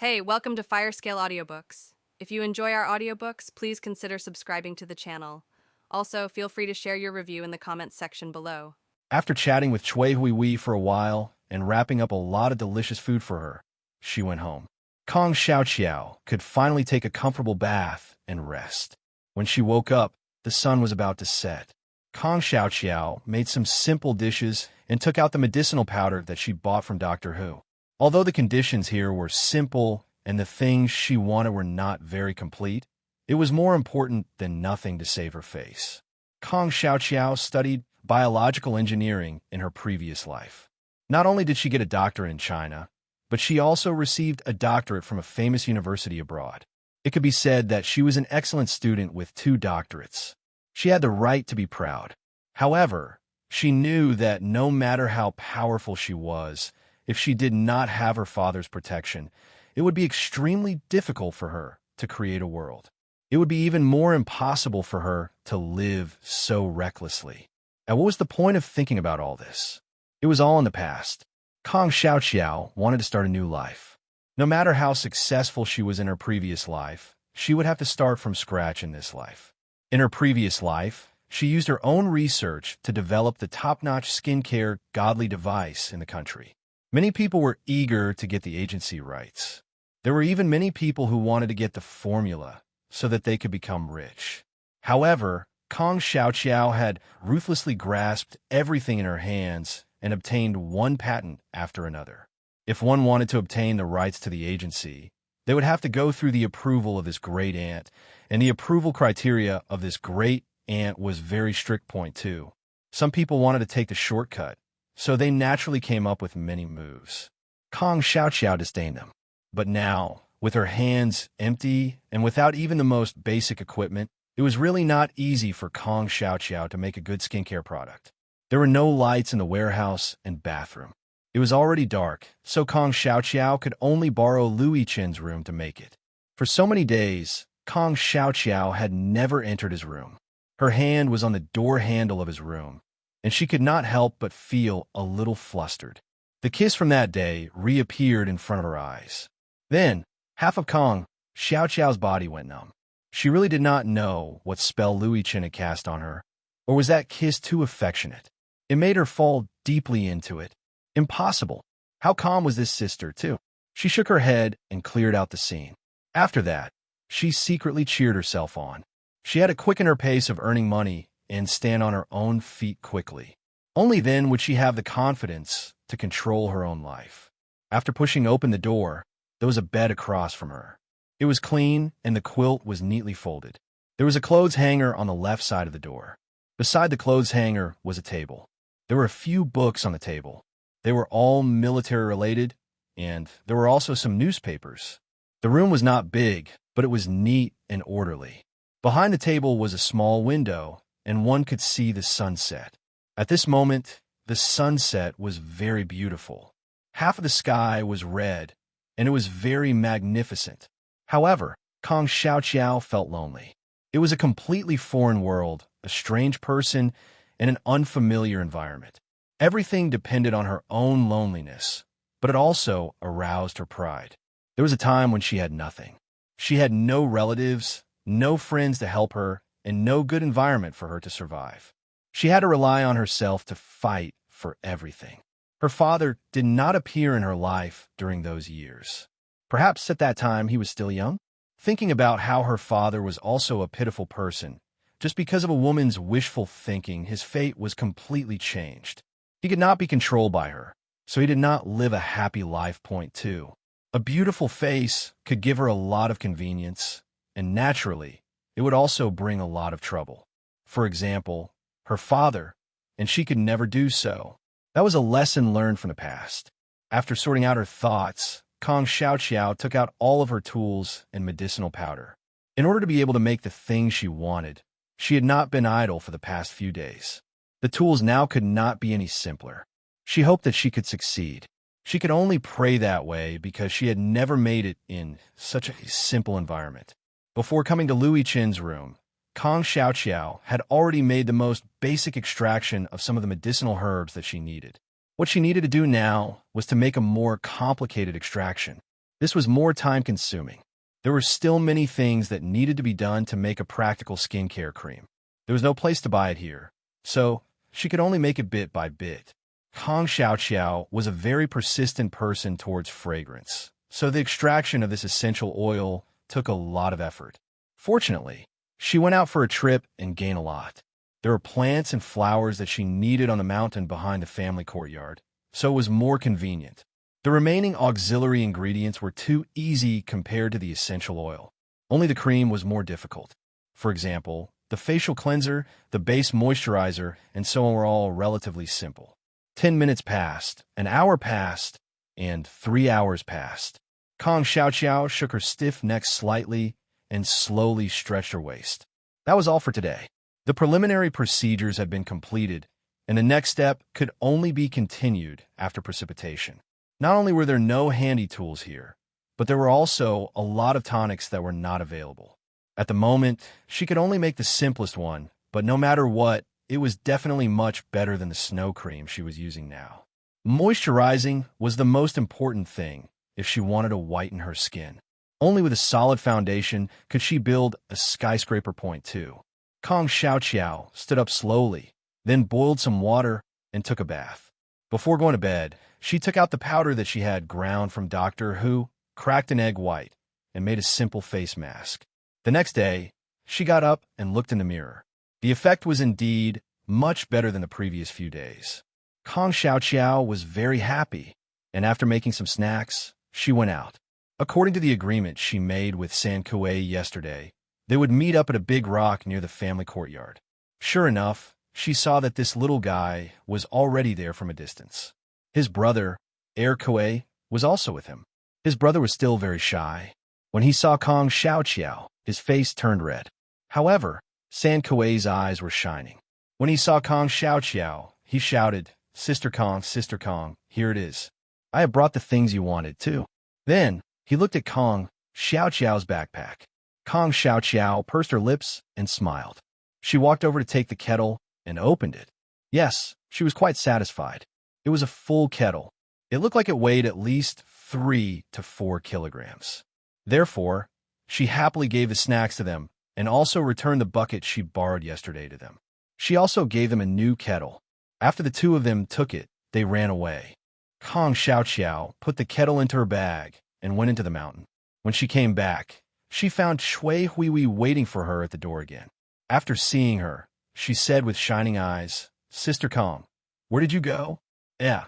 Hey, welcome to Firescale Audiobooks. If you enjoy our audiobooks, please consider subscribing to the channel. Also, feel free to share your review in the comments section below. After chatting with Chui Hui Wei for a while and wrapping up a lot of delicious food for her, she went home. Kong Xiaoqiao could finally take a comfortable bath and rest. When she woke up, the sun was about to set. Kong Xiaoqiao made some simple dishes and took out the medicinal powder that she bought from Doctor Hu. Although the conditions here were simple and the things she wanted were not very complete, it was more important than nothing to save her face. Kong Xiaoqiao studied biological engineering in her previous life. Not only did she get a doctorate in China, but she also received a doctorate from a famous university abroad. It could be said that she was an excellent student with 2 doctorates. She had the right to be proud. However, she knew that no matter how powerful she was, if she did not have her father's protection, it would be extremely difficult for her to create a world. It would be even more impossible for her to live so recklessly. And what was the point of thinking about all this? It was all in the past. Kong Xiaoqiao wanted to start a new life. No matter how successful she was in her previous life, she would have to start from scratch in this life. In her previous life, she used her own research to develop the top-notch skincare godly device in the country. Many people were eager to get the agency rights. There were even many people who wanted to get the formula so that they could become rich. However, Kong Xiaoqiao had ruthlessly grasped everything in her hands and obtained one patent after another. If one wanted to obtain the rights to the agency, they would have to go through the approval of this great aunt, and the approval criteria of this great aunt was very strict. Point 2. Some people wanted to take the shortcut, so they naturally came up with many moves. Kong Xiaoqiao disdained them. But now, with her hands empty and without even the most basic equipment, it was really not easy for Kong Xiaoqiao to make a good skincare product. There were no lights in the warehouse and bathroom. It was already dark, so Kong Xiaoqiao could only borrow Lu Yichen's room to make it. For so many days, Kong Xiaoqiao had never entered his room. Her hand was on the door handle of his room, and she could not help but feel a little flustered. The kiss from that day reappeared in front of her eyes. Then, half of Kong Xiaoqiao's body went numb. She really did not know what spell Lu Yichen had cast on her, or was that kiss too affectionate? It made her fall deeply into it. Impossible. How calm was this sister, too? She shook her head and cleared out the scene. After that, she secretly cheered herself on. She had to quicken her pace of earning money and stand on her own feet quickly. Only then would she have the confidence to control her own life. After pushing open the door, there was a bed across from her. It was clean, and the quilt was neatly folded. There was a clothes hanger on the left side of the door. Beside the clothes hanger was a table. There were a few books on the table. They were all military-related, and there were also some newspapers. The room was not big, but it was neat and orderly. Behind the table was a small window, and one could see the sunset. At this moment, the sunset was very beautiful. Half of the sky was red, and it was very magnificent. However, Kong Xiaoqiao felt lonely. It was a completely foreign world, a strange person, and an unfamiliar environment. Everything depended on her own loneliness, but it also aroused her pride. There was a time when she had nothing. She had no relatives, no friends to help her, and no good environment for her to survive. She had to rely on herself to fight for everything. Her father did not appear in her life during those years. Perhaps at that time he was still young? Thinking about how her father was also a pitiful person, just because of a woman's wishful thinking, his fate was completely changed. He could not be controlled by her, so he did not live a happy life. Point 2. A beautiful face could give her a lot of convenience, and naturally, it would also bring a lot of trouble. For example, her father, and she could never do so. That was a lesson learned from the past. After sorting out her thoughts, Kong Xiaoqiao took out all of her tools and medicinal powder. In order to be able to make the things she wanted, she had not been idle for the past few days. The tools now could not be any simpler. She hoped that she could succeed. She could only pray that way because she had never made it in such a simple environment. Before coming to Lu Yichen's room, Kong Xiaoqiao had already made the most basic extraction of some of the medicinal herbs that she needed. What she needed to do now was to make a more complicated extraction. This was more time-consuming. There were still many things that needed to be done to make a practical skincare cream. There was no place to buy it here, so she could only make it bit by bit. Kong Xiaoqiao was a very persistent person towards fragrance, so the extraction of this essential oil took a lot of effort. Fortunately, she went out for a trip and gained a lot. There were plants and flowers that she needed on the mountain behind the family courtyard, so it was more convenient. The remaining auxiliary ingredients were too easy compared to the essential oil. Only the cream was more difficult. For example, the facial cleanser, the base moisturizer, and so on were all relatively simple. 10 minutes passed, an hour passed, and 3 hours passed. Kong Xiaoqiao shook her stiff neck slightly and slowly stretched her waist. That was all for today. The preliminary procedures had been completed, and the next step could only be continued after precipitation. Not only were there no handy tools here, but there were also a lot of tonics that were not available. At the moment, she could only make the simplest one, but no matter what, it was definitely much better than the snow cream she was using now. Moisturizing was the most important thing if she wanted to whiten her skin. Only with a solid foundation could she build a skyscraper point too. Kong Xiaoqiao stood up slowly, then boiled some water and took a bath. Before going to bed, she took out the powder that she had ground from Doctor Who, cracked an egg white, and made a simple face mask. The next day, she got up and looked in the mirror. The effect was indeed much better than the previous few days. Kong Xiaoqiao was very happy, and after making some snacks, she went out. According to the agreement she made with San Kuei yesterday, they would meet up at a big rock near the family courtyard. Sure enough, she saw that this little guy was already there from a distance. His brother, Kuei, was also with him. His brother was still very shy. When he saw Kong Xiaoqiao, his face turned red. However, San Kuei's eyes were shining. When he saw Kong Xiaoqiao, he shouted, Sister Kong, here it is. I have brought the things you wanted, too." Then, he looked at Kong Xiaoqiao's backpack. Kong Xiaoqiao pursed her lips and smiled. She walked over to take the kettle and opened it. Yes, she was quite satisfied. It was a full kettle. It looked like it weighed at least 3 to 4 kilograms. Therefore, she happily gave the snacks to them and also returned the bucket she borrowed yesterday to them. She also gave them a new kettle. After the two of them took it, they ran away. Kong Xiaoqiao put the kettle into her bag and went into the mountain. When she came back, she found Shui Huihui waiting for her at the door again. After seeing her, she said with shining eyes, "Sister Kong, where did you go? Yeah.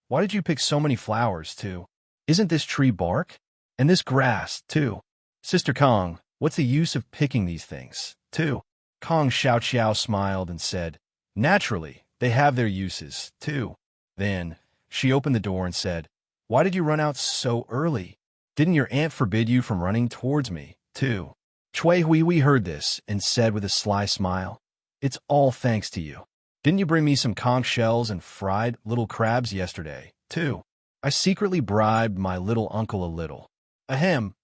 Why did you pick so many flowers, too? Isn't this tree bark? And this grass, too? Sister Kong, what's the use of picking these things, too?" Kong Xiaoqiao smiled and said, "Naturally, they have their uses, too." Then, she opened the door and said, "Why did you run out so early? Didn't your aunt forbid you from running towards me, too?" Shui Huihui heard this and said with a sly smile, "It's all thanks to you. Didn't you bring me some conch shells and fried little crabs yesterday, too? I secretly bribed my little uncle a little. Ahem,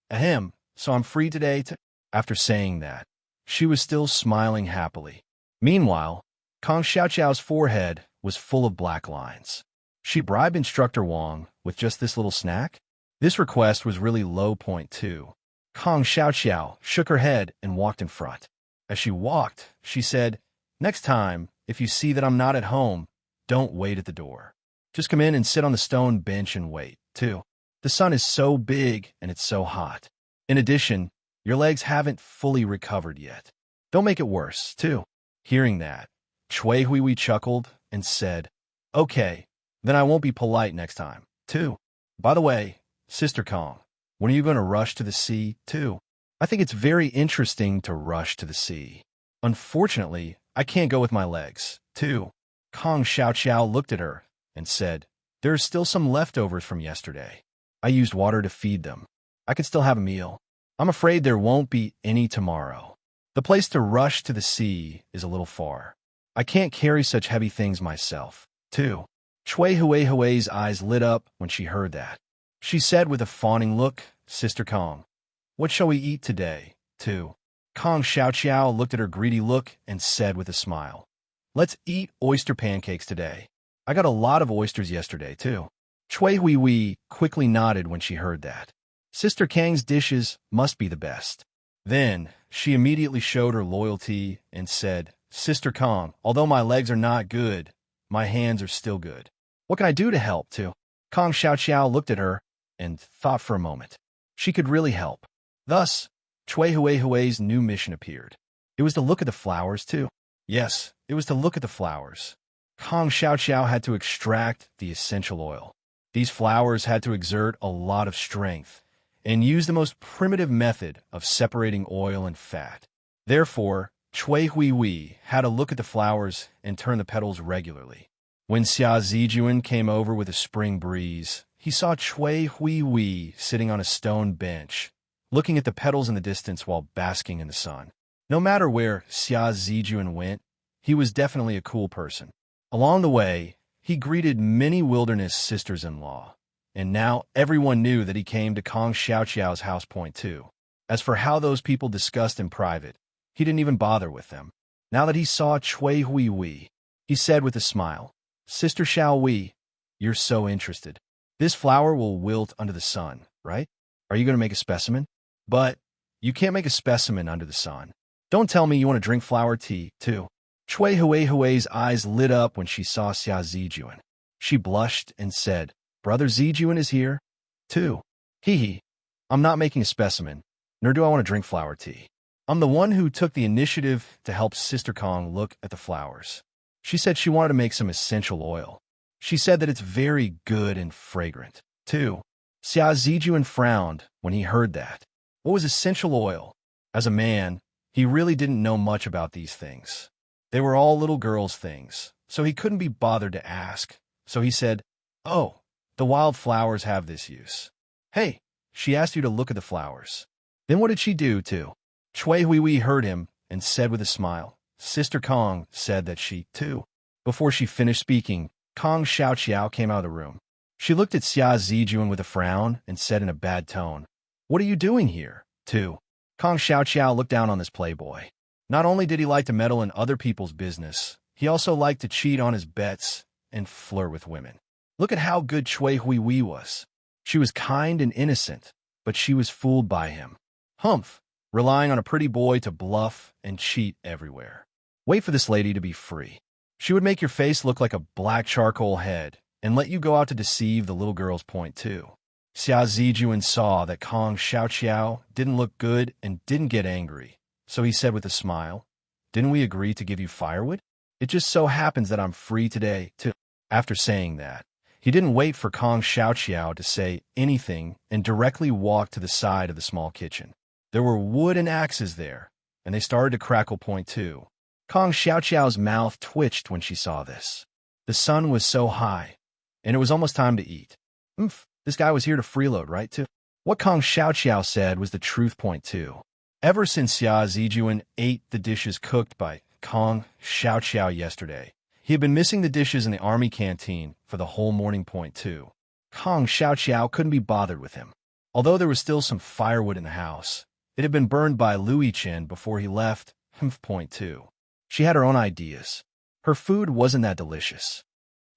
so I'm free today to—" After saying that, she was still smiling happily. Meanwhile, Kong Xiaoqiao's forehead was full of black lines. She bribed Instructor Wang with just this little snack? This request was really low point too. Kong Xiaoqiao shook her head and walked in front. As she walked, she said, "Next time, if you see that I'm not at home, don't wait at the door. Just come in and sit on the stone bench and wait, too. The sun is so big and it's so hot. In addition, your legs haven't fully recovered yet. Don't make it worse, too." Hearing that, Shui Huihui chuckled and said, "Okay, then I won't be polite next time, too. By the way, Sister Kong, when are you going to rush to the sea, too? I think it's very interesting to rush to the sea. Unfortunately, I can't go with my legs, too." Kong Xiaoqiao looked at her and said, "There are still some leftovers from yesterday. I used water to feed them. I could still have a meal. I'm afraid there won't be any tomorrow. The place to rush to the sea is a little far. I can't carry such heavy things myself, too." Shui Huihui's eyes lit up when she heard that. She said with a fawning look, "Sister Kong, what shall we eat today, too?" Kong Xiaoqiao looked at her greedy look and said with a smile, "Let's eat oyster pancakes today. I got a lot of oysters yesterday, too." Shui Huihui quickly nodded when she heard that. Sister Kang's dishes must be the best. Then she immediately showed her loyalty and said, Sister Kong, although my legs are not good, my hands are still good. What can I do to help, too? Kong Xiao looked at her and thought for a moment. She could really help. Thus, Chui Hui's new mission appeared. It was to look at the flowers, too. Yes, it was to look at the flowers. Kong Xiao had to extract the essential oil. These flowers had to exert a lot of strength and use the most primitive method of separating oil and fat. Therefore, Chui Hui had to look at the flowers and turn the petals regularly. When Xia Zijuan came over with a spring breeze, he saw Chui Hui sitting on a stone bench, looking at the petals in the distance while basking in the sun. No matter where Xia Zijuan went, he was definitely a cool person. Along the way, he greeted many wilderness sisters-in-law, and now everyone knew that he came to Kong Xiao's house point too. As for how those people discussed in private, he didn't even bother with them. Now that he saw Chui Hui, he said with a smile, Sister Xiao Wei, you're so interested. This flower will wilt under the sun, right? Are you going to make a specimen? But you can't make a specimen under the sun. Don't tell me you want to drink flower tea, too. Chui Hui's eyes lit up when she saw Xia Zijuan. She blushed and said, Brother Zijuan is here, too. Hee. I'm not making a specimen, nor do I want to drink flower tea. I'm the one who took the initiative to help Sister Kong look at the flowers. She said she wanted to make some essential oil. She said that it's very good and fragrant, too. Xia Zijuan frowned when he heard that. What was essential oil? As a man, he really didn't know much about these things. They were all little girls' things, so he couldn't be bothered to ask. So he said, Oh, the wild flowers have this use. Hey, she asked you to look at the flowers. Then what did she do, too? Chui Hui heard him and said with a smile, Sister Kong said that she, too. Before she finished speaking, Kong Xiao came out of the room. She looked at Xia Zijuan with a frown and said in a bad tone, What are you doing here, too? Kong Xiao looked down on this playboy. Not only did he like to meddle in other people's business, he also liked to cheat on his bets and flirt with women. Look at how good Chui Hui was. She was kind and innocent, but she was fooled by him. Humph, relying on a pretty boy to bluff and cheat everywhere. Wait for this lady to be free. She would make your face look like a black charcoal head and let you go out to deceive the little girl's point too. Xia Zijuan saw that Kong Xiao didn't look good and didn't get angry. So he said with a smile, Didn't we agree to give you firewood? It just so happens that I'm free today, too. After saying that, he didn't wait for Kong Xiao to say anything and directly walked to the side of the small kitchen. There were wood and axes there, and they started to crackle point too. Kong Xiao's mouth twitched when she saw this. The sun was so high, and it was almost time to eat. This guy was here to freeload, right, too? What Kong Xiao said was the truth point too. Ever since Xia Zijuan ate the dishes cooked by Kong Xiao yesterday, he had been missing the dishes in the army canteen for the whole morning point too. Kong Xiao couldn't be bothered with him. Although there was still some firewood in the house, it had been burned by Louis Chen before he left point too. She had her own ideas. Her food wasn't that delicious.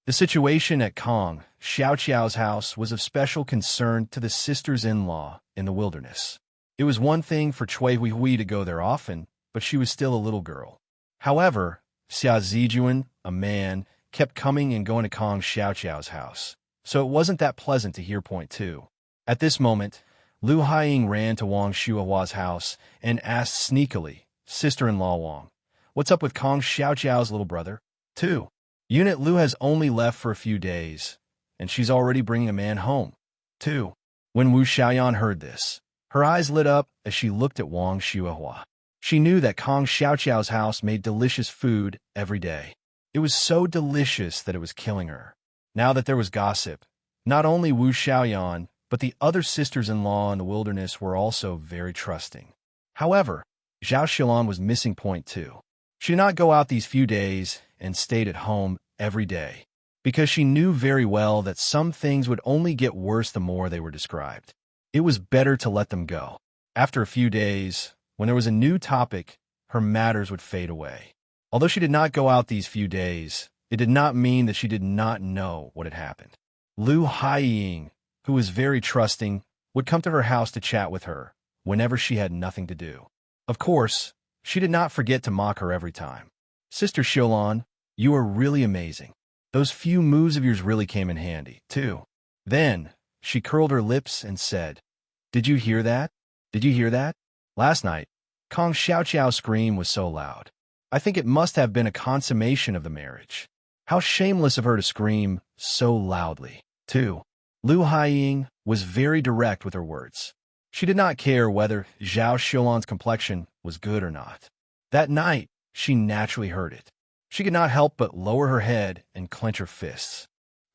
The situation at Kong Xiao's house was of special concern to the sisters-in-law in the wilderness. It was one thing for Chui Hui to go there often, but she was still a little girl. However, Xia Zijuan, a man, kept coming and going to Kong Xiao's house, so it wasn't that pleasant to hear point too. At this moment, Lu Haiying ran to Wang Shuahua's house and asked sneakily, Sister-in-law Wang, what's up with Kong Xiao's little brother, too? Unit Lu has only left for a few days, and she's already bringing a man home, too. When Wu Xiaoyan heard this, her eyes lit up as she looked at Wang Shuahua. She knew that Kong Xiao's house made delicious food every day. It was so delicious that it was killing her. Now that there was gossip, not only Wu Xiaoyan, but the other sisters-in-law in the wilderness were also very trusting. However, Zhao Xilan was missing point too. She did not go out these few days and stayed at home every day, because she knew very well that some things would only get worse the more they were described. It was better to let them go. After a few days, when there was a new topic, her matters would fade away. Although she did not go out these few days, it did not mean that she did not know what had happened. Lu Haiying, who was very trusting, would come to her house to chat with her whenever she had nothing to do. Of course, she did not forget to mock her every time. Sister Xiaolan, you are really amazing. Those few moves of yours really came in handy, too. Then, she curled her lips and said, Did you hear that? Did you hear that? Last night, Kong Xiaoqiao's scream was so loud. I think it must have been a consummation of the marriage. How shameless of her to scream so loudly, too. Lu Haiying was very direct with her words. She did not care whether Zhao Xiaolan's complexion was good or not. That night, she naturally heard it. She could not help but lower her head and clench her fists.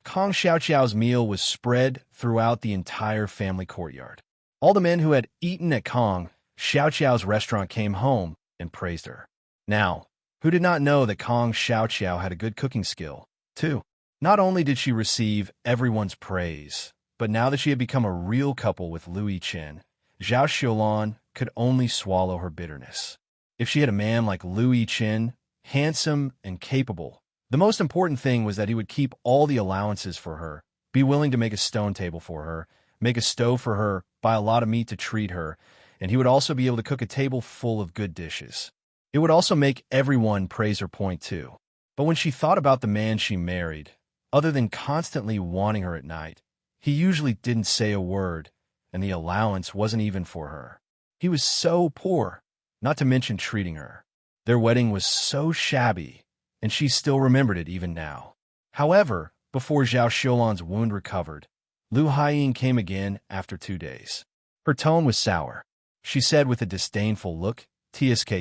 Kong Xiaoqiao's meal was spread throughout the entire family courtyard. All the men who had eaten at Kong Xiaoqiao's restaurant came home and praised her. Now, who did not know that Kong Xiaoqiao had a good cooking skill, too? Not only did she receive everyone's praise, but now that she had become a real couple with Lu Yichen, Zhao Xiaolan could only swallow her bitterness. If she had a man like Lu Yichen, handsome and capable, the most important thing was that he would keep all the allowances for her, be willing to make a stone table for her, make a stove for her, buy a lot of meat to treat her, and he would also be able to cook a table full of good dishes. It would also make everyone praise her point too. But when she thought about the man she married, other than constantly wanting her at night, he usually didn't say a word, and the allowance wasn't even for her. He was so poor, not to mention treating her. Their wedding was so shabby, and she still remembered it even now. However, before Zhao Xiaolan's wound recovered, Lu Haiying came again after 2 days. Her tone was sour. She said with a disdainful look, TSK,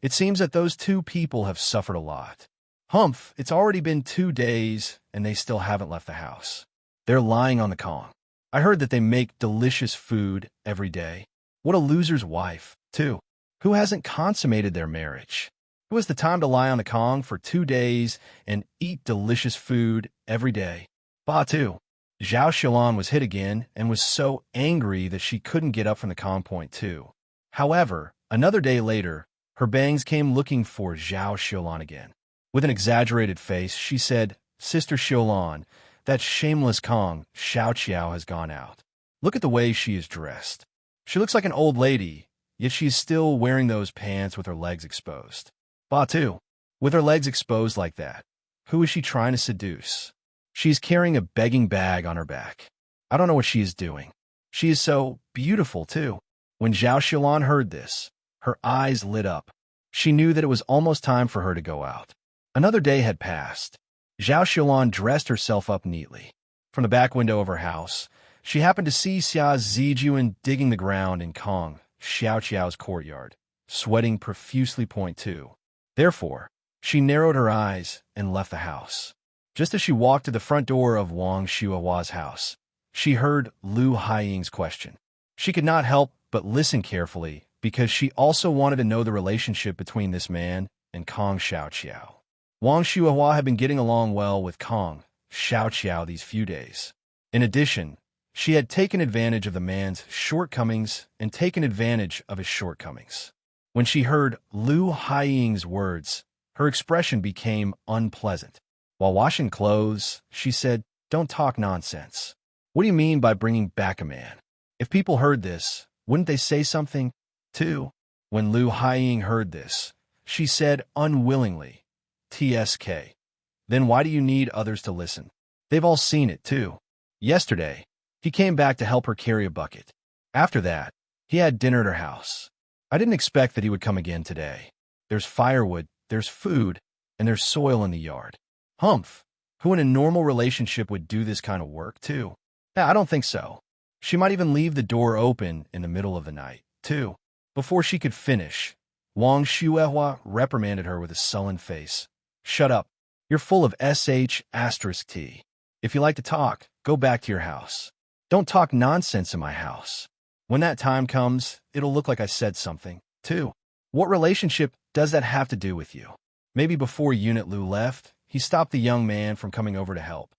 it seems that those two people have suffered a lot. Humph, it's already been 2 days, and they still haven't left the house. They're lying on the Kong. I heard that they make delicious food every day. What a loser's wife, too. Who hasn't consummated their marriage? Who has the time to lie on the Kong for 2 days and eat delicious food every day? Bah, too. Zhao Xiaolan was hit again and was so angry that she couldn't get up from the Kong point, too. However, another day later, her bangs came looking for Zhao Xiaolan again. With an exaggerated face, she said, Sister Xiaolan, that shameless Kong Xiaoqiao has gone out. Look at the way she is dressed. She looks like an old lady, yet she is still wearing those pants with her legs exposed. Bah, too. With her legs exposed like that, who is she trying to seduce? She's carrying a begging bag on her back. I don't know what she is doing. She is so beautiful, too. When Zhao Xiaolan heard this, her eyes lit up. She knew that it was almost time for her to go out. Another day had passed. Zhao Xiaolan dressed herself up neatly. From the back window of her house, she happened to see Xia Zijuan digging the ground in Kong Xiaoqiao's courtyard, sweating profusely. Point two. Therefore, she narrowed her eyes and left the house. Just as she walked to the front door of Wang Shuahua's house, she heard Lu Haiying's question. She could not help but listen carefully because she also wanted to know the relationship between this man and Kong Xiaoqiao. Wang Shuahua had been getting along well with Kong Xiaoqiao these few days. In addition, she had taken advantage of the man's shortcomings and taken advantage of his shortcomings. When she heard Lu Haiying's words, her expression became unpleasant. While washing clothes, she said, Don't talk nonsense. What do you mean by bringing back a man? If people heard this, wouldn't they say something, too? When Lu Haiying heard this, she said unwillingly, TSK. Then why do you need others to listen? They've all seen it, too. Yesterday, he came back to help her carry a bucket. After that, he had dinner at her house. I didn't expect that he would come again today. There's firewood, there's food, and there's soil in the yard. Humph, who in a normal relationship would do this kind of work, too? I don't think so. She might even leave the door open in the middle of the night, too. Before she could finish, Wang Shuehua reprimanded her with a sullen face. Shut up. You're full of sh*t. If you like to talk, go back to your house. Don't talk nonsense in my house. When that time comes, it'll look like I said something, too. What relationship does that have to do with you? Maybe before Unit Lu left, he stopped the young man from coming over to help,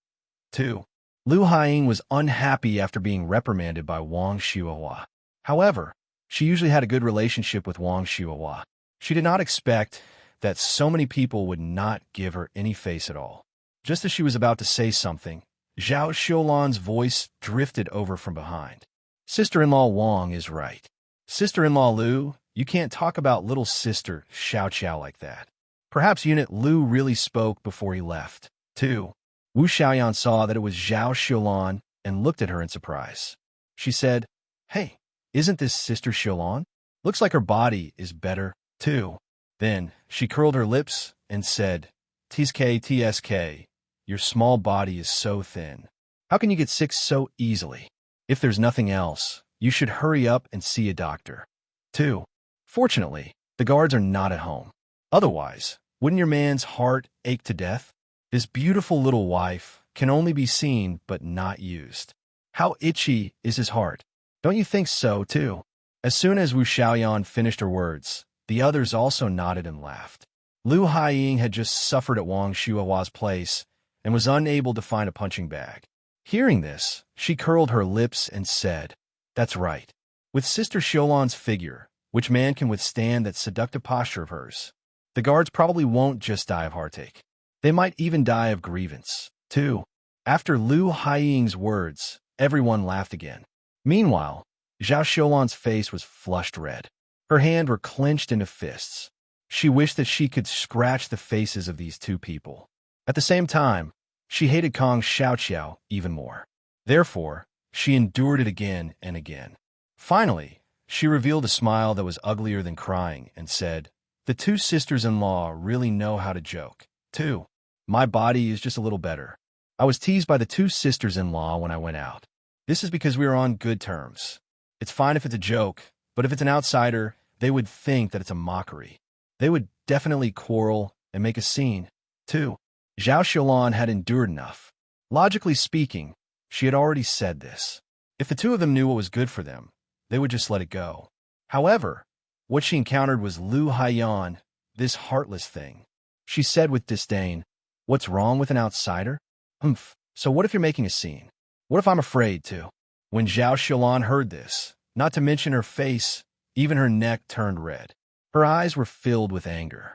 too. Lu Haiying was unhappy after being reprimanded by Wang Shuehua. However, she usually had a good relationship with Wang Shuehua. She did not expect that so many people would not give her any face at all. Just as she was about to say something, Zhao Xiulan's voice drifted over from behind. Sister-in-law Wang is right. Sister-in-law Lu, you can't talk about little sister Xiao like that. Perhaps Unit Lu really spoke before he left, too. Wu Xiaoyan saw that it was Zhao Xiulan and looked at her in surprise. She said, "Hey, isn't this Sister Xiulan? Looks like her body is better, too." Then she curled her lips and said, "TSK, your small body is so thin. How can you get sick so easily? If there's nothing else, you should hurry up and see a doctor." 2. Fortunately, the guards are not at home. Otherwise, wouldn't your man's heart ache to death? His beautiful little wife can only be seen but not used. How itchy is his heart? Don't you think so, too? As soon as Wu Xiaoyan finished her words, the others also nodded and laughed. Lu Haiying had just suffered at Wang Shuahua's place and was unable to find a punching bag. Hearing this, she curled her lips and said, "That's right. With Sister Xiulan's figure, which man can withstand that seductive posture of hers? The guards probably won't just die of heartache. They might even die of grievance, too." After Lu Haiying's words, everyone laughed again. Meanwhile, Zhao Xiulan's face was flushed red. Her hands were clenched into fists. She wished that she could scratch the faces of these two people. At the same time, she hated Kong Xiaoqiao even more. Therefore, she endured it again and again. Finally, she revealed a smile that was uglier than crying and said, "The two sisters-in-law really know how to joke, too. My body is just a little better. I was teased by the two sisters-in-law when I went out. This is because we are on good terms. It's fine if it's a joke, but if it's an outsider, they would think that it's a mockery. They would definitely quarrel and make a scene, too." Zhao Xiulan had endured enough. Logically speaking, she had already said this. If the two of them knew what was good for them, they would just let it go. However, what she encountered was Lu Haiyan, this heartless thing. She said with disdain, "What's wrong with an outsider? Humph, so what if you're making a scene? What if I'm afraid to?" When Zhao Xiulan heard this, not to mention her face, even her neck turned red. Her eyes were filled with anger.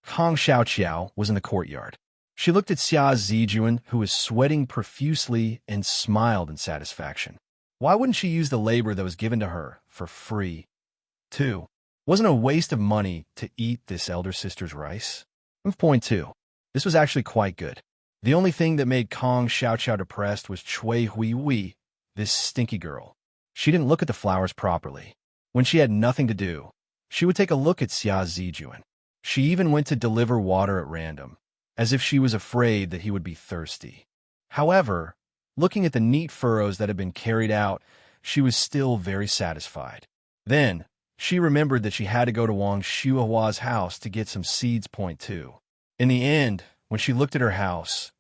Kong Xiaoqiao was in the courtyard. She looked at Xia Zijuan, who was sweating profusely, and smiled in satisfaction. Why wouldn't she use the labor that was given to her for free? 2. Wasn't a waste of money to eat this elder sister's rice? Point 2. This was actually quite good. The only thing that made Kong Xiaoqiao depressed was Cui Hui, this stinky girl. She didn't look at the flowers properly. When she had nothing to do, she would take a look at Xia Zijuan. She even went to deliver water at random, as if she was afraid that he would be thirsty. However, looking at the neat furrows that had been carried out, she was still very satisfied. Then, she remembered that she had to go to Wang Shuahua's house to get some seeds. Point 2. In the end, when she looked at her house,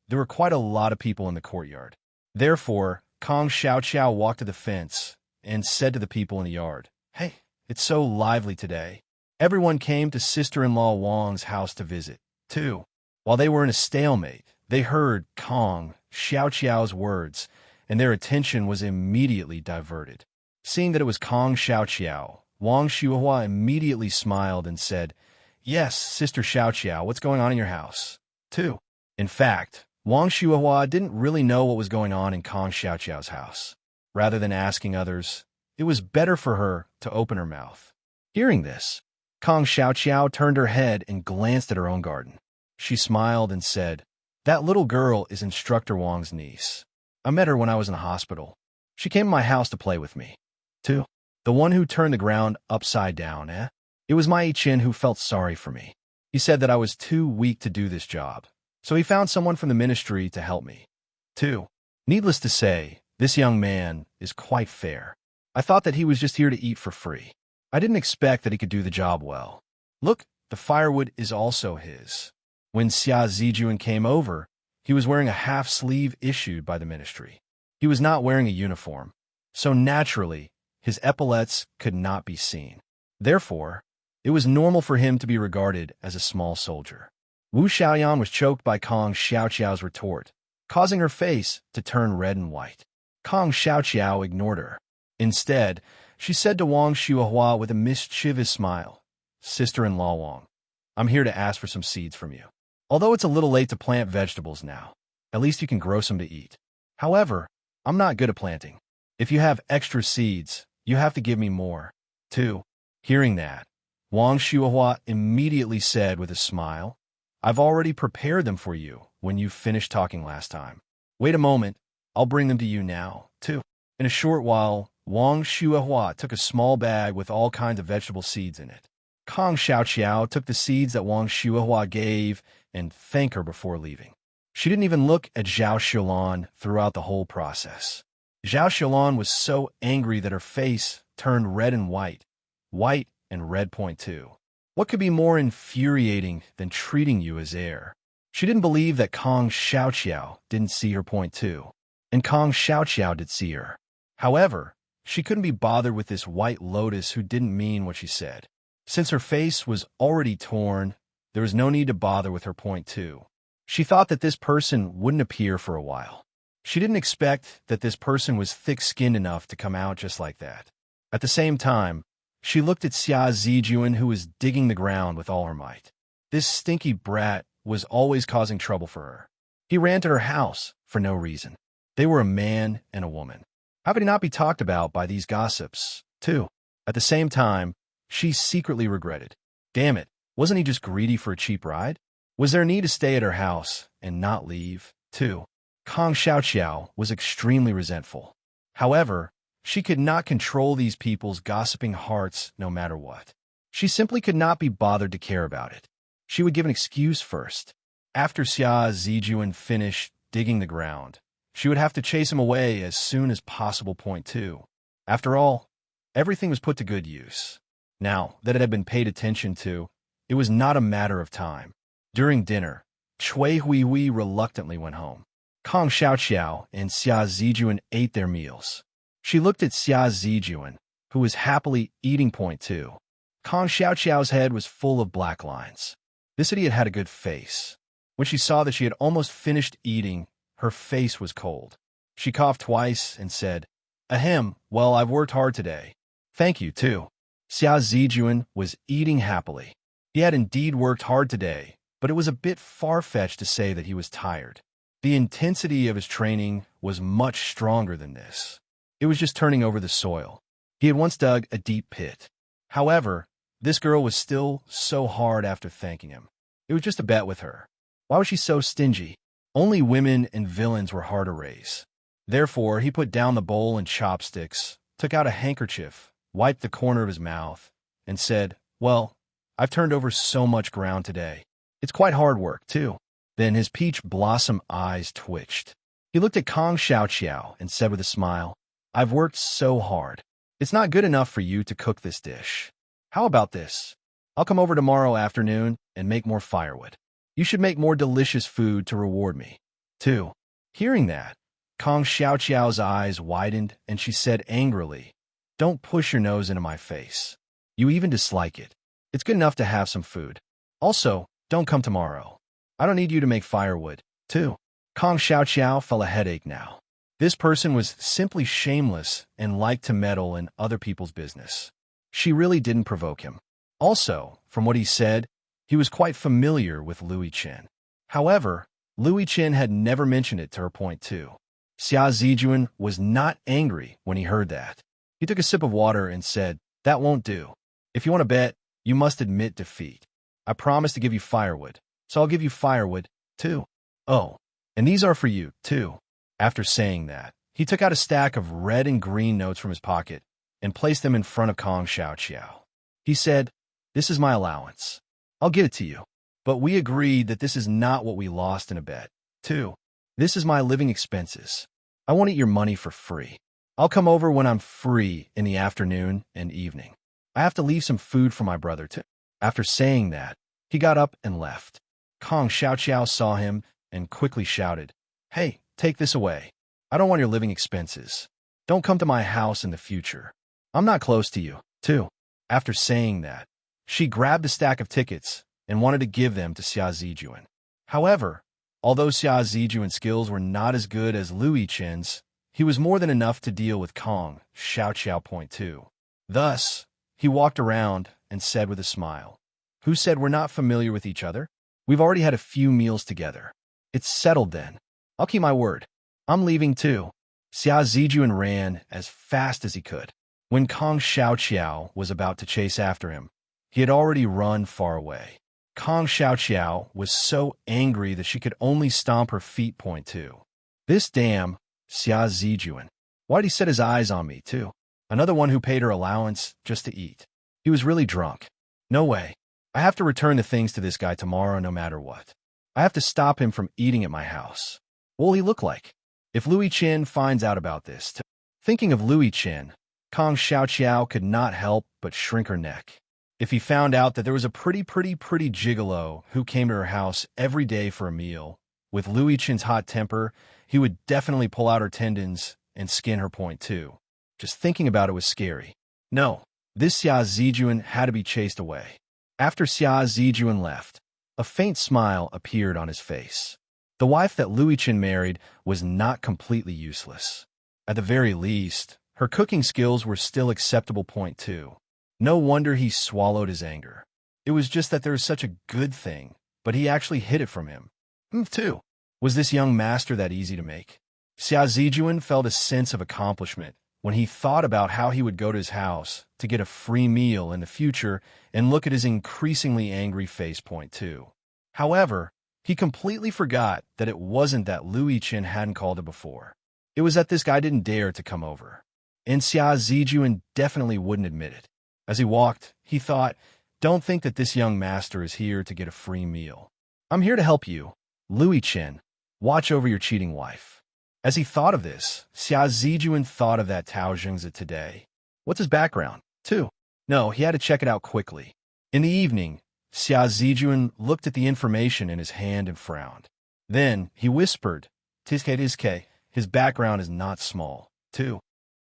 there were quite a lot of people in the courtyard. Therefore, Kong Xiaoqiao walked to the fence and said to the people in the yard, "Hey, it's so lively today." Everyone came to sister-in-law Wang's house to visit, too. While they were in a stalemate, they heard Kong Xiaoqiao's words, and their attention was immediately diverted. Seeing that it was Kong Xiaoqiao, Wang Shuahua immediately smiled and said, "Yes, Sister Xiaoqiao, what's going on in your house?" 2. In fact, Wang Shuahua didn't really know what was going on in Kong Xiaoqiao's house. Rather than asking others, it was better for her to open her mouth. Hearing this, Kong Xiaoqiao turned her head and glanced at her own garden. She smiled and said, "That little girl is Instructor Wang's niece. I met her when I was in the hospital. She came to my house to play with me." 2. The one who turned the ground upside down, eh? It was my Chin who felt sorry for me. He said that I was too weak to do this job, so he found someone from the ministry to help me. 2. Needless to say, this young man is quite fair. I thought that he was just here to eat for free. I didn't expect that he could do the job well. Look, the firewood is also his. When Xia Zijuan came over, he was wearing a half-sleeve issued by the ministry. He was not wearing a uniform, so naturally, his epaulets could not be seen. Therefore, it was normal for him to be regarded as a small soldier. Wu Xiaoyan was choked by Kong Xiaoqiao's retort, causing her face to turn red and white. Kong Xiaoqiao ignored her. Instead, she said to Wang Shuahua with a mischievous smile, "Sister-in-law Wang, I'm here to ask for some seeds from you. Although it's a little late to plant vegetables now, At least you can grow some to eat. However, I'm not good at planting. If you have extra seeds, you have to give me more. 2. Hearing that, Wang Shuohua immediately said with a smile, I've already prepared them for you when you finished talking last time. Wait a moment, I'll bring them to you now, too. In a short while, Wang Shuohua took a small bag with all kinds of vegetable seeds in it. Kong Xiaoqiao took the seeds that Wang Shuohua gave and thanked her before leaving. She didn't even look at Zhao Xiaolan throughout the whole process. Zhao Xiaolan was so angry that her face turned red and white and red point too. What could be more infuriating than treating you as air? She didn't believe that Kong Xiaoqiao didn't see her point too, and Kong Xiaoqiao did see her. However, she couldn't be bothered with this white lotus who didn't mean what she said. Since her face was already torn, there was no need to bother with her point too. She thought that this person wouldn't appear for a while. She didn't expect that this person was thick-skinned enough to come out just like that. At the same time, she looked at Xia Zijuan, who was digging the ground with all her might. This stinky brat was always causing trouble for her. He ran to her house for no reason. They were a man and a woman. How could he not be talked about by these gossips, too? At the same time, she secretly regretted. Damn it, wasn't he just greedy for a cheap ride? Was there a need to stay at her house and not leave, too? Kong Xiaoqiao was extremely resentful. However, she could not control these people's gossiping hearts no matter what. She simply could not be bothered to care about it. She would give an excuse first. After Xia Zijuan finished digging the ground, she would have to chase him away as soon as possible. Point 2. After all, everything was put to good use. Now that it had been paid attention to, it was not a matter of time. During dinner, Cui Huihui reluctantly went home. Kong Xiaoqiao and Xia Zijuan ate their meals. She looked at Xia Zijuan, who was happily eating. Point 2. Kong Xiaoqiao's head was full of black lines. This idiot had a good face. When she saw that she had almost finished eating, her face was cold. She coughed twice and said, Ahem, well, I've worked hard today. Thank you, too. Xia Zijuan was eating happily. He had indeed worked hard today, but it was a bit far-fetched to say that he was tired. The intensity of his training was much stronger than this. It was just turning over the soil. He had once dug a deep pit. However, this girl was still so hard after thanking him. It was just a bet with her. Why was she so stingy? Only women and villains were hard to raise. Therefore, he put down the bowl and chopsticks, took out a handkerchief, wiped the corner of his mouth, and said, Well, I've turned over so much ground today. It's quite hard work, too. Then his peach blossom eyes twitched. He looked at Kong Xiaoqiao and said with a smile, I've worked so hard. It's not good enough for you to cook this dish. How about this? I'll come over tomorrow afternoon and make more firewood. You should make more delicious food to reward me, too. Hearing that, Kong Xiaoqiao's eyes widened and she said angrily, Don't push your nose into my face. You even dislike it. It's good enough to have some food. Also, don't come tomorrow. I don't need you to make firewood, too. Kong Xiaoqiao felt a headache now. This person was simply shameless and liked to meddle in other people's business. She really didn't provoke him. Also, from what he said, he was quite familiar with Louis Chen. However, Louis Chen had never mentioned it to her. Point 2. Xia Zijuan was not angry when he heard that. He took a sip of water and said, That won't do. If you want to bet, you must admit defeat. I promise to give you firewood, so I'll give you firewood, too. Oh, and these are for you, too. After saying that, he took out a stack of red and green notes from his pocket and placed them in front of Kong Xiaoqiao. He said, This is my allowance. I'll give it to you. But we agreed that this is not what we lost in a bet, too. This is my living expenses. I won't eat your money for free. I'll come over when I'm free in the afternoon and evening. I have to leave some food for my brother, too. After saying that, he got up and left. Kong Xiaoqiao saw him and quickly shouted, Hey, take this away. I don't want your living expenses. Don't come to my house in the future. I'm not close to you, too. After saying that, she grabbed a stack of tickets and wanted to give them to Xia Zijuan. However, although Xia Zijuan's skills were not as good as Louis Chen's, he was more than enough to deal with Kong Xiaoqiao. Point 2. Thus, he walked around and said with a smile, Who said we're not familiar with each other? We've already had a few meals together. It's settled then. I'll keep my word. I'm leaving too. Xia Zijuan ran as fast as he could. When Kong Xiaoqiao was about to chase after him, he had already run far away. Kong Xiaoqiao was so angry that she could only stomp her feet. Point two. This damn Xia Zijuan. Why'd he set his eyes on me, too? Another one who paid her allowance just to eat. He was really drunk. No way. I have to return the things to this guy tomorrow no matter what. I have to stop him from eating at my house. What will he look like? If Louis Chen finds out about this, too. Thinking of Louis Chen, Kong Xiaoqiao could not help but shrink her neck. If he found out that there was a pretty gigolo who came to her house every day for a meal, with Louis Chen's hot temper, he would definitely pull out her tendons and skin her. Point two. Just thinking about it was scary. No, this Xia Zijuan had to be chased away. After Xia Zijuan left, a faint smile appeared on his face. The wife that Louis Chen married was not completely useless. At the very least, her cooking skills were still acceptable. Point two. No wonder he swallowed his anger. It was just that there was such a good thing, but he actually hid it from him. Too. Was this young master that easy to make? Xia Zijuan felt a sense of accomplishment when he thought about how he would go to his house to get a free meal in the future and look at his increasingly angry face. Point two. However, he completely forgot that it wasn't that Louis Chen hadn't called it before. It was that this guy didn't dare to come over. And Xia Zijuan definitely wouldn't admit it. As he walked, he thought, don't think that this young master is here to get a free meal. I'm here to help you. Louis Chen, watch over your cheating wife. As he thought of this, Xia Zijuan thought of that Tao Zhengzi today. What's his background, too? No, he had to check it out quickly. In the evening, Xia Zijuan looked at the information in his hand and frowned. Then he whispered, Tizke, his background is not small, too.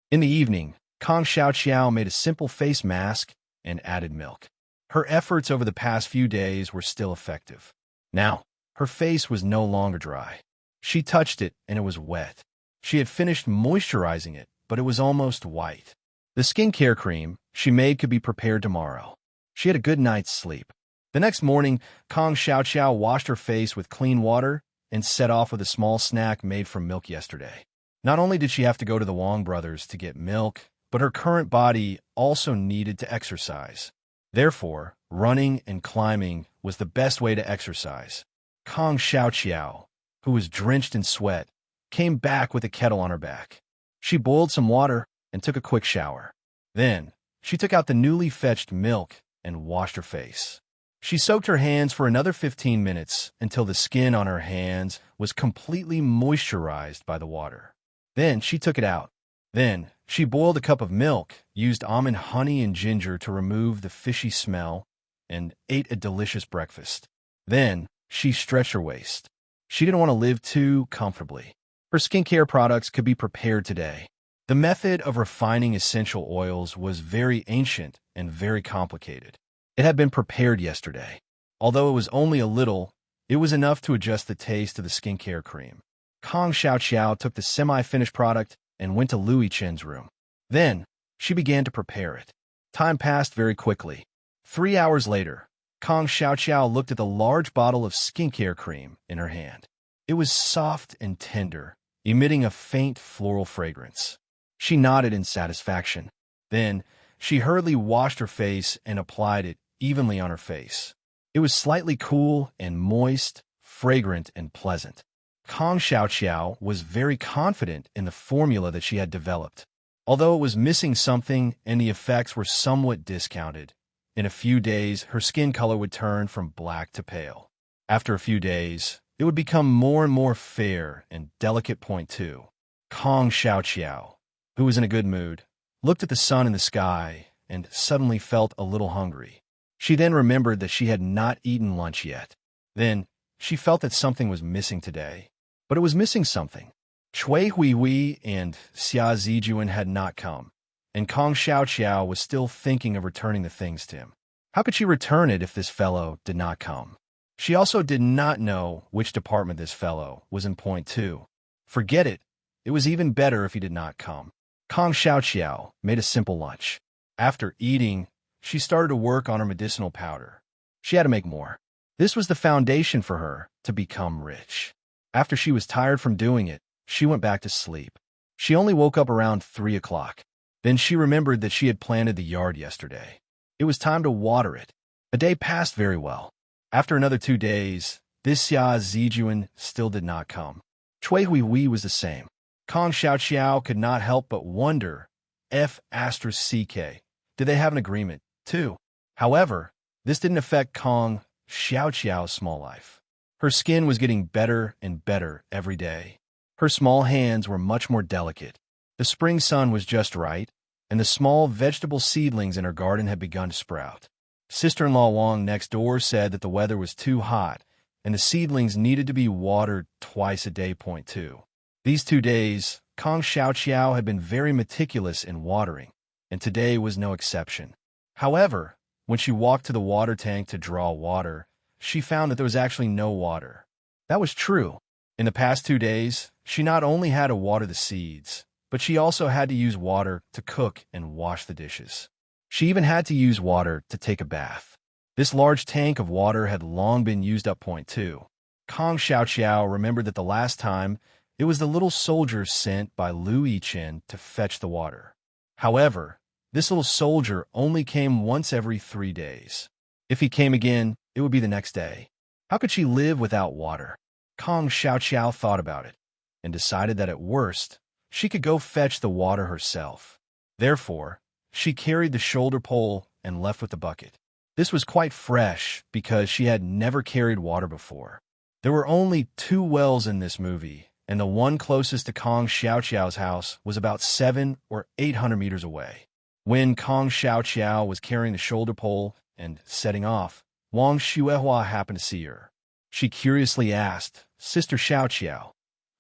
In the evening, Kong Xiaoqiao made a simple face mask and added milk. Her efforts over the past few days were still effective. Now, her face was no longer dry. She touched it and it was wet. She had finished moisturizing it, but it was almost white. The skincare cream she made could be prepared tomorrow. She had a good night's sleep. The next morning, Kong Xiaoqiao washed her face with clean water and set off with a small snack made from milk yesterday. Not only did she have to go to the Wong brothers to get milk, but her current body also needed to exercise. Therefore, running and climbing was the best way to exercise. Kong Xiaoqiao, who was drenched in sweat, came back with a kettle on her back. She boiled some water and took a quick shower. Then, she took out the newly fetched milk and washed her face. She soaked her hands for another 15 minutes until the skin on her hands was completely moisturized by the water. Then she took it out. Then she boiled a cup of milk, used almond honey and ginger to remove the fishy smell, and ate a delicious breakfast. Then she stretched her waist. She didn't want to live too comfortably. Her skincare products could be prepared today. The method of refining essential oils was very ancient and very complicated. It had been prepared yesterday. Although it was only a little, it was enough to adjust the taste of the skincare cream. Kong Xiaoqiao took the semi-finished product and went to Louis Chen's room. Then, she began to prepare it. Time passed very quickly. 3 hours later, Kong Xiaoqiao looked at the large bottle of skincare cream in her hand. It was soft and tender, emitting a faint floral fragrance. She nodded in satisfaction. Then, she hurriedly washed her face and applied it evenly on her face. It was slightly cool and moist, fragrant and pleasant. Kong Xiaoqiao was very confident in the formula that she had developed. Although it was missing something and the effects were somewhat discounted, in a few days her skin color would turn from black to pale. After a few days, it would become more and more fair and delicate. Point two. Kong Xiaoqiao, who was in a good mood, looked at the sun in the sky and suddenly felt a little hungry. She then remembered that she had not eaten lunch yet. Then, she felt that something was missing today. But it was missing something. Chui Huihui and Xia Zijuan had not come, and Kong Xiaoqiao was still thinking of returning the things to him. How could she return it if this fellow did not come? She also did not know which department this fellow was in. Point two. Forget it. It was even better if he did not come. Kong Xiaoqiao made a simple lunch. After eating, she started to work on her medicinal powder. She had to make more. This was the foundation for her to become rich. After she was tired from doing it, she went back to sleep. She only woke up around 3 o'clock. Then she remembered that she had planted the yard yesterday. It was time to water it. A day passed very well. After another 2 days, this Xia Zijuan still did not come. Chui Hui Wei was the same. Kong Xiaoqiao could not help but wonder if *CK, did they have an agreement, too? However, this didn't affect Kong Xiaoqiao's small life. Her skin was getting better and better every day. Her small hands were much more delicate. The spring sun was just right, and the small vegetable seedlings in her garden had begun to sprout. Sister-in-law Wang next door said that the weather was too hot, and the seedlings needed to be watered twice a day. Point 2. These 2 days, Kong Xiaoqiao had been very meticulous in watering, and today was no exception. However, when she walked to the water tank to draw water, she found that there was actually no water. That was true. In the past 2 days, she not only had to water the seeds, but she also had to use water to cook and wash the dishes. She even had to use water to take a bath. This large tank of water had long been used up. Point 2. Kong Xiaoqiao remembered that the last time it was the little soldier sent by Lu Yichen to fetch the water. However, this little soldier only came once every 3 days. If he came again, it would be the next day. How could she live without water? Kong Xiaoqiao thought about it and decided that at worst, she could go fetch the water herself. Therefore, she carried the shoulder pole and left with the bucket. This was quite fresh because she had never carried water before. There were only 2 wells in this movie, and the one closest to Kong Xiaoqiao's house was about 700 or 800 meters away. When Kong Xiaoqiao was carrying the shoulder pole and setting off, Wang Xuehua happened to see her. She curiously asked, "Sister Xiaoqiao,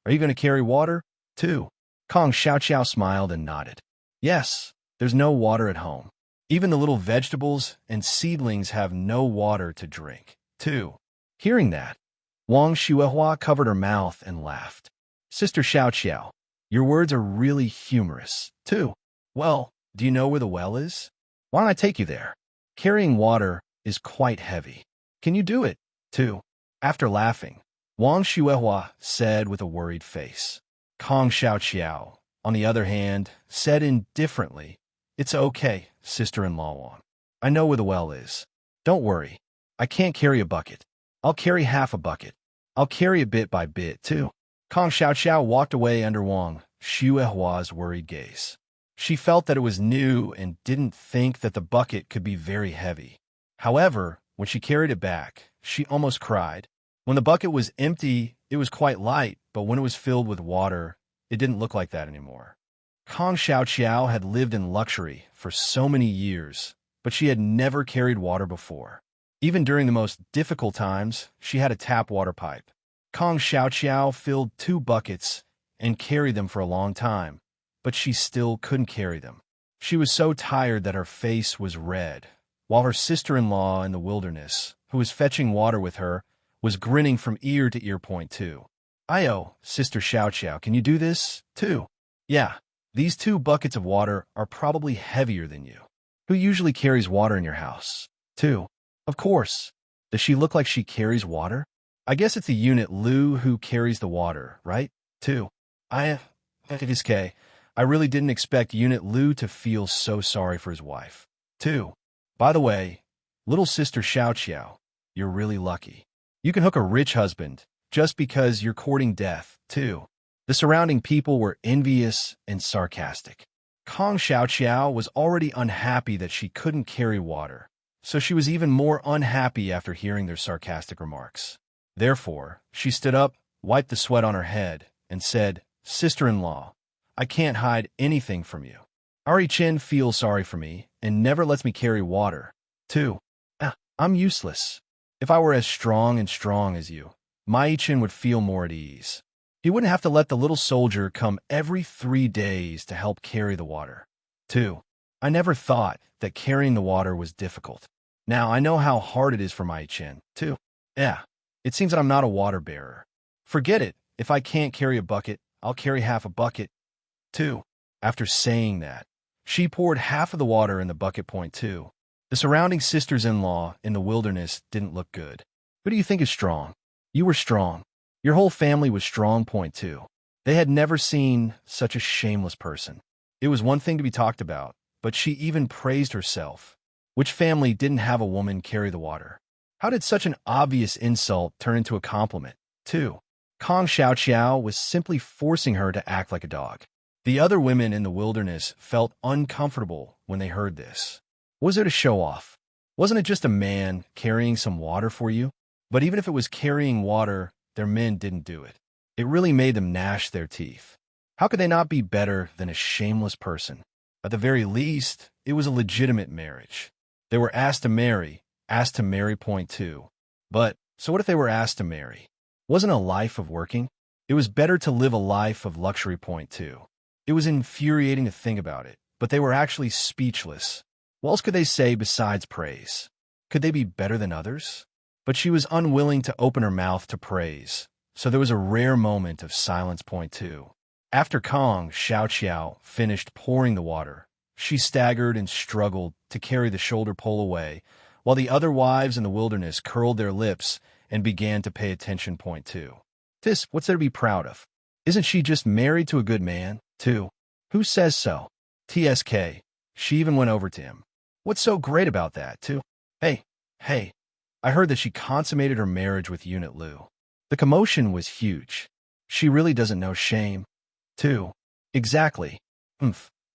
are you going to carry water, too?" Kong Xiaoqiao smiled and nodded. "Yes, there's no water at home. Even the little vegetables and seedlings have no water to drink, too." Hearing that, Wang Xuehua covered her mouth and laughed. "Sister Xiaoqiao, your words are really humorous, too. Well, do you know where the well is? Why don't I take you there? Carrying water is quite heavy. Can you do it, too?" After laughing, Wang Xuehua said with a worried face. Kong Xiaoqiao, on the other hand, said indifferently, "It's okay, sister-in-law Wang. I know where the well is. Don't worry. I can't carry a bucket. I'll carry half a bucket. I'll carry it bit by bit, too." Kong Xiaoqiao walked away under Wang Xuehua's worried gaze. She felt that it was new and didn't think that the bucket could be very heavy. However, when she carried it back, she almost cried. When the bucket was empty, it was quite light, but when it was filled with water, it didn't look like that anymore. Kong Xiaoqiao had lived in luxury for so many years, but she had never carried water before. Even during the most difficult times, she had a tap water pipe. Kong Xiaoqiao filled 2 buckets and carried them for a long time, but she still couldn't carry them. She was so tired that her face was red, while her sister-in-law in the wilderness, who was fetching water with her, was grinning from ear to ear. Point 2. "Ayo, Sister Xiaoqiao, can you do this, too?" "Yeah, these 2 buckets of water are probably heavier than you. Who usually carries water in your house, too?" "Of course. Does she look like she carries water?" "I guess it's the unit Lu who carries the water, right, too?" I really didn't expect Unit Lu to feel so sorry for his wife, too. By the way, little sister Xiaoqiao, you're really lucky. You can hook a rich husband just because you're courting death, too." The surrounding people were envious and sarcastic. Kong Xiaoqiao was already unhappy that she couldn't carry water, so she was even more unhappy after hearing their sarcastic remarks. Therefore, she stood up, wiped the sweat on her head, and said, "Sister-in-law, I can't hide anything from you. Ari Chen feels sorry for me and never lets me carry water, too. I'm useless. If I were as strong as you, Mai Chen would feel more at ease. He wouldn't have to let the little soldier come every 3 days to help carry the water, too. I never thought that carrying the water was difficult. Now I know how hard it is for Mai Chen, too. It seems that I'm not a water bearer. Forget it. If I can't carry a bucket, I'll carry half a bucket, too." After saying that, she poured half of the water in the bucket. Point 2. The surrounding sisters-in-law in the wilderness didn't look good. "Who do you think is strong? You were strong. Your whole family was strong. Point two. They had never seen such a shameless person. It was one thing to be talked about, but she even praised herself. Which family didn't have a woman carry the water? How did such an obvious insult turn into a compliment? 2. Kong Xiao was simply forcing her to act like a dog. The other women in the wilderness felt uncomfortable when they heard this. Was it a show-off? Wasn't it just a man carrying some water for you? But even if it was carrying water, their men didn't do it. It really made them gnash their teeth. How could they not be better than a shameless person? At the very least, it was a legitimate marriage. They were asked to marry. Point two. But, so what if they were asked to marry? Wasn't a life of working? It was better to live a life of luxury. Point two. It was infuriating to think about it, but they were actually speechless. What else could they say besides praise? Could they be better than others? But she was unwilling to open her mouth to praise, so there was a rare moment of silence. Point two. After Kong Xiao finished pouring the water, she staggered and struggled to carry the shoulder pole away, while the other wives in the wilderness curled their lips and began to pay attention. Point two. What's there to be proud of? Isn't she just married to a good man, too? Who says so? TSK. She even went over to him. What's so great about that, too? Hey, I heard that she consummated her marriage with Unit Lu. The commotion was huge. She really doesn't know shame, too. Exactly.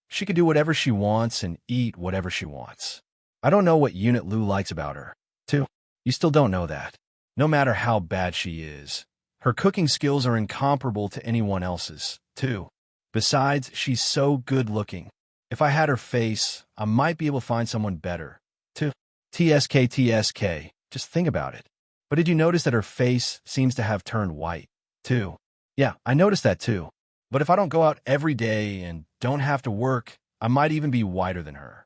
She could do whatever she wants and eat whatever she wants. I don't know what Unit Lu likes about her, too. You still don't know that. No matter how bad she is, her cooking skills are incomparable to anyone else's, too. Besides, she's so good-looking. If I had her face, I might be able to find someone better, too. TSK. Just think about it. But did you notice that her face seems to have turned white, too? Yeah, I noticed that, too. But if I don't go out every day and don't have to work, I might even be whiter than her.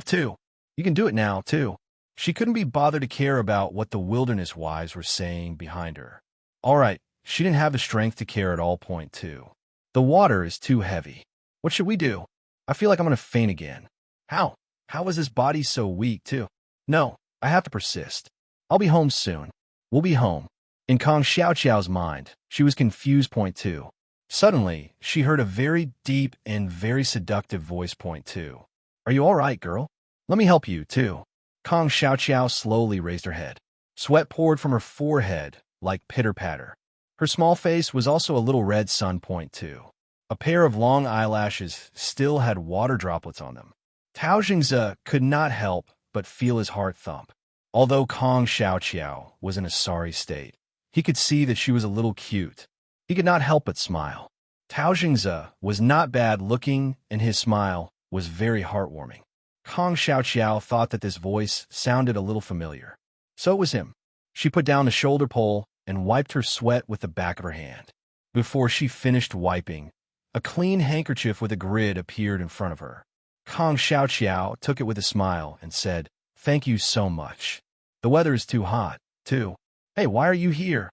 Too. You can do it now, too. She couldn't be bothered to care about what the wilderness wives were saying behind her. All right, she didn't have the strength to care at all. Point two. The water is too heavy. What should we do? I feel like I'm going to faint again. How? How is this body so weak, too? No, I have to persist. I'll be home soon. We'll be home. In Kong Xiao's mind, she was confused. Point two. Suddenly, she heard a very deep and very seductive voice. Point two. Are you all right, girl? Let me help you, too. Kong Xiao slowly raised her head. Sweat poured from her forehead like pitter-patter. Her small face was also a little red sun. Point two. A pair of long eyelashes still had water droplets on them. Tao Jingze could not help but feel his heart thump. Although Kong Xiao was in a sorry state, he could see that she was a little cute. He could not help but smile. Tao Jingze was not bad looking, and his smile was very heartwarming. Kong Xiao thought that this voice sounded a little familiar. So it was him. She put down the shoulder pole and wiped her sweat with the back of her hand. Before she finished wiping, a clean handkerchief with a grid appeared in front of her. Kong Xiao took it with a smile and said, "Thank you so much. The weather is too hot, too. Hey, why are you here,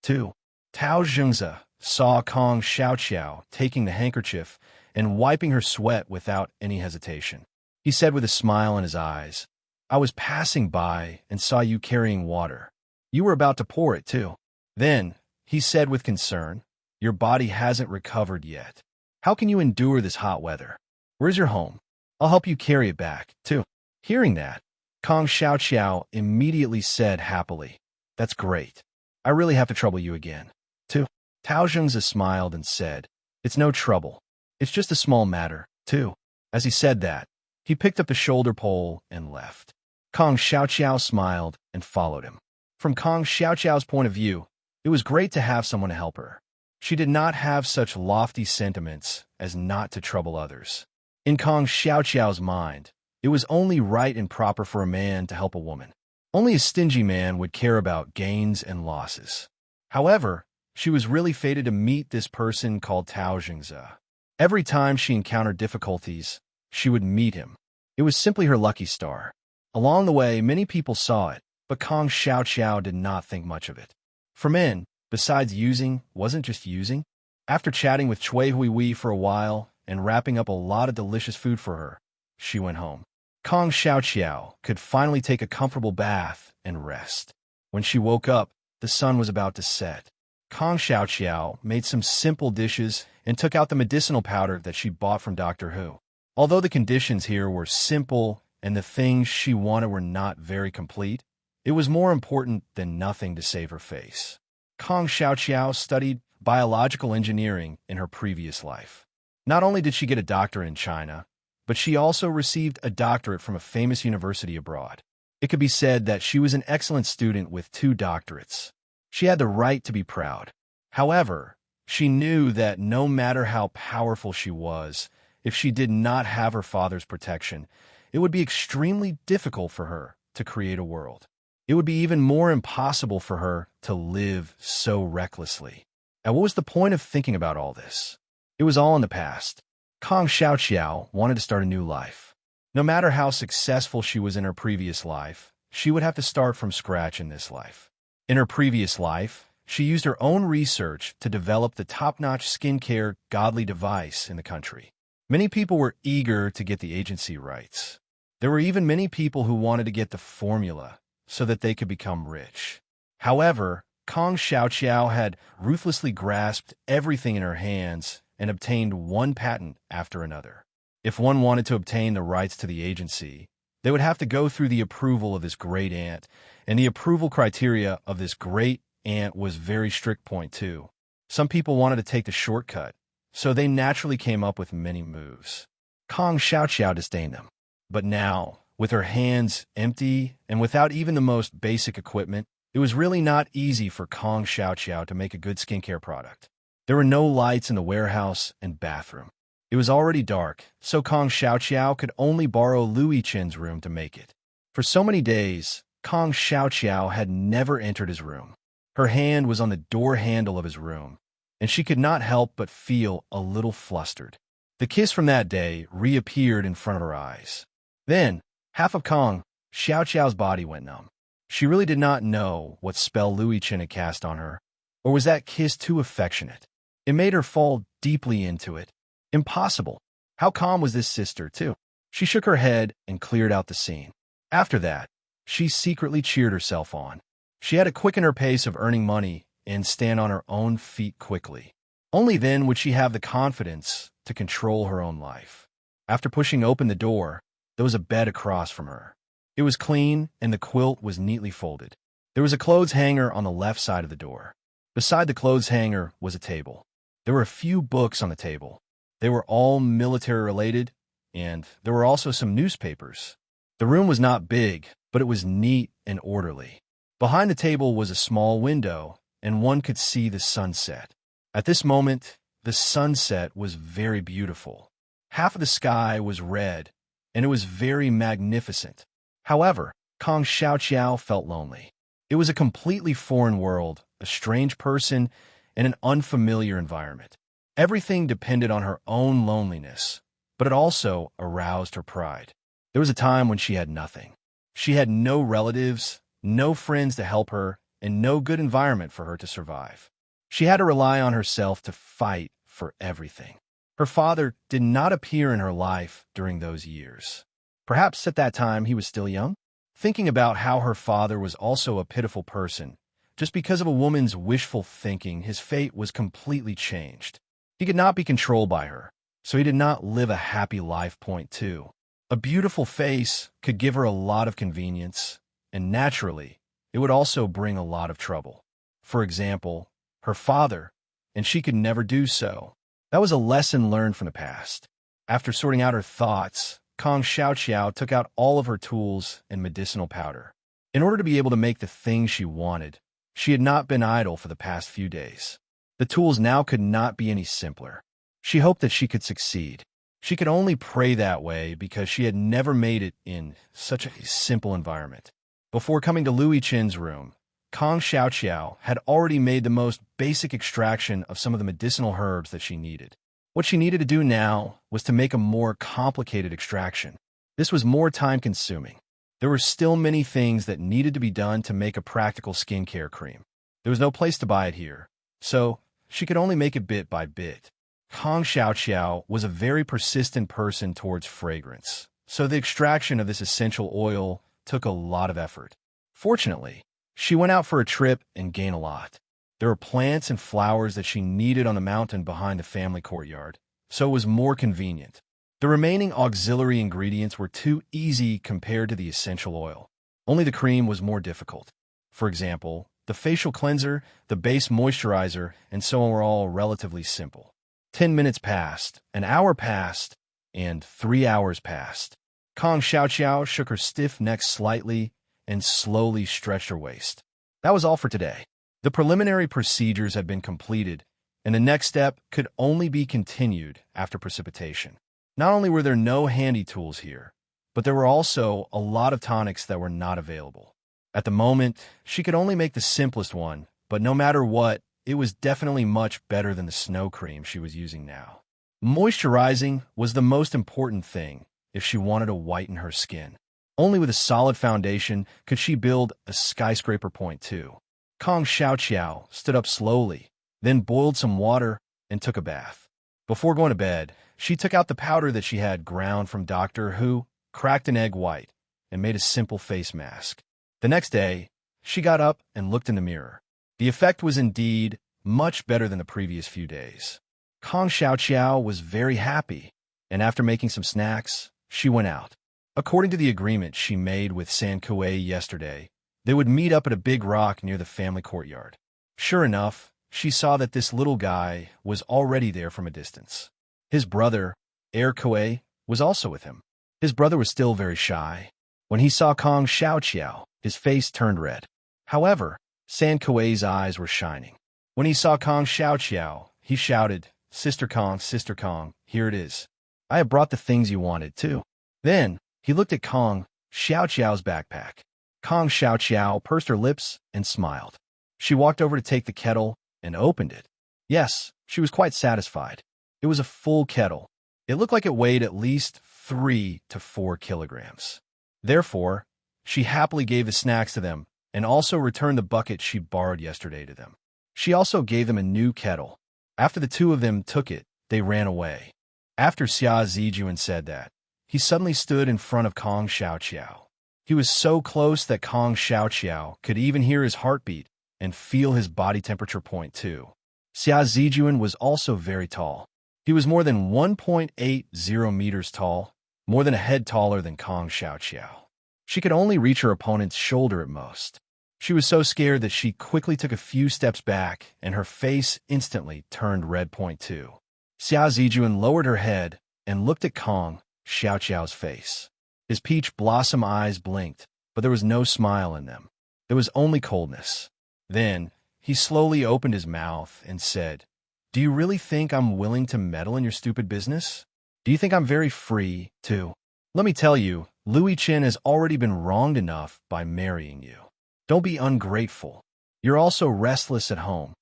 too?" Tao Jingze saw Kong Xiao taking the handkerchief and wiping her sweat without any hesitation. He said with a smile in his eyes, "I was passing by and saw you carrying water. You were about to pour it, too." Then, he said with concern, "Your body hasn't recovered yet. How can you endure this hot weather? Where's your home? I'll help you carry it back, too." Hearing that, Kong Xiao immediately said happily, "That's great. I really have to trouble you again, too." Tao Jingze smiled and said, "It's no trouble. It's just a small matter, too." As he said that, he picked up the shoulder pole and left. Kong Xiao smiled and followed him. From Kong Xiao's point of view, it was great to have someone to help her. She did not have such lofty sentiments as not to trouble others. In Kong Xiao's mind, it was only right and proper for a man to help a woman. Only a stingy man would care about gains and losses. However, she was really fated to meet this person called Tao Jingze. Every time she encountered difficulties, she would meet him. It was simply her lucky star. Along the way, many people saw it, but Kong Xiao did not think much of it. For men, besides using, wasn't just using. After chatting with Chui Hui for a while and wrapping up a lot of delicious food for her, she went home. Kong Xiao could finally take a comfortable bath and rest. When she woke up, the sun was about to set. Kong Xiaoqiao made some simple dishes and took out the medicinal powder that she bought from Doctor Who. Although the conditions here were simple and the things she wanted were not very complete, it was more important than nothing to save her face. Kong Xiaoqiao studied biological engineering in her previous life. Not only did she get a doctorate in China, but she also received a doctorate from a famous university abroad. It could be said that she was an excellent student with 2 doctorates. She had the right to be proud. However, she knew that no matter how powerful she was, if she did not have her father's protection, it would be extremely difficult for her to create a world. It would be even more impossible for her to live so recklessly. And what was the point of thinking about all this? It was all in the past. Kong Xiaoqiao wanted to start a new life. No matter how successful she was in her previous life, she would have to start from scratch in this life. In her previous life, she used her own research to develop the top-notch skincare godly device in the country. Many people were eager to get the agency rights. There were even many people who wanted to get the formula so that they could become rich. However, Kong Xiaoqiao had ruthlessly grasped everything in her hands and obtained one patent after another. If one wanted to obtain the rights to the agency, they would have to go through the approval of this great aunt, and the approval criteria of this great aunt was very strict. Point 2. Some people wanted to take the shortcut, so they naturally came up with many moves. Kong Xiaoqiao disdained them. But now, with her hands empty and without even the most basic equipment, it was really not easy for Kong Xiaoqiao to make a good skincare product. There were no lights in the warehouse and bathroom. It was already dark, so Kong Xiaoqiao could only borrow Louis Chen's room to make it. For so many days, Kong Xiaoqiao had never entered his room. Her hand was on the door handle of his room, and she could not help but feel a little flustered. The kiss from that day reappeared in front of her eyes. Then, half of Kong Xiaoqiao's body went numb. She really did not know what spell Louis Chen had cast on her, or was that kiss too affectionate? It made her fall deeply into it. Impossible. How calm was this sister, too? She shook her head and cleared out the scene. After that, she secretly cheered herself on. She had to quicken her pace of earning money and stand on her own feet quickly. Only then would she have the confidence to control her own life. After pushing open the door, there was a bed across from her. It was clean, and the quilt was neatly folded. There was a clothes hanger on the left side of the door. Beside the clothes hanger was a table. There were a few books on the table. They were all military-related, and there were also some newspapers. The room was not big, but it was neat and orderly. Behind the table was a small window, and one could see the sunset. At this moment, the sunset was very beautiful. Half of the sky was red, and it was very magnificent. However, Kong Xiaoqiao felt lonely. It was a completely foreign world, a strange person, and an unfamiliar environment. Everything depended on her own loneliness, but it also aroused her pride. There was a time when she had nothing. She had no relatives, no friends to help her, and no good environment for her to survive. She had to rely on herself to fight for everything. Her father did not appear in her life during those years. Perhaps at that time he was still young? Thinking about how her father was also a pitiful person, just because of a woman's wishful thinking, his fate was completely changed. He could not be controlled by her, so he did not live a happy life. Point 2. A beautiful face could give her a lot of convenience, and naturally, it would also bring a lot of trouble. For example, her father, and she could never do so. That was a lesson learned from the past. After sorting out her thoughts, Kong Xiaoqiao took out all of her tools and medicinal powder. In order to be able to make the things she wanted, she had not been idle for the past few days. The tools now could not be any simpler. She hoped that she could succeed. She could only pray that way because she had never made it in such a simple environment. Before coming to Louis Chen's room, Kong Xiaoqiao had already made the most basic extraction of some of the medicinal herbs that she needed. What she needed to do now was to make a more complicated extraction. This was more time-consuming. There were still many things that needed to be done to make a practical skincare cream. There was no place to buy it here, so she could only make it bit by bit. Kong Xiaoqiao was a very persistent person towards fragrance, so the extraction of this essential oil took a lot of effort. Fortunately, she went out for a trip and gained a lot. There were plants and flowers that she needed on the mountain behind the family courtyard, so it was more convenient. The remaining auxiliary ingredients were too easy compared to the essential oil. Only the cream was more difficult. For example, the facial cleanser, the base moisturizer, and so on were all relatively simple. 10 minutes passed, an hour passed, and 3 hours passed. Kong Xiaoqiao shook her stiff neck slightly and slowly stretched her waist. That was all for today. The preliminary procedures had been completed, and the next step could only be continued after precipitation. Not only were there no handy tools here, but there were also a lot of tonics that were not available. At the moment, she could only make the simplest one, but no matter what, it was definitely much better than the snow cream she was using now. Moisturizing was the most important thing if she wanted to whiten her skin. Only with a solid foundation could she build a skyscraper point too. Kong Xiaoqiao stood up slowly, then boiled some water and took a bath. Before going to bed, she took out the powder that she had ground from Doctor Who, cracked an egg white, and made a simple face mask. The next day, she got up and looked in the mirror. The effect was indeed much better than the previous few days. Kong Xiaoqiao was very happy, and after making some snacks, she went out. According to the agreement she made with San Kuei yesterday, they would meet up at a big rock near the family courtyard. Sure enough, she saw that this little guy was already there from a distance. His brother, Kuei, was also with him. His brother was still very shy. When he saw Kong Xiaoqiao, his face turned red. However, San Kuei's eyes were shining. When he saw Kong Xiaoqiao, he shouted, Sister Kong, here it is. I have brought the things you wanted, too." Then, he looked at Kong Xiaoqiao's backpack. Kong Xiaoqiao pursed her lips and smiled. She walked over to take the kettle and opened it. Yes, she was quite satisfied. It was a full kettle. It looked like it weighed at least 3 to 4 kilograms. Therefore, she happily gave the snacks to them and also returned the bucket she borrowed yesterday to them. She also gave them a new kettle. After the two of them took it, they ran away. After Xia Zijuan said that, he suddenly stood in front of Kong Xiaoqiao. He was so close that Kong Xiaoqiao could even hear his heartbeat and feel his body temperature point too. Xia Zijuan was also very tall. He was more than 1.80 meters tall, more than a head taller than Kong Xiaoqiao. She could only reach her opponent's shoulder at most. She was so scared that she quickly took a few steps back, and her face instantly turned red point too. Xia Zijuan lowered her head and looked at Kong Xiaoqiao's face. His peach blossom eyes blinked, but there was no smile in them. There was only coldness. Then, he slowly opened his mouth and said, "Do you really think I'm willing to meddle in your stupid business? Do you think I'm very free, too? Let me tell you, Louis Chen has already been wronged enough by marrying you. Don't be ungrateful. You're also restless at home,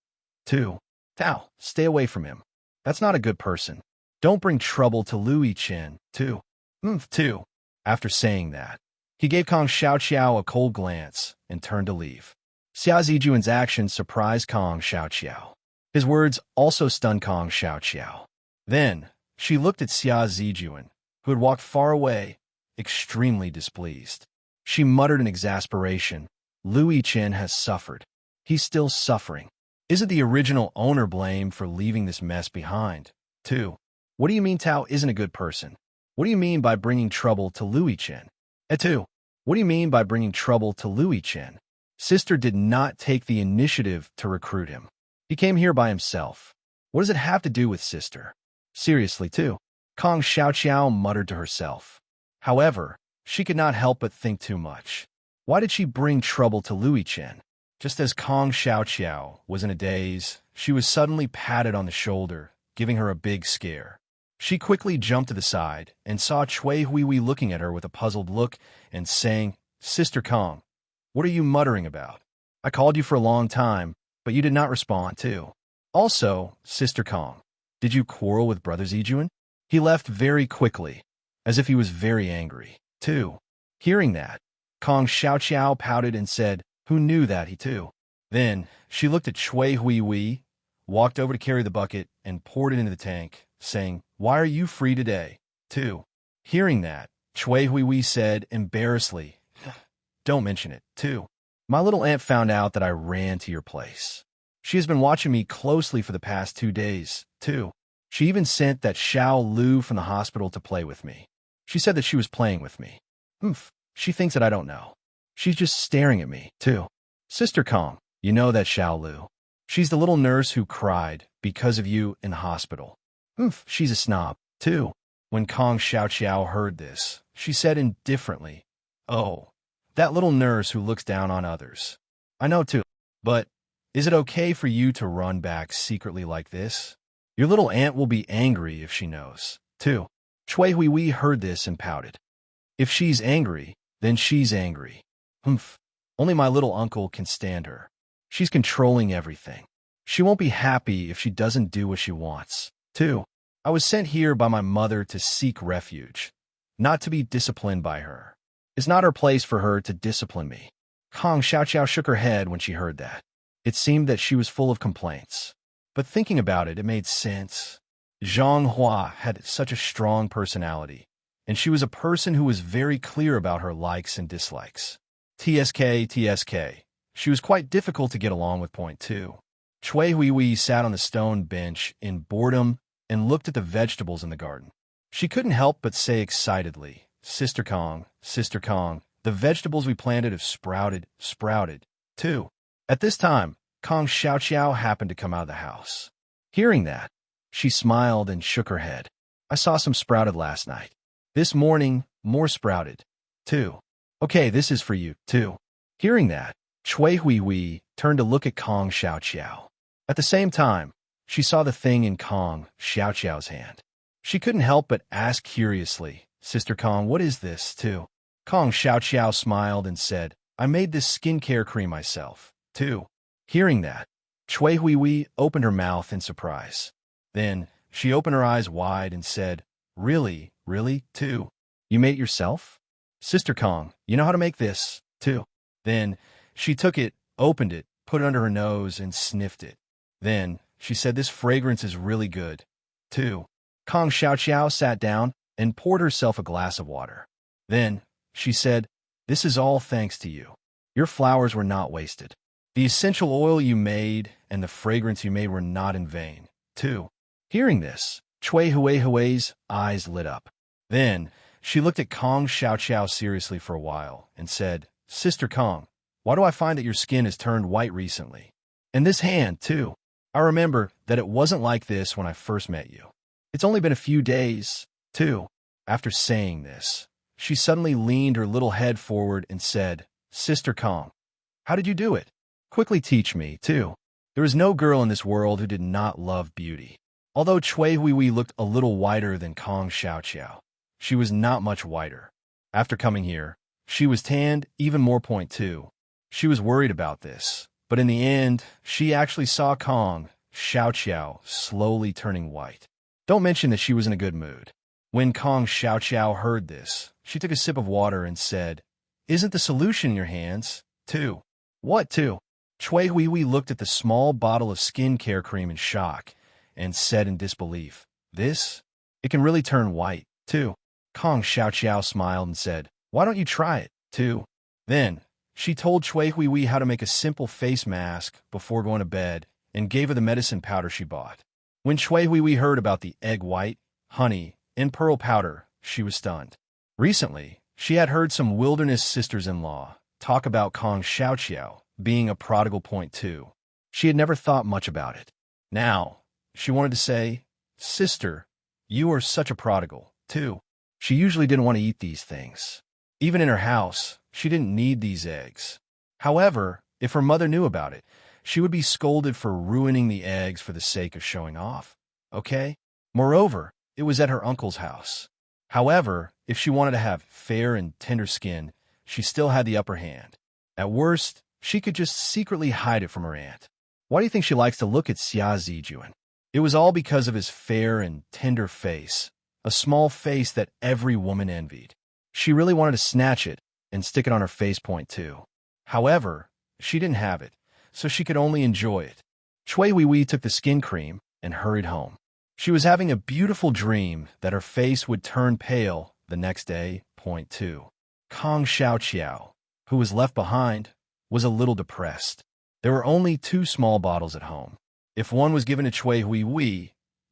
too. Tao, stay away from him. That's not a good person. Don't bring trouble to Louis Chen, too. Too." After saying that, he gave Kong Xiaoqiao a cold glance and turned to leave. Xia Zijuan's actions surprised Kong Xiaoqiao. His words also stunned Kong Xiaoqiao. Then, she looked at Xia Zijuan, who had walked far away, extremely displeased. She muttered in exasperation, "Louis Chen has suffered. He's still suffering. Isn't the original owner blamed for leaving this mess behind, too? What do you mean Tao isn't a good person? What do you mean by bringing trouble to Louis Chen? Two, what do you mean by bringing trouble to Louis Chen? Sister did not take the initiative to recruit him. He came here by himself. What does it have to do with Sister? Seriously, too." Kong Xiaoqiao muttered to herself. However, she could not help but think too much. Why did she bring trouble to Louis Chen? Just as Kong Xiaoqiao was in a daze, she was suddenly patted on the shoulder, giving her a big scare. She quickly jumped to the side and saw Cui Huihui looking at her with a puzzled look and saying, "Sister Kong, what are you muttering about? I called you for a long time, but you did not respond too. Also, Sister Kong, did you quarrel with Brother Zijuan?" He left very quickly, as if he was very angry, too. Hearing that, Kong Xiaoqiao pouted and said, "Who knew that he too?" Then, she looked at Cui Huihui, walked over to carry the bucket, and poured it into the tank, saying, "Why are you free today, too?" Hearing that, Cui Huihui said embarrassedly, "Don't mention it, too. My little aunt found out that I ran to your place. She has been watching me closely for the past 2 days, too. She even sent that Xiao Lu from the hospital to play with me. She said that she was playing with me. Oomph, she thinks that I don't know. She's just staring at me, too. Sister Kong, you know that Xiao Lu. She's the little nurse who cried because of you in the hospital. Oomph, she's a snob, too. When Kong Xiao heard this, she said indifferently, "Oh, that little nurse who looks down on others. I know too, but is it okay for you to run back secretly like this? Your little aunt will be angry if she knows, too." Chui Hui heard this and pouted. If she's angry, then she's angry. Humph. Only my little uncle can stand her. She's controlling everything. She won't be happy if she doesn't do what she wants, too. I was sent here by my mother to seek refuge, not to be disciplined by her. It's not her place for her to discipline me. Kong Xiao shook her head when she heard that. It seemed that she was full of complaints. But thinking about it, it made sense. Zhang Hua had such a strong personality, and she was a person who was very clear about her likes and dislikes. TSK. She was quite difficult to get along with. Point 2. Chui Hui sat on the stone bench in boredom and looked at the vegetables in the garden. She couldn't help but say excitedly, Sister Kong, the vegetables we planted have sprouted, too." At this time, Kong Xiao happened to come out of the house. Hearing that, she smiled and shook her head. "I saw some sprouted last night. This morning, more sprouted, too. Okay, this is for you, too." Hearing that, Chui Hui turned to look at Kong Xiao. At the same time, she saw the thing in Kong Xiao's hand. She couldn't help but ask curiously, "Sister Kong, what is this, too?" Kong Xiao smiled and said, "I made this skincare cream myself, too." Hearing that, Chui Hui opened her mouth in surprise. Then, she opened her eyes wide and said, Really, too? You made it yourself? Sister Kong, you know how to make this, too." Then, she took it, opened it, put it under her nose, and sniffed it. Then, she said, "This fragrance is really good, too." Kong Xiao sat down and poured herself a glass of water. Then, she said, "This is all thanks to you. Your flowers were not wasted. The essential oil you made and the fragrance you made were not in vain, too." Hearing this, Chui Hui's eyes lit up. Then, she looked at Kong Xiao seriously for a while and said, "Sister Kong, why do I find that your skin has turned white recently? And this hand, too. I remember that it wasn't like this when I first met you. It's only been a few days, too." After saying this, she suddenly leaned her little head forward and said, "Sister Kong, how did you do it? Quickly teach me, too." There is no girl in this world who did not love beauty. Although Chui Hui looked a little whiter than Kong Xiao, she was not much whiter. After coming here, she was tanned even more. Point 2. She was worried about this, but in the end, she actually saw Kong Xiao slowly turning white. Don't mention that she was in a good mood. When Kong Xiao heard this, she took a sip of water and said, "Isn't the solution in your hands, too?" "What, too?" Chui Hui looked at the small bottle of skincare cream in shock and said in disbelief, "This? It can really turn white, too." Kong Xiao smiled and said, "Why don't you try it, too?" Then, she told Chui Hui how to make a simple face mask before going to bed and gave her the medicine powder she bought. When Chui Hui heard about the egg white, honey, and pearl powder, she was stunned. Recently, she had heard some wilderness sisters-in-law talk about Kong Xiao being a prodigal. Point 2. She had never thought much about it. Now, she wanted to say, "Sister, you are such a prodigal, too." She usually didn't want to eat these things. Even in her house, she didn't need these eggs. However, if her mother knew about it, she would be scolded for ruining the eggs for the sake of showing off. Okay? Moreover, it was at her uncle's house. However, if she wanted to have fair and tender skin, she still had the upper hand. At worst, she could just secretly hide it from her aunt. Why do you think she likes to look at Xia Zijuan? It was all because of his fair and tender face, a small face that every woman envied. She really wanted to snatch it and stick it on her face. Point 2. However, she didn't have it, so she could only enjoy it. Chui Hui took the skin cream and hurried home. She was having a beautiful dream that her face would turn pale the next day. Point 2. Kong Xiao, who was left behind, was a little depressed. There were only 2 small bottles at home. If one was given to Chui Hui Hui,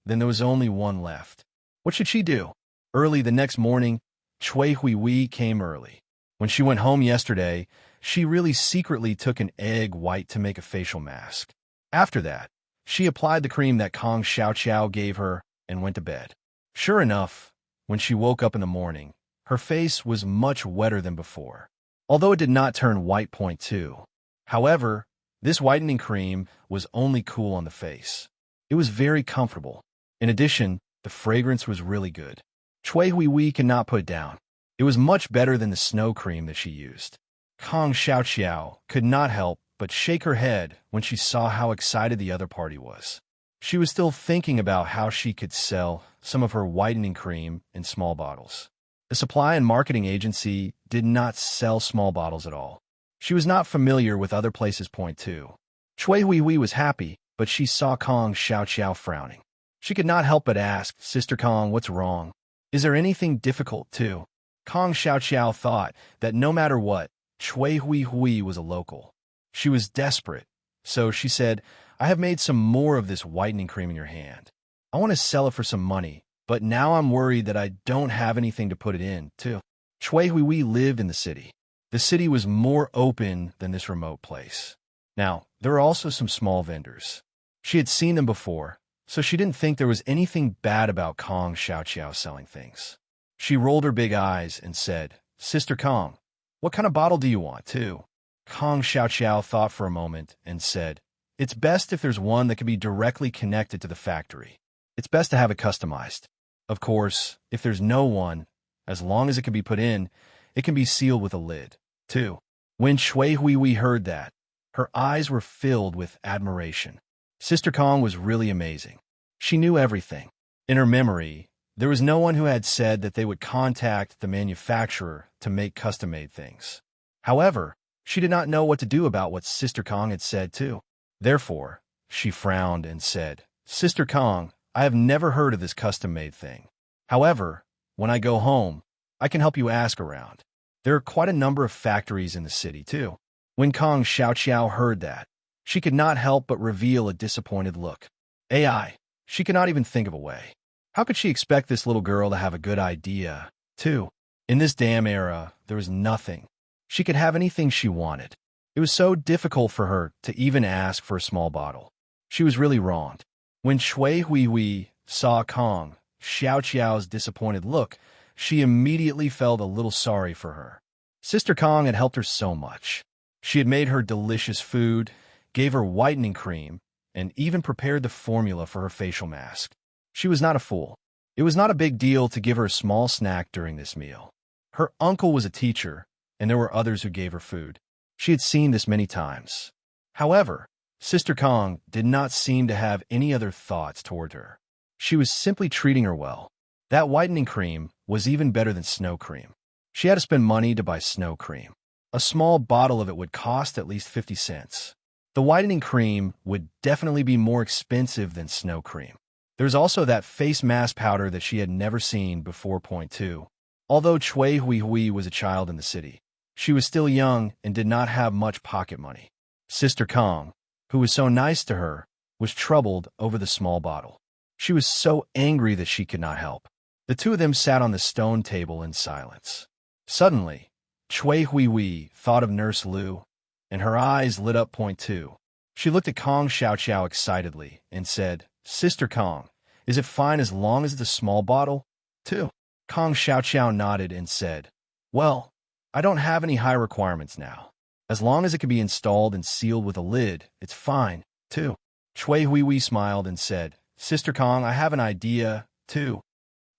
then there was only one left. What should she do? Early the next morning, Chui Hui Hui came early. When she went home yesterday, she really secretly took an egg white to make a facial mask. After that, she applied the cream that Kong Xiao gave her and went to bed. Sure enough, when she woke up in the morning, her face was much wetter than before, although it did not turn white. Point two. However, this whitening cream was only cool on the face. It was very comfortable. In addition, the fragrance was really good. Chui Hui Hui could not put it down. It was much better than the snow cream that she used. Kong Xiao could not help but shake her head when she saw how excited the other party was. She was still thinking about how she could sell some of her whitening cream in small bottles. The supply and marketing agency did not sell small bottles at all. She was not familiar with other places. Point two. Chui Hui Hui was happy, but she saw Kong Xiao frowning. She could not help but ask, "Sister Kong, what's wrong? Is there anything difficult too?" Kong Xiao thought that no matter what, Chui Hui Hui was a local. She was desperate, so she said, "I have made some more of this whitening cream in your hand. I want to sell it for some money, but now I'm worried that I don't have anything to put it in, too." Chui Hui Hui lived in the city. The city was more open than this remote place. Now, there were also some small vendors. She had seen them before, so she didn't think there was anything bad about Kong Xiao selling things. She rolled her big eyes and said, "Sister Kong, what kind of bottle do you want, too?" Kong Xiao thought for a moment and said, "It's best if there's one that can be directly connected to the factory. It's best to have it customized. Of course, if there's no one, as long as it can be put in, it can be sealed with a lid, too." When Chui Hui Hui heard that, her eyes were filled with admiration. Sister Kong was really amazing. She knew everything. In her memory, there was no one who had said that they would contact the manufacturer to make custom-made things. However, she did not know what to do about what Sister Kong had said, too. Therefore, she frowned and said, "Sister Kong, I have never heard of this custom-made thing. However, when I go home, I can help you ask around. There are quite a number of factories in the city, too." When Kong Xiao heard that, she could not help but reveal a disappointed look. AI, she could not even think of a way. How could she expect this little girl to have a good idea, too? In this damn era, there was nothing. She could have anything she wanted. It was so difficult for her to even ask for a small bottle. She was really wronged. When Chui Hui Hui saw Kong Xiao's disappointed look, she immediately felt a little sorry for her. Sister Kong had helped her so much. She had made her delicious food, gave her whitening cream, and even prepared the formula for her facial mask. She was not a fool. It was not a big deal to give her a small snack during this meal. Her uncle was a teacher, and there were others who gave her food. She had seen this many times. However, Sister Kong did not seem to have any other thoughts toward her. She was simply treating her well. That whitening cream was even better than snow cream. She had to spend money to buy snow cream. A small bottle of it would cost at least 50 cents. The whitening cream would definitely be more expensive than snow cream. There's also that face mask powder that she had never seen before. Point two. Although Chui Hui Hui was a child in the city, she was still young and did not have much pocket money. Sister Kong, who was so nice to her, was troubled over the small bottle. She was so angry that she could not help. The two of them sat on the stone table in silence. Suddenly, Chui Hui Hui thought of Nurse Lu, and her eyes lit up. Point two. She looked at Kong Xiao excitedly and said, "Sister Kong, is it fine as long as it's a small bottle, too?" Kong Xiao nodded and said, "Well, I don't have any high requirements now. As long as it can be installed and sealed with a lid, it's fine, too." Chui Hui Hui smiled and said, "Sister Kong, I have an idea, too."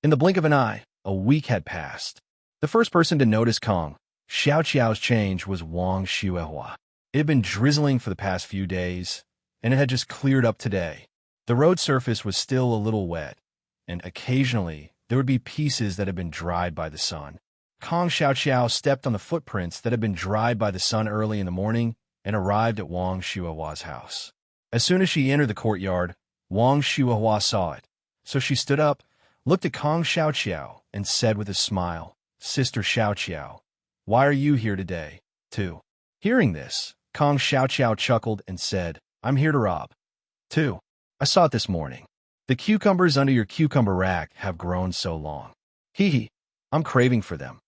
In the blink of an eye, a week had passed. The first person to notice Kong Xiao's change was Wang Xuehua. It had been drizzling for the past few days, and it had just cleared up today. The road surface was still a little wet, and occasionally there would be pieces that had been dried by the sun. Kong Xiao stepped on the footprints that had been dried by the sun early in the morning and arrived at Wang Xuehua's house. As soon as she entered the courtyard, Wang Xuehua saw it, so she stood up, looked at Kong Xiao, and said with a smile, "Sister Xiao, why are you here today, too?" Hearing this, Kong Xiao chuckled and said, I'm here to rob. 2. I saw it this morning. The cucumbers under your cucumber rack have grown so long. Hee hee, I'm craving for them.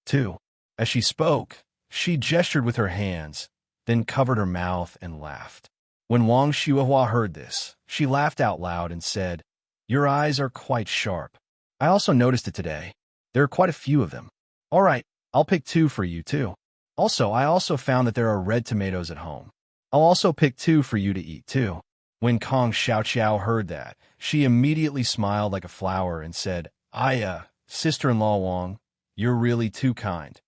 2. As she spoke, she gestured with her hands, then covered her mouth and laughed. When Wang Shuihua heard this, she laughed out loud and said, Your eyes are quite sharp. I also noticed it today. There are quite a few of them. All right, I'll pick 2 for you too. I also found that there are red tomatoes at home. I'll also pick 2 for you to eat too. When Kong Xiao heard that, she immediately smiled like a flower and said, Sister-in-law Wang, you're really too kind.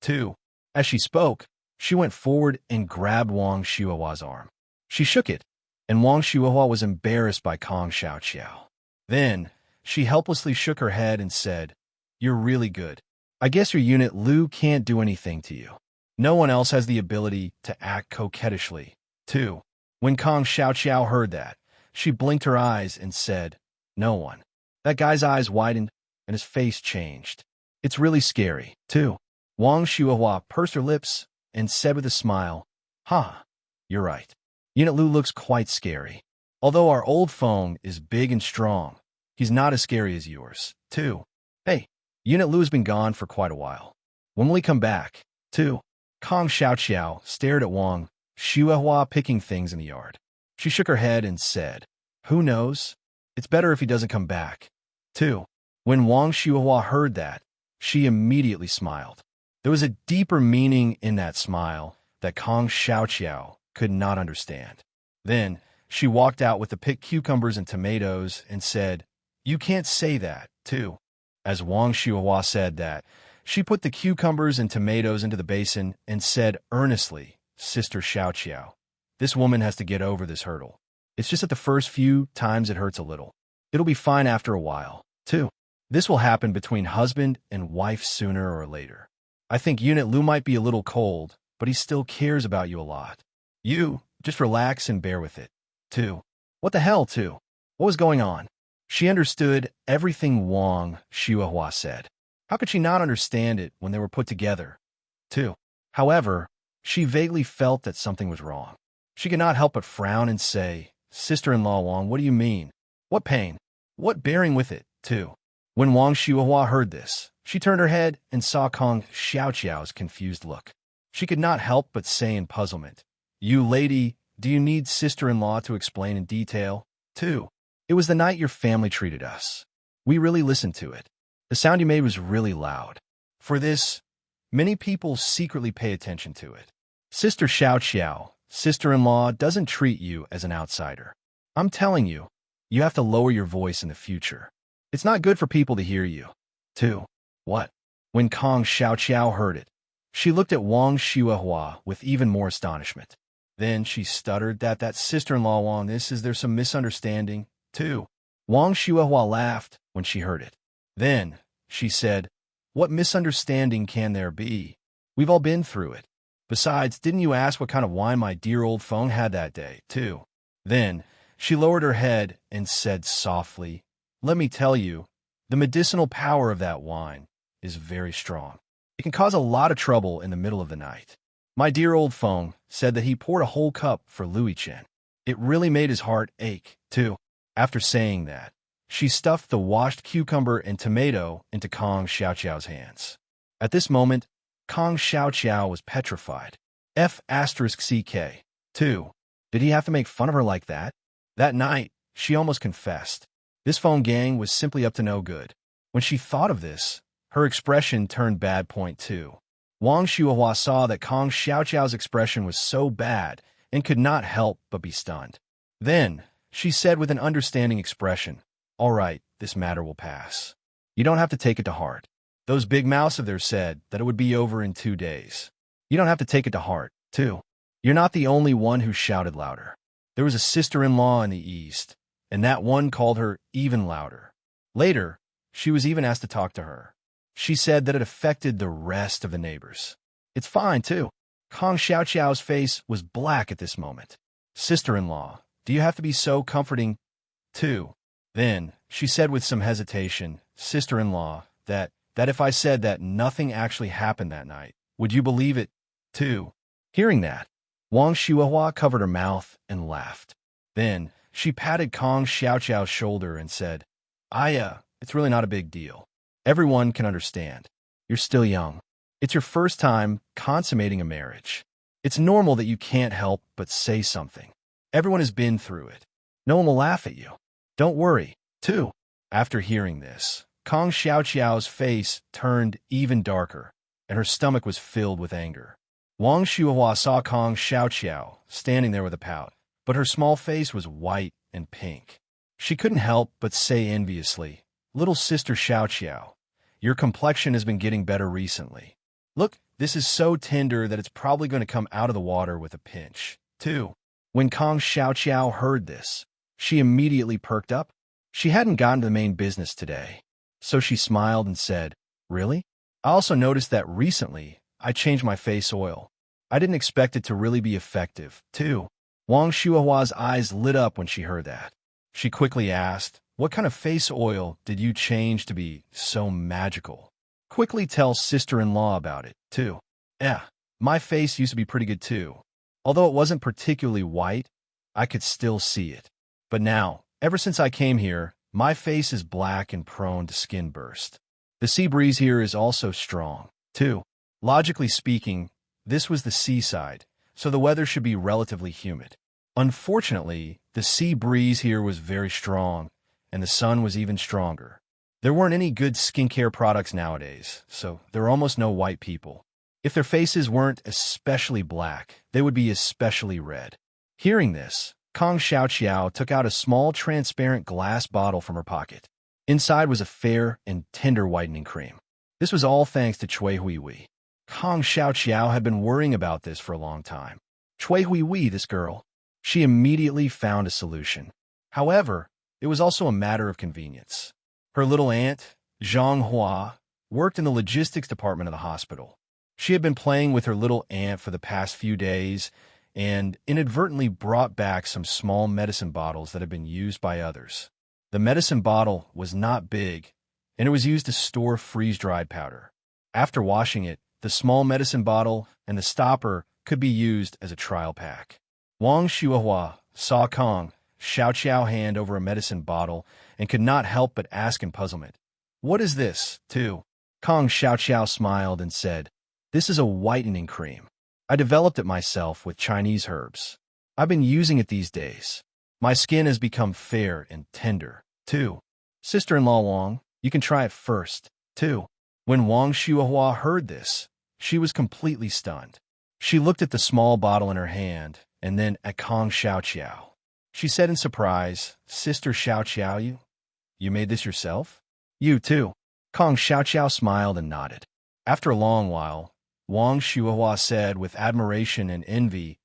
2. As she spoke, she went forward and grabbed Wang Shuihua's arm. She shook it, and Wang Shuihua was embarrassed by Kong Xiao. Then, she helplessly shook her head and said, You're really good. I guess your unit Lu can't do anything to you. No one else has the ability to act coquettishly. 2. When Kong Xiao heard that, she blinked her eyes and said, No one. That guy's eyes widened, and his face changed. It's really scary, too. Wang Shuihua pursed her lips and said with a smile, You're right. Unit Lu looks quite scary. Although our old phone is big and strong, he's not as scary as yours, too. Hey, Unit Lu has been gone for quite a while. When will he come back, too? Kong Xiao stared at Wang Shuihua picking things in the yard. She shook her head and said, Who knows? It's better if he doesn't come back, too. When Wang Shuihua heard that, she immediately smiled. There was a deeper meaning in that smile that Kong Xiao could not understand. Then, she walked out with the picked cucumbers and tomatoes and said, You can't say that, too. As Wang Shuihua said that, she put the cucumbers and tomatoes into the basin and said earnestly, Sister Xiao, this woman has to get over this hurdle. It's just that the first few times it hurts a little. It'll be fine after a while, too. This will happen between husband and wife sooner or later. I think Unit Lu might be a little cold, but he still cares about you a lot. You, just relax and bear with it, too. What the hell, too? What was going on? She understood everything Wang Shuihua said. How could she not understand it when they were put together, too? However, she vaguely felt that something was wrong. She could not help but frown and say, Sister-in-law Wang, what do you mean? What pain? What bearing with it, too? When Wang Shuihua heard this, she turned her head and saw Kong Xiao's confused look. She could not help but say in puzzlement, You lady, do you need sister-in-law to explain in detail, too? It was the night your family treated us. We really listened to it. The sound you made was really loud. For this, many people secretly pay attention to it. Sister Xiao, sister-in-law, doesn't treat you as an outsider. I'm telling you, you have to lower your voice in the future. It's not good for people to hear you, too. What? When Kong Xiao heard it, she looked at Wang Shuihua with even more astonishment. Then she stuttered that sister-in-law Wang, there's some misunderstanding, too. Wang Shuihua laughed when she heard it. Then she said, What misunderstanding can there be? We've all been through it. Besides, didn't you ask what kind of wine my dear old phone had that day, too? Then she lowered her head and said softly, Let me tell you, the medicinal power of that wine is very strong. It can cause a lot of trouble in the middle of the night. My dear old phone said that he poured a whole cup for Louis Chen. It really made his heart ache, too. After saying that, she stuffed the washed cucumber and tomato into Kong Xiao's hands. At this moment, Kong Xiao was petrified. F***CK. 2. Did he have to make fun of her like that? That night, she almost confessed. This phone gang was simply up to no good. When she thought of this, her expression turned bad. Point 2. Wang Shuihua saw that Kong Xiao's expression was so bad and could not help but be stunned. Then, she said with an understanding expression, All right, this matter will pass. You don't have to take it to heart. Those big mouths of theirs said that it would be over in 2 days. You don't have to take it to heart, too. You're not the only one who shouted louder. There was a sister-in-law in the East, and that one called her even louder. Later, she was even asked to talk to her. She said that it affected the rest of the neighbors. It's fine, too. Kong Xiao's face was black at this moment. Sister-in-law, do you have to be so comforting, too? Then, she said with some hesitation, Sister-in-law, that if I said that nothing actually happened that night, would you believe it, too? Hearing that, Wang Shuahua covered her mouth and laughed. Then, she patted Kong Xiaoqiao's shoulder and said, it's really not a big deal. Everyone can understand. You're still young. It's your first time consummating a marriage. It's normal that you can't help but say something. Everyone has been through it. No one will laugh at you. Don't worry, too. After hearing this, Kong Xiaoqiao's face turned even darker, and her stomach was filled with anger. Wang Shuahua saw Kong Xiaoqiao standing there with a pout, but her small face was white and pink. She couldn't help but say enviously, "Little sister Xiaoqiao, your complexion has been getting better recently. Look, this is so tender that it's probably going to come out of the water with a pinch, too." When Kong Xiaoqiao heard this, she immediately perked up. She hadn't gotten to the main business today, so she smiled and said, "Really? I also noticed that recently I changed my face oil. I didn't expect it to really be effective, too." Wang Shuahua's eyes lit up when she heard that. She quickly asked, "What kind of face oil did you change to be so magical? Quickly tell sister-in-law about it, too." "Yeah, my face used to be pretty good, too. Although it wasn't particularly white, I could still see it. But now, ever since I came here, my face is black and prone to skin burst. The sea breeze here is also strong, too. Logically speaking, this was the seaside, so the weather should be relatively humid. Unfortunately, the sea breeze here was very strong, and the sun was even stronger. There weren't any good skincare products nowadays, so there are almost no white people. If their faces weren't especially black, they would be especially red." Hearing this, Kong Xiaoqiao took out a small transparent glass bottle from her pocket. Inside was a fair and tender whitening cream. This was all thanks to Chui Huihui. Kong Xiaoqiao had been worrying about this for a long time. Chui Huihui, this girl. She immediately found a solution. However, it was also a matter of convenience. Her little aunt, Zhang Hua, worked in the logistics department of the hospital. She had been playing with her little aunt for the past few days and inadvertently brought back some small medicine bottles that had been used by others. The medicine bottle was not big, and it was used to store freeze-dried powder. After washing it, the small medicine bottle and the stopper could be used as a trial pack. Wang Shuahua saw Kong Xiaoqiao hand over a medicine bottle and could not help but ask in puzzlement, "What is this, too?" Kong Xiaoqiao smiled and said, "This is a whitening cream. I developed it myself with Chinese herbs. I've been using it these days. My skin has become fair and tender, too. Sister-in-law Wang, you can try it first, too." When Wang Shuahua heard this, she was completely stunned. She looked at the small bottle in her hand and then at Kong Xiaoqiao. She said in surprise, "Sister Xiaoqiao, you made this yourself?" "You, too." Kong Xiaoqiao smiled and nodded. After a long while, Wang Shuahua said with admiration and envy,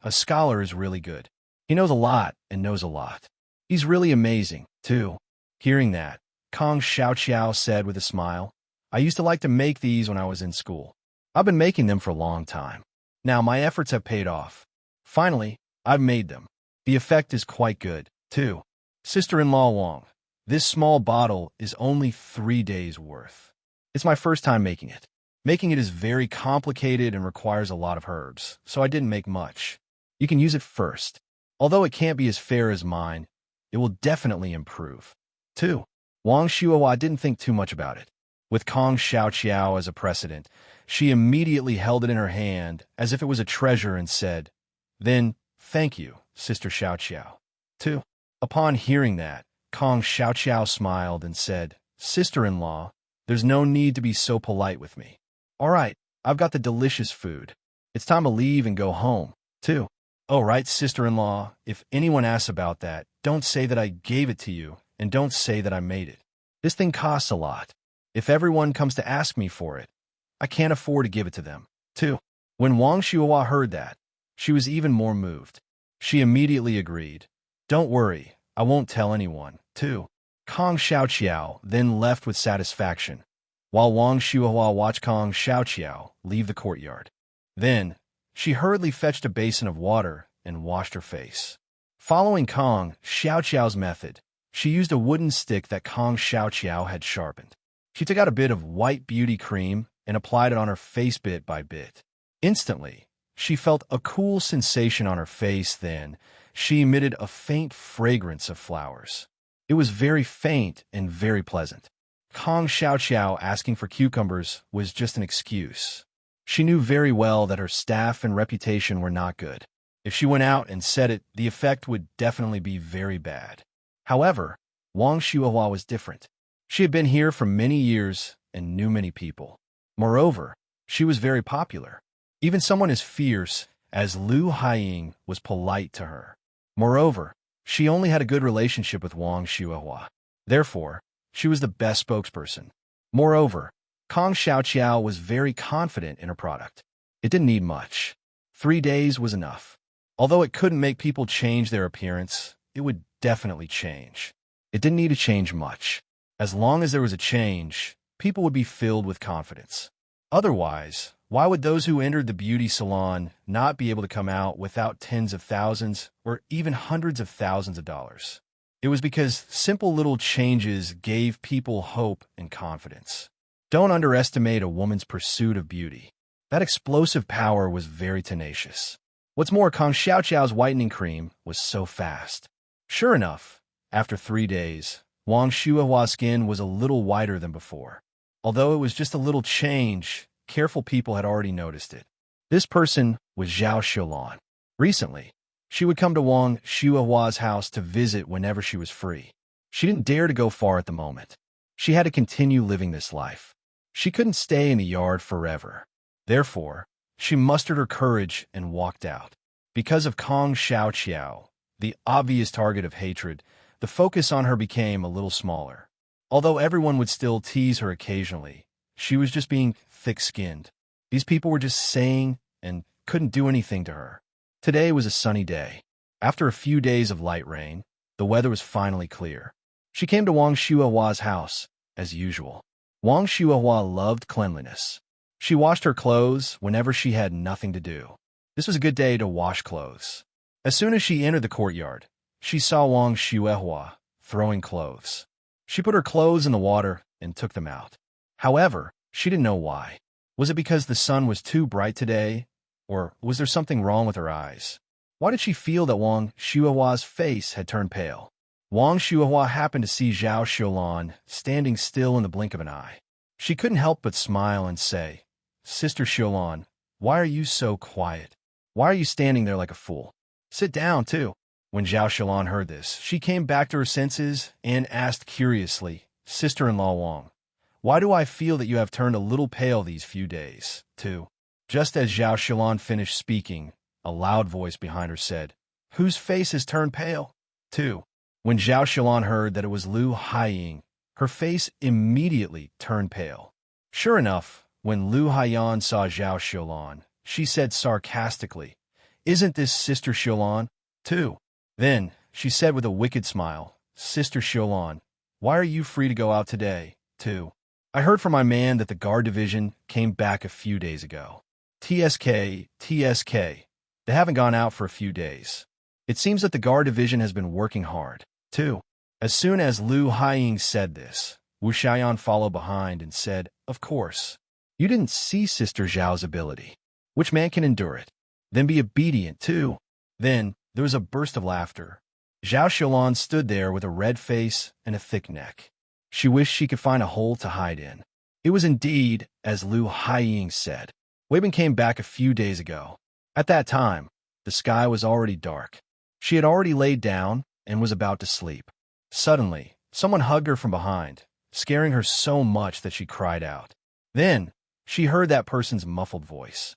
"A scholar is really good. He knows a lot and knows a lot. He's really amazing, too." Hearing that, Kong Xiaoqiao said with a smile, "I used to like to make these when I was in school. I've been making them for a long time. Now my efforts have paid off. Finally, I've made them. The effect is quite good, too. Sister-in-law Wang, this small bottle is only 3 days' worth. It's my first time making it. Making it is very complicated and requires a lot of herbs, so I didn't make much. You can use it first. Although it can't be as fair as mine, it will definitely improve, too." Wang Shuahua didn't think too much about it. With Kong Xiaoqiao as a precedent, she immediately held it in her hand as if it was a treasure and said, "Then, thank you, Sister Xiaoqiao, too." Upon hearing that, Kong Xiaoqiao smiled and said, "Sister-in-law, there's no need to be so polite with me. All right, I've got the delicious food. It's time to leave and go home, too." "Oh, right, sister-in-law, if anyone asks about that, don't say that I gave it to you, and don't say that I made it. This thing costs a lot. If everyone comes to ask me for it, I can't afford to give it to them, too." When Wang Shuahua heard that, she was even more moved. She immediately agreed. "Don't worry, I won't tell anyone, too." Kong Xiaoqiao then left with satisfaction, while Wang Shuahua watched Kong Xiaoqiao leave the courtyard. Then, she hurriedly fetched a basin of water and washed her face. Following Kong Xiaoqiao's method, she used a wooden stick that Kong Xiaoqiao had sharpened. She took out a bit of white beauty cream and applied it on her face bit by bit. Instantly, She felt a cool sensation on her face then. She emitted a faint fragrance of flowers. It was very faint and very pleasant. Kong Xiaoqiao asking for cucumbers was just an excuse. She knew very well that her staff and reputation were not good. If she went out and said it, the effect would definitely be very bad. However, Wang Shuohua was different. She had been here for many years and knew many people. Moreover, she was very popular. Even someone as fierce as Lu Haiying was polite to her. Moreover, she only had a good relationship with Wang Shuohua. Therefore, she was the best spokesperson. Moreover, Kong Xiaoqiao was very confident in her product. It didn't need much. 3 days was enough. Although it couldn't make people change their appearance, it would definitely change. It didn't need to change much. As long as there was a change, people would be filled with confidence. Otherwise, why would those who entered the beauty salon not be able to come out without tens of thousands or even hundreds of thousands of dollars? It was because simple little changes gave people hope and confidence. Don't underestimate a woman's pursuit of beauty. That explosive power was very tenacious. What's more, Kong Xiaoqiao's whitening cream was so fast. Sure enough, after 3 days, Wang Shuohua's skin was a little whiter than before. Although it was just a little change, careful people had already noticed it. This person was Zhao Xiaolan. Recently, she would come to Wang Shuohua's house to visit whenever she was free. She didn't dare to go far at the moment. She had to continue living this life. She couldn't stay in the yard forever. Therefore, she mustered her courage and walked out. Because of Kong Xiaoqiao, the obvious target of hatred, the focus on her became a little smaller. Although everyone would still tease her occasionally, she was just being thick-skinned. These people were just saying and couldn't do anything to her. Today was a sunny day. After a few days of light rain, the weather was finally clear. She came to Wang Shuohua's house, as usual. Wang Shuohua loved cleanliness. She washed her clothes whenever she had nothing to do. This was a good day to wash clothes. As soon as she entered the courtyard, she saw Wang Shuohua throwing clothes. She put her clothes in the water and took them out. However, she didn't know why. Was it because the sun was too bright today, or was there something wrong with her eyes? Why did she feel that Wang Shuohua's face had turned pale? Wang Shuohua happened to see Zhao Xiaolan standing still in the blink of an eye. She couldn't help but smile and say, "Sister Xiaolan, why are you so quiet? Why are you standing there like a fool? Sit down, too." When Zhao Xiaolan heard this, she came back to her senses and asked curiously, "Sister-in-law Wang, why do I feel that you have turned a little pale these few days, too?" Just as Zhao Xiaolan finished speaking, a loud voice behind her said, "Whose face has turned pale, too?" When Zhao Xiaolan heard that it was Lu Haiying, her face immediately turned pale. Sure enough, when Lu Haiyan saw Zhao Xiaolan, she said sarcastically, "Isn't this Sister Xiaolan, too?" Then, she said with a wicked smile, "Sister Xiaolan, why are you free to go out today, too? I heard from my man that the guard division came back a few days ago. TSK. They haven't gone out for a few days. It seems that the guard division has been working hard, too." As soon as Lu Haiying said this, Wu Xiaoyan followed behind and said, "Of course. You didn't see Sister Zhao's ability. Which man can endure it? Then be obedient, too." Then, there was a burst of laughter. Zhao Xiaolan stood there with a red face and a thick neck. She wished she could find a hole to hide in. It was indeed, as Lu Haiying said. Weibin came back a few days ago. At that time, the sky was already dark. She had already laid down and was about to sleep. Suddenly, someone hugged her from behind, scaring her so much that she cried out. Then, she heard that person's muffled voice.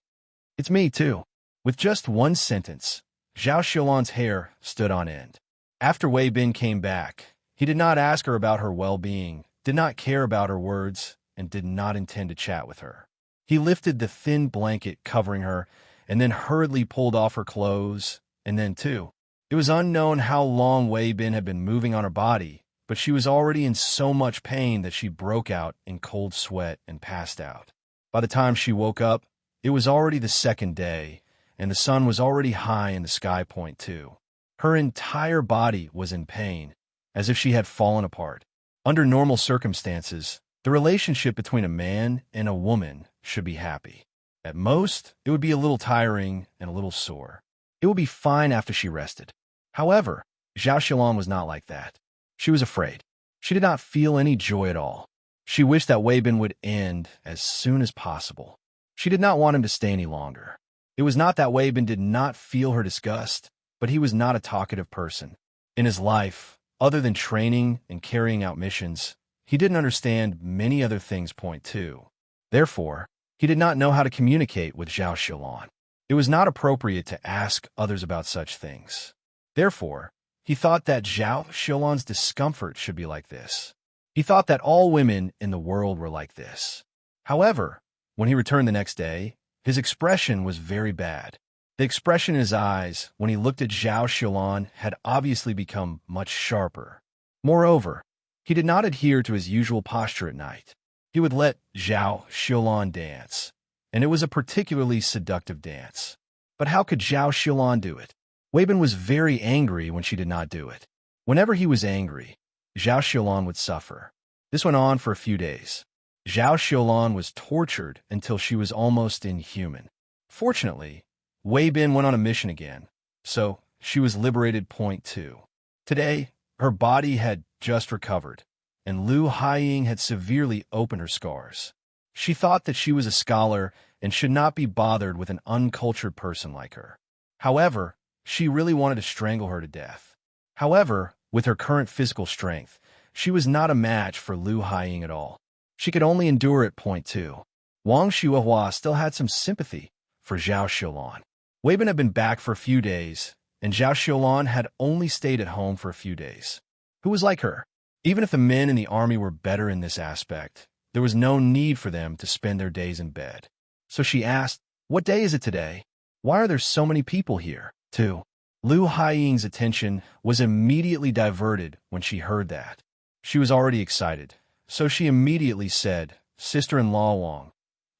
"It's me, too." With just one sentence, Zhao Xiaolan's hair stood on end. After Wei Bin came back, he did not ask her about her well-being, did not care about her words, and did not intend to chat with her. He lifted the thin blanket covering her, and then hurriedly pulled off her clothes, and then, too. It was unknown how long Wei Bin had been moving on her body, but she was already in so much pain that she broke out in cold sweat and passed out. By the time she woke up, it was already the second day, and the sun was already high in the sky point, too. Her entire body was in pain, as if she had fallen apart. Under normal circumstances, the relationship between a man and a woman should be happy. At most, it would be a little tiring and a little sore. It would be fine after she rested. However, Zhao Xiaolan was not like that. She was afraid. She did not feel any joy at all. She wished that Wei Bin would end as soon as possible. She did not want him to stay any longer. It was not that Wei Bin did not feel her disgust, but he was not a talkative person. In his life, other than training and carrying out missions, he didn't understand many other things. Point two. Therefore, he did not know how to communicate with Zhao Xiaolan. It was not appropriate to ask others about such things. Therefore, he thought that Zhao Xiaolan's discomfort should be like this. He thought that all women in the world were like this. However, when he returned the next day, his expression was very bad. The expression in his eyes when he looked at Zhao Xiaolan had obviously become much sharper. Moreover, he did not adhere to his usual posture at night. He would let Zhao Xiaolan dance, and it was a particularly seductive dance. But how could Zhao Xiaolan do it? Wei Bin was very angry when she did not do it. Whenever he was angry, Zhao Xiaolan would suffer. This went on for a few days. Zhao Xiaolan was tortured until she was almost inhuman. Fortunately, Wei Bin went on a mission again, so she was liberated. Point two. Today, her body had just recovered, and Lu Haiying had severely opened her scars. She thought that she was a scholar and should not be bothered with an uncultured person like her. However, she really wanted to strangle her to death. However, with her current physical strength, she was not a match for Lu Haiying at all. She could only endure it. Point two. Wang Xuehua still had some sympathy for Zhao Xiaolan. Wei Bin had been back for a few days, and Zhao Xiaolan had only stayed at home for a few days. Who was like her? Even if the men in the army were better in this aspect, there was no need for them to spend their days in bed. So she asked, "What day is it today? Why are there so many people here?" 2. Lu Haiying's attention was immediately diverted when she heard that. She was already excited, so she immediately said, "Sister-in-law Wang,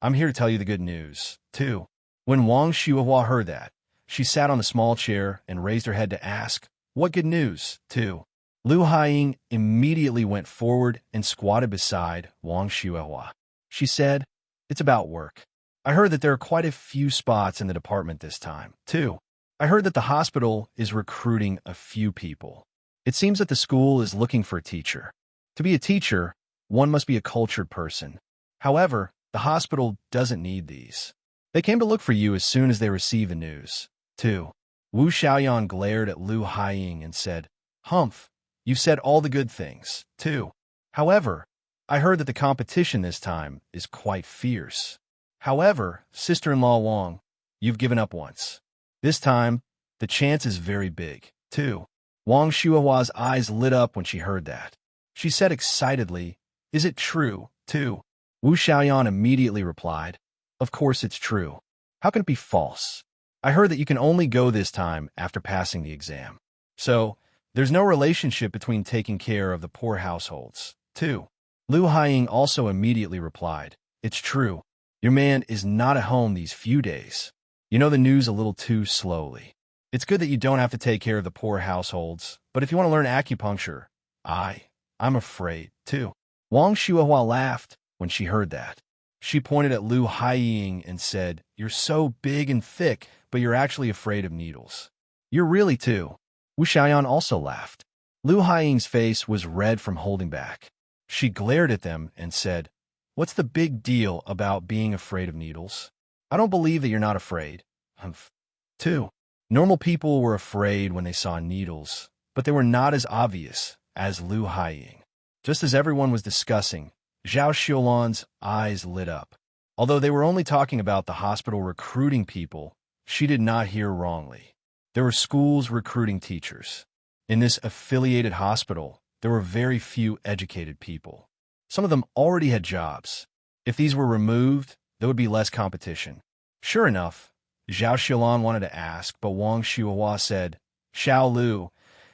I'm here to tell you the good news." 2. When Wang Xuehua heard that, she sat on a small chair and raised her head to ask, "What good news?" 2. Lu Haiying immediately went forward and squatted beside Wang Xuehua. She said, "It's about work. I heard that there are quite a few spots in the department this time." 2. I heard that the hospital is recruiting a few people. It seems that the school is looking for a teacher. To be a teacher, one must be a cultured person. However, the hospital doesn't need these. They came to look for you as soon as they received the news. 2. Wu Xiaoyan glared at Lu Haiying and said, "Humph, you said all the good things." 2. However, I heard that the competition this time is quite fierce. However, sister-in-law Wang, you've given up once. This time, the chance is very big. 2. Wang Xuehua's eyes lit up when she heard that. She said excitedly, "Is it true?" 2. Wu Xiaoyan immediately replied, "Of course it's true. How can it be false? I heard that you can only go this time after passing the exam. So, there's no relationship between taking care of the poor households." 2. Lu Haiying also immediately replied, "It's true. Your man is not at home these few days. You know the news a little too slowly. It's good that you don't have to take care of the poor households, but if you want to learn acupuncture, I'm afraid." 2. Wang Xuehua laughed when she heard that. She pointed at Lu Haiying and said, "You're so big and thick, but you're actually afraid of needles. You're really too." Wu Xiaoyan also laughed. Lu Haiying's face was red from holding back. She glared at them and said, "What's the big deal about being afraid of needles? I don't believe that you're not afraid." Humph. 2. Normal people were afraid when they saw needles, but they were not as obvious as Lu Haiying. Just as everyone was discussing, Zhao Xiaolan's eyes lit up. Although they were only talking about the hospital recruiting people, she did not hear wrongly. There were schools recruiting teachers. In this affiliated hospital, there were very few educated people. Some of them already had jobs. If these were removed, there would be less competition. Sure enough, Zhao Xiaolan wanted to ask, but Wang Xuehua said, "Xiao Lu,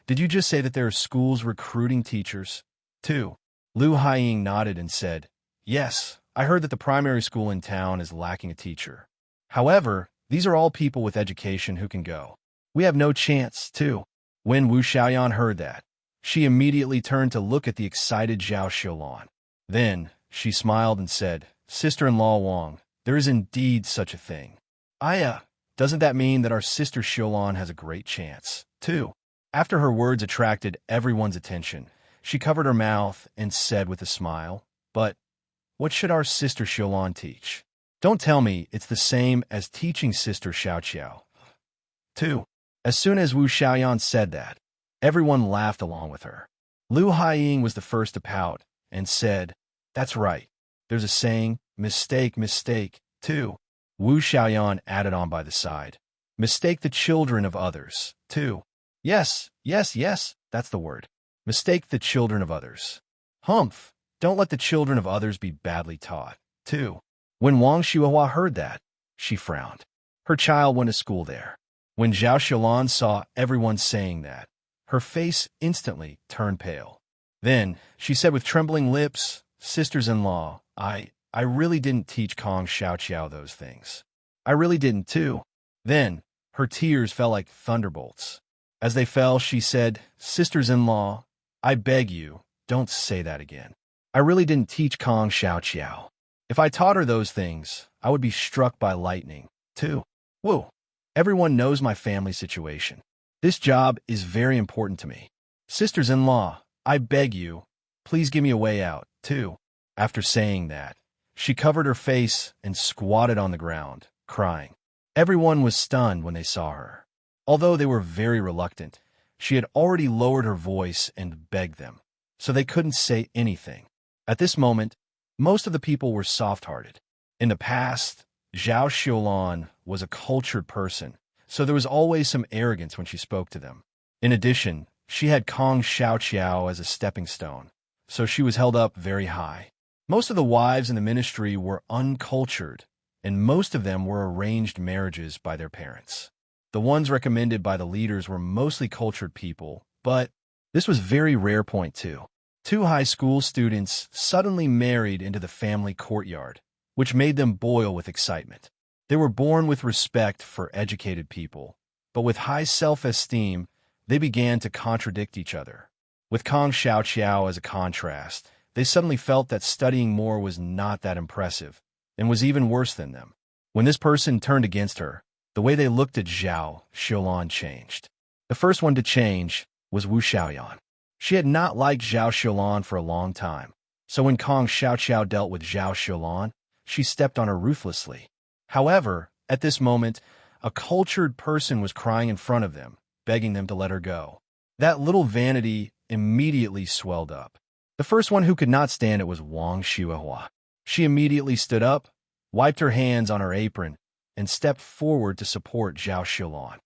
did you just say that there are schools recruiting teachers?" 2. Lu Haiying nodded and said, "Yes, I heard that the primary school in town is lacking a teacher. However, these are all people with education who can go. We have no chance, too." When Wu Xiaoyan heard that, she immediately turned to look at the excited Zhao Xiaolan. Then, she smiled and said, "Sister-in-law Wang, there is indeed such a thing. Doesn't that mean that our sister Xiaolan has a great chance, too? After her words attracted everyone's attention, she covered her mouth and said with a smile, but what should our sister Xiaolan teach? Don't tell me it's the same as teaching sister Xiaoqiao. 2. As soon as Wu Xiaoyan said that, everyone laughed along with her. Lu Haiying was the first to pout and said, that's right. There's a saying, mistake, mistake, too. Wu Xiaoyan added on by the side. Mistake the children of others, too. Yes, yes, yes, that's the word. Mistake the children of others. Humph, don't let the children of others be badly taught, too. When Wang Xiuhua heard that, she frowned. Her child went to school there. When Zhao Xiaolan saw everyone saying that, her face instantly turned pale. Then, she said with trembling lips, Sisters-in-law, I really didn't teach Kong Xiaoqiao those things. I really didn't, too. Then, her tears fell like thunderbolts. As they fell, she said, Sisters-in-law, I beg you, don't say that again. I really didn't teach Kong Xiaoqiao. If I taught her those things, I would be struck by lightning, too. Whoa, everyone knows my family situation. This job is very important to me. Sisters-in-law, I beg you, please give me a way out, too. After saying that, she covered her face and squatted on the ground, crying. Everyone was stunned when they saw her. Although they were very reluctant, she had already lowered her voice and begged them, so they couldn't say anything. At this moment, most of the people were soft-hearted. In the past, Zhao Xiaolan was a cultured person, so there was always some arrogance when she spoke to them. In addition, she had Kong Xiaoqiao as a stepping stone, so she was held up very high. Most of the wives in the ministry were uncultured, and most of them were arranged marriages by their parents. The ones recommended by the leaders were mostly cultured people, but this was very rare point too. 2 high school students suddenly married into the family courtyard, which made them boil with excitement. They were born with respect for educated people, but with high self-esteem, they began to contradict each other. With Kong Xiaoqiao as a contrast, they suddenly felt that studying more was not that impressive, and was even worse than them. When this person turned against her, the way they looked at Zhao Xiaolan changed. The first one to change was Wu Xiaoyan. She had not liked Zhao Xiaolan for a long time, so when Kong Xiaoqiao dealt with Zhao Xiaolan, she stepped on her ruthlessly. However, at this moment, a cultured person was crying in front of them, begging them to let her go. That little vanity immediately swelled up. The first one who could not stand it was Wang Xiuhua. She immediately stood up, wiped her hands on her apron, and stepped forward to support Zhao Xiaolan.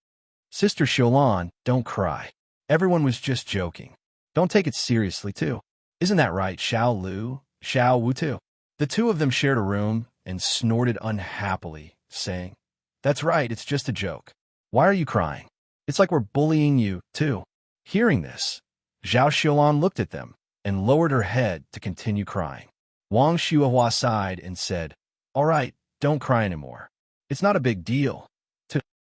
Sister Xiaolan, don't cry. Everyone was just joking. Don't take it seriously, too. Isn't that right, Xiao Lu, Xiao Wu, too? The two of them shared a room and snorted unhappily, saying, That's right, it's just a joke. Why are you crying? It's like we're bullying you, too. Hearing this, Zhao Xiaolan looked at them and lowered her head to continue crying. Wang Xiuhua sighed and said, All right, don't cry anymore. It's not a big deal.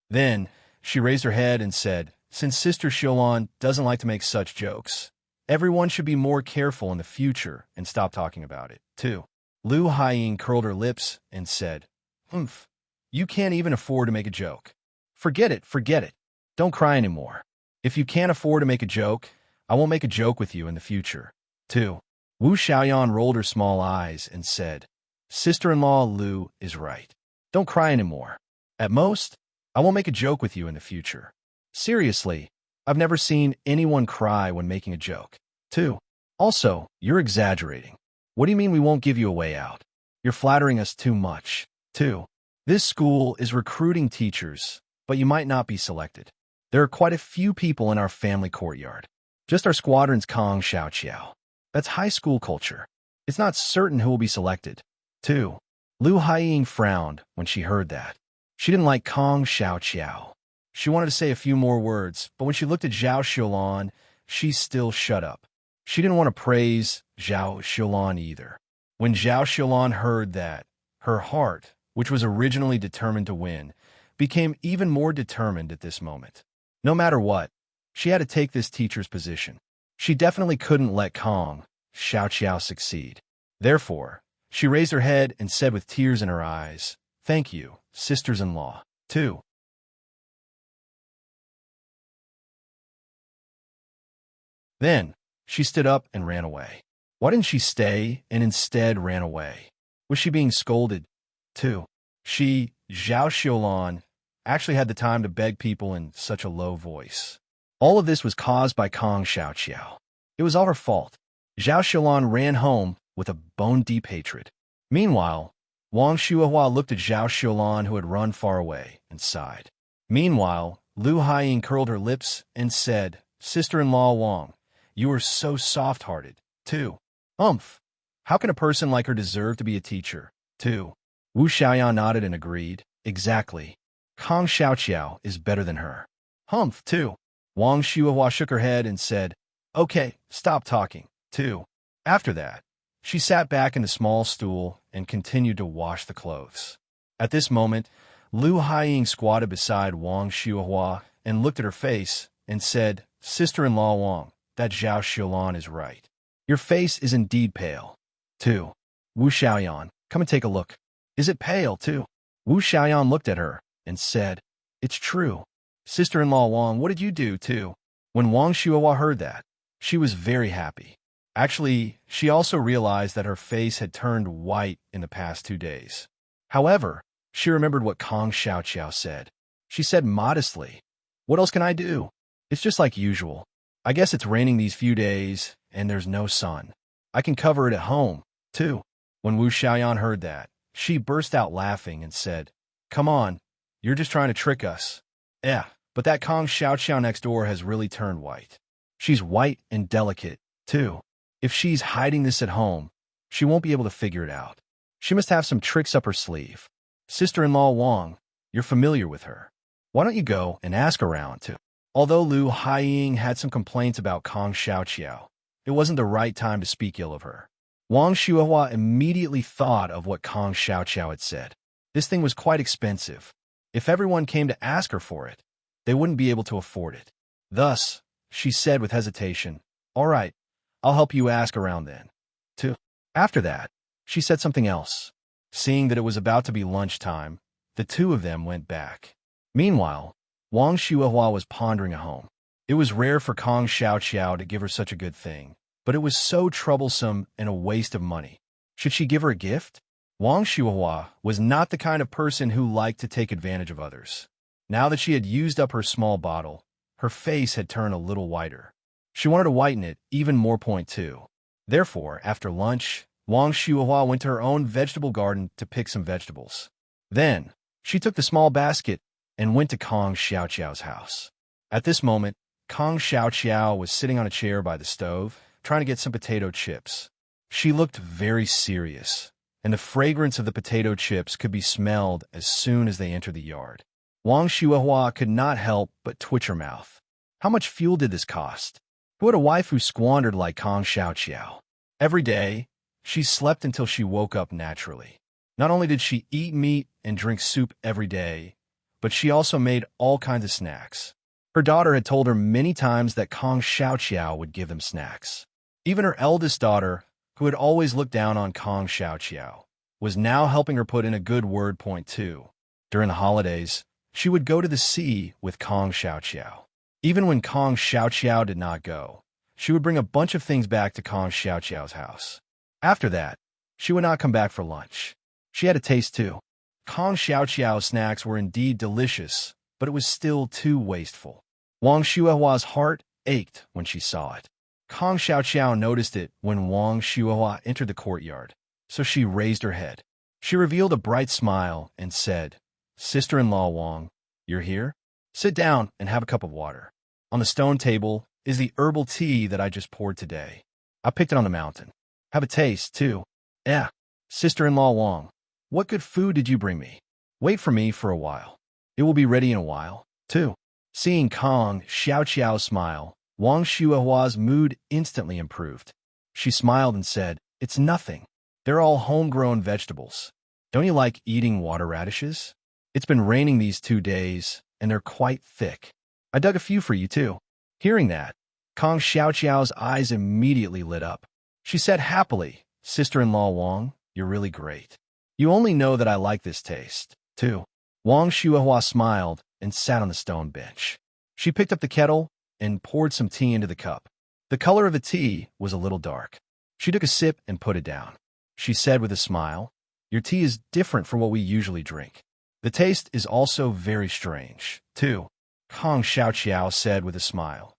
Then, she raised her head and said, Since Sister Xiaolan doesn't like to make such jokes, everyone should be more careful in the future and stop talking about it, too. Lu Haiying curled her lips and said, Humph, you can't even afford to make a joke. Forget it, forget it. Don't cry anymore. If you can't afford to make a joke, I won't make a joke with you in the future, too. Wu Xiaoyan rolled her small eyes and said, Sister-in-law Lu is right. Don't cry anymore. At most, I won't make a joke with you in the future. Seriously, I've never seen anyone cry when making a joke, too. Also, you're exaggerating. What do you mean we won't give you a way out? You're flattering us too much, too. This school is recruiting teachers, but you might not be selected. There are quite a few people in our family courtyard. Just our squadron's Kong Xiaoqiao. That's high school culture. It's not certain who will be selected, too. Lu Haiying frowned when she heard that. She didn't like Kong Xiaoqiao. She wanted to say a few more words, but when she looked at Zhao Xiaolan, she still shut up. She didn't want to praise Zhao Xiaolan either. When Zhao Xiaolan heard that, her heart, which was originally determined to win, became even more determined at this moment. No matter what, she had to take this teacher's position. She definitely couldn't let Kong Xiaoqiao succeed. Therefore, She raised her head and said with tears in her eyes, "Thank you, sisters-in-law, too." Then, she stood up and ran away. Why didn't she stay and instead ran away? Was she being scolded, too? She, Zhao Xiaolan, actually had the time to beg people in such a low voice. All of this was caused by Kong Xiaoqiao. It was all her fault. Zhao Xiaolan ran home with a bone-deep hatred. Meanwhile, Wang Shuahua looked at Zhao Xiaolan, who had run far away, and sighed. Meanwhile, Lu Haiying curled her lips and said, "Sister-in-law Wang, you are so soft-hearted, too. Umph! How can a person like her deserve to be a teacher, too?" Wu Xiaoyan nodded and agreed. Exactly. Kong Xiaoqiao is better than her. Humph, too. Wang Shuahua shook her head and said, "Okay, stop talking, too." After that, she sat back in a small stool and continued to wash the clothes. At this moment, Lu Haiying squatted beside Wang Shuahua and looked at her face and said, "Sister-in-law Wang, that Zhao Xiaolan is right. Your face is indeed pale, too. Wu Xiaoyan, come and take a look. Is it pale, too?" Wu Xiaoyan looked at her and said, "It's true. Sister-in-law Wang, what did you do, too?" When Wang Shuahua heard that, she was very happy. Actually, she also realized that her face had turned white in the past 2 days. However, she remembered what Kong Xiaoqiao said. She said modestly, "What else can I do? It's just like usual. I guess it's raining these few days, and there's no sun. I can cover it at home, too." When Wu Xiaoyan heard that, she burst out laughing and said, "Come on, you're just trying to trick us." "Yeah, but that Kong Xiaoqiao next door has really turned white. She's white and delicate, too. If she's hiding this at home, she won't be able to figure it out. She must have some tricks up her sleeve. Sister-in-law Wang, you're familiar with her. Why don't you go and ask around, too?" Although Lu Haiying had some complaints about Kong Xiaoqiao, it wasn't the right time to speak ill of her. Wang Shuahua immediately thought of what Kong Xiaoqiao had said. This thing was quite expensive. If everyone came to ask her for it, they wouldn't be able to afford it. Thus, she said with hesitation, "All right, I'll help you ask around then, too." After that, she said something else. Seeing that it was about to be lunchtime, the two of them went back. Meanwhile, Wang Shuahua was pondering at home. It was rare for Kong Xiaoqiao to give her such a good thing, but it was so troublesome and a waste of money. Should she give her a gift? Wang Shuahua was not the kind of person who liked to take advantage of others. Now that she had used up her small bottle, her face had turned a little whiter. She wanted to whiten it even more. Point two. Therefore, after lunch, Wang Shuahua went to her own vegetable garden to pick some vegetables. Then, she took the small basket and went to Kong Xiaoqiao's house. At this moment, Kong Xiaoqiao was sitting on a chair by the stove, trying to get some potato chips. She looked very serious, and the fragrance of the potato chips could be smelled as soon as they entered the yard. Wang Shuahua could not help but twitch her mouth. How much fuel did this cost? Who had a wife who squandered like Kong Xiaoqiao? Every day, she slept until she woke up naturally. Not only did she eat meat and drink soup every day, but she also made all kinds of snacks. Her daughter had told her many times that Kong Xiaoqiao would give them snacks. Even her eldest daughter, who had always looked down on Kong Xiaoqiao, was now helping her put in a good word. Point two. During the holidays, she would go to the sea with Kong Xiaoqiao. Even when Kong Xiaoqiao did not go, she would bring a bunch of things back to Kong Xiaoqiao's house. After that, she would not come back for lunch. She had a taste too. Kong Xiaoqiao's snacks were indeed delicious, but it was still too wasteful. Wang Shuahua's heart ached when she saw it. Kong Xiaoqiao noticed it when Wang Shuahua entered the courtyard, so she raised her head. She revealed a bright smile and said, "Sister-in-law Wang, you're here? Sit down and have a cup of water. On the stone table is the herbal tea that I just poured today. I picked it on the mountain. Have a taste, too." "Yeah, sister-in-law Wang, what good food did you bring me? Wait for me for a while. It will be ready in a while, too." Seeing Kong Xiaoqiao smile, Wang Shuahua's mood instantly improved. She smiled and said, "It's nothing. They're all homegrown vegetables. Don't you like eating water radishes? It's been raining these 2 days, and they're quite thick. I dug a few for you, too." Hearing that, Kong Xiaoqiao's eyes immediately lit up. She said happily, "Sister-in-law Wang, You're really great. You only know that I like this taste, too. Wang Shuahua smiled and sat on the stone bench. She picked up the kettle and poured some tea into the cup. The color of the tea was a little dark. She took a sip and put it down. She said with a smile, "Your tea is different from what we usually drink. The taste is also very strange, too." Kong Xiaoqiao said with a smile,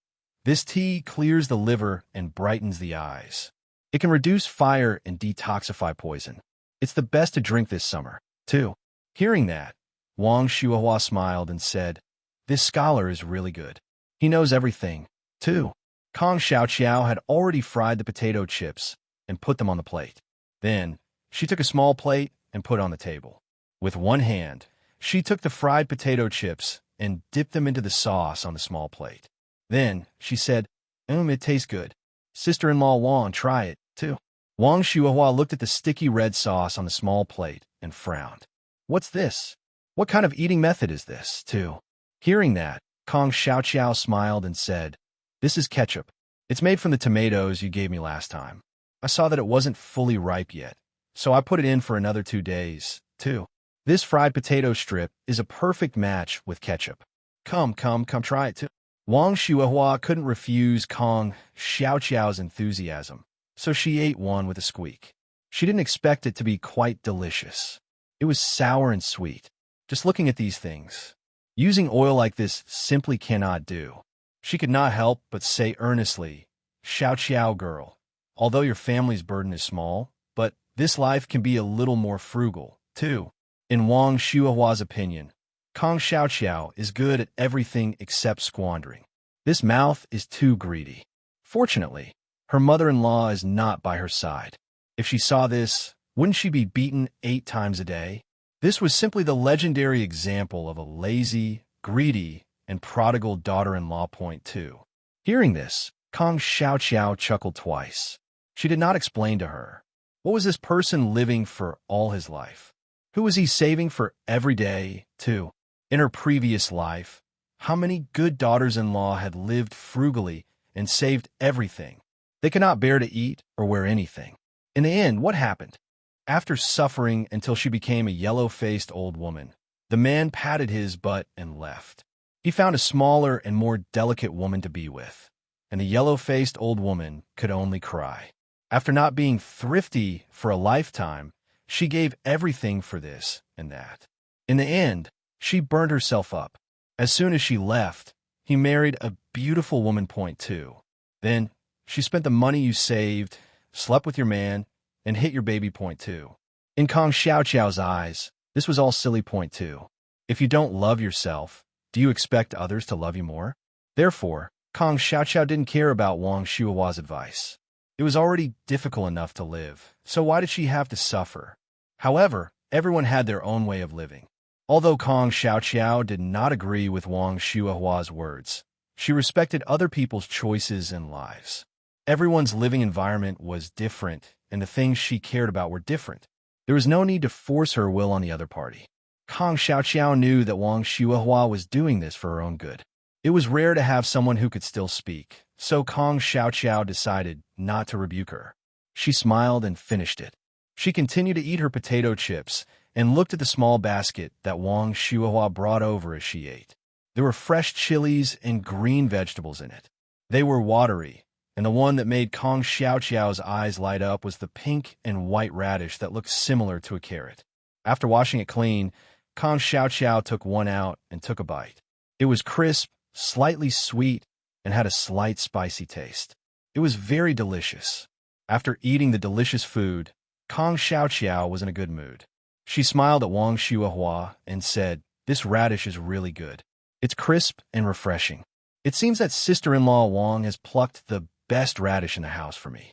"This tea clears the liver and brightens the eyes. It can reduce fire and detoxify poison. It's the best to drink this summer, too." Hearing that, Wang Shuahua smiled and said, "This scholar is really good. He knows everything, too." Kong Xiaoqiao had already fried the potato chips and put them on the plate. Then, she took a small plate and put it on the table. With one hand, she took the fried potato chips and dipped them into the sauce on the small plate. Then, she said, it tastes good. Sister-in-law Wang, try it, too." Wang Shuahua looked at the sticky red sauce on the small plate and frowned. "What's this? What kind of eating method is this, too?" Hearing that, Kong Xiaoqiao smiled and said, "This is ketchup. It's made from the tomatoes you gave me last time. I saw that it wasn't fully ripe yet, so I put it in for another 2 days, too. This fried potato strip is a perfect match with ketchup. Come, try it too." Wang Shuahua couldn't refuse Kong Xiaoqiao's enthusiasm, so she ate one with a squeak. She didn't expect it to be quite delicious. It was sour and sweet. Just looking at these things, using oil like this simply cannot do. She could not help but say earnestly, "Xiaoqiao girl, although your family's burden is small, but this life can be a little more frugal, too." In Wang Shuahua's opinion, Kong Xiaoqiao is good at everything except squandering. This mouth is too greedy. Fortunately, her mother-in-law is not by her side. If she saw this, wouldn't she be beaten 8 times a day? This was simply the legendary example of a lazy, greedy, and prodigal daughter-in-law point two. Hearing this, Kong Xiaoqiao chuckled twice. She did not explain to her. What was this person living for all his life? Who was he saving for every day, too? In her previous life, how many good daughters-in-law had lived frugally and saved everything? They could not bear to eat or wear anything. In the end, what happened? After suffering until she became a yellow-faced old woman, the man patted his butt and left. He found a smaller and more delicate woman to be with, and the yellow-faced old woman could only cry. After not being thrifty for a lifetime, she gave everything for this and that. In the end, she burned herself up. As soon as she left, he married a beautiful woman point two. Then, she spent the money you saved, slept with your man, and hit your baby point two. In Kong Xiaoqiao's eyes, this was all silly point two. If you don't love yourself, do you expect others to love you more? Therefore, Kong Xiaoqiao didn't care about Wang Shuahua's advice. It was already difficult enough to live, so why did she have to suffer? However, everyone had their own way of living. Although Kong Xiaoqiao did not agree with Wang Shuahua's words, she respected other people's choices and lives. Everyone's living environment was different, and the things she cared about were different. There was no need to force her will on the other party. Kong Xiaoqiao knew that Wang Shuahua was doing this for her own good. It was rare to have someone who could still speak, so Kong Xiaoqiao decided not to rebuke her. She smiled and finished it. She continued to eat her potato chips and looked at the small basket that Wang Shuahua brought over as she ate. There were fresh chilies and green vegetables in it. They were watery, and the one that made Kong Xiaoqiao's eyes light up was the pink and white radish that looked similar to a carrot. After washing it clean, Kong Xiaoqiao took one out and took a bite. It was crisp, slightly sweet, and had a slight spicy taste. It was very delicious. After eating the delicious food, Kong Xiaoqiao was in a good mood. She smiled at Wang Shuahua and said, "This radish is really good. It's crisp and refreshing. It seems that sister-in-law Wang has plucked the best radish in the house for me.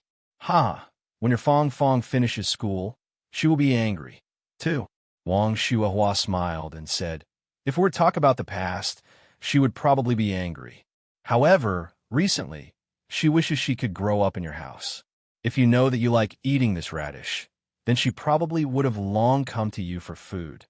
When your Fong finishes school, she will be angry, too." Wang Shuahua smiled and said, "If we're to talk about the past, she would probably be angry. However, recently, she wishes she could grow up in your house. If you know that you like eating this radish, then she probably would have long come to you for food,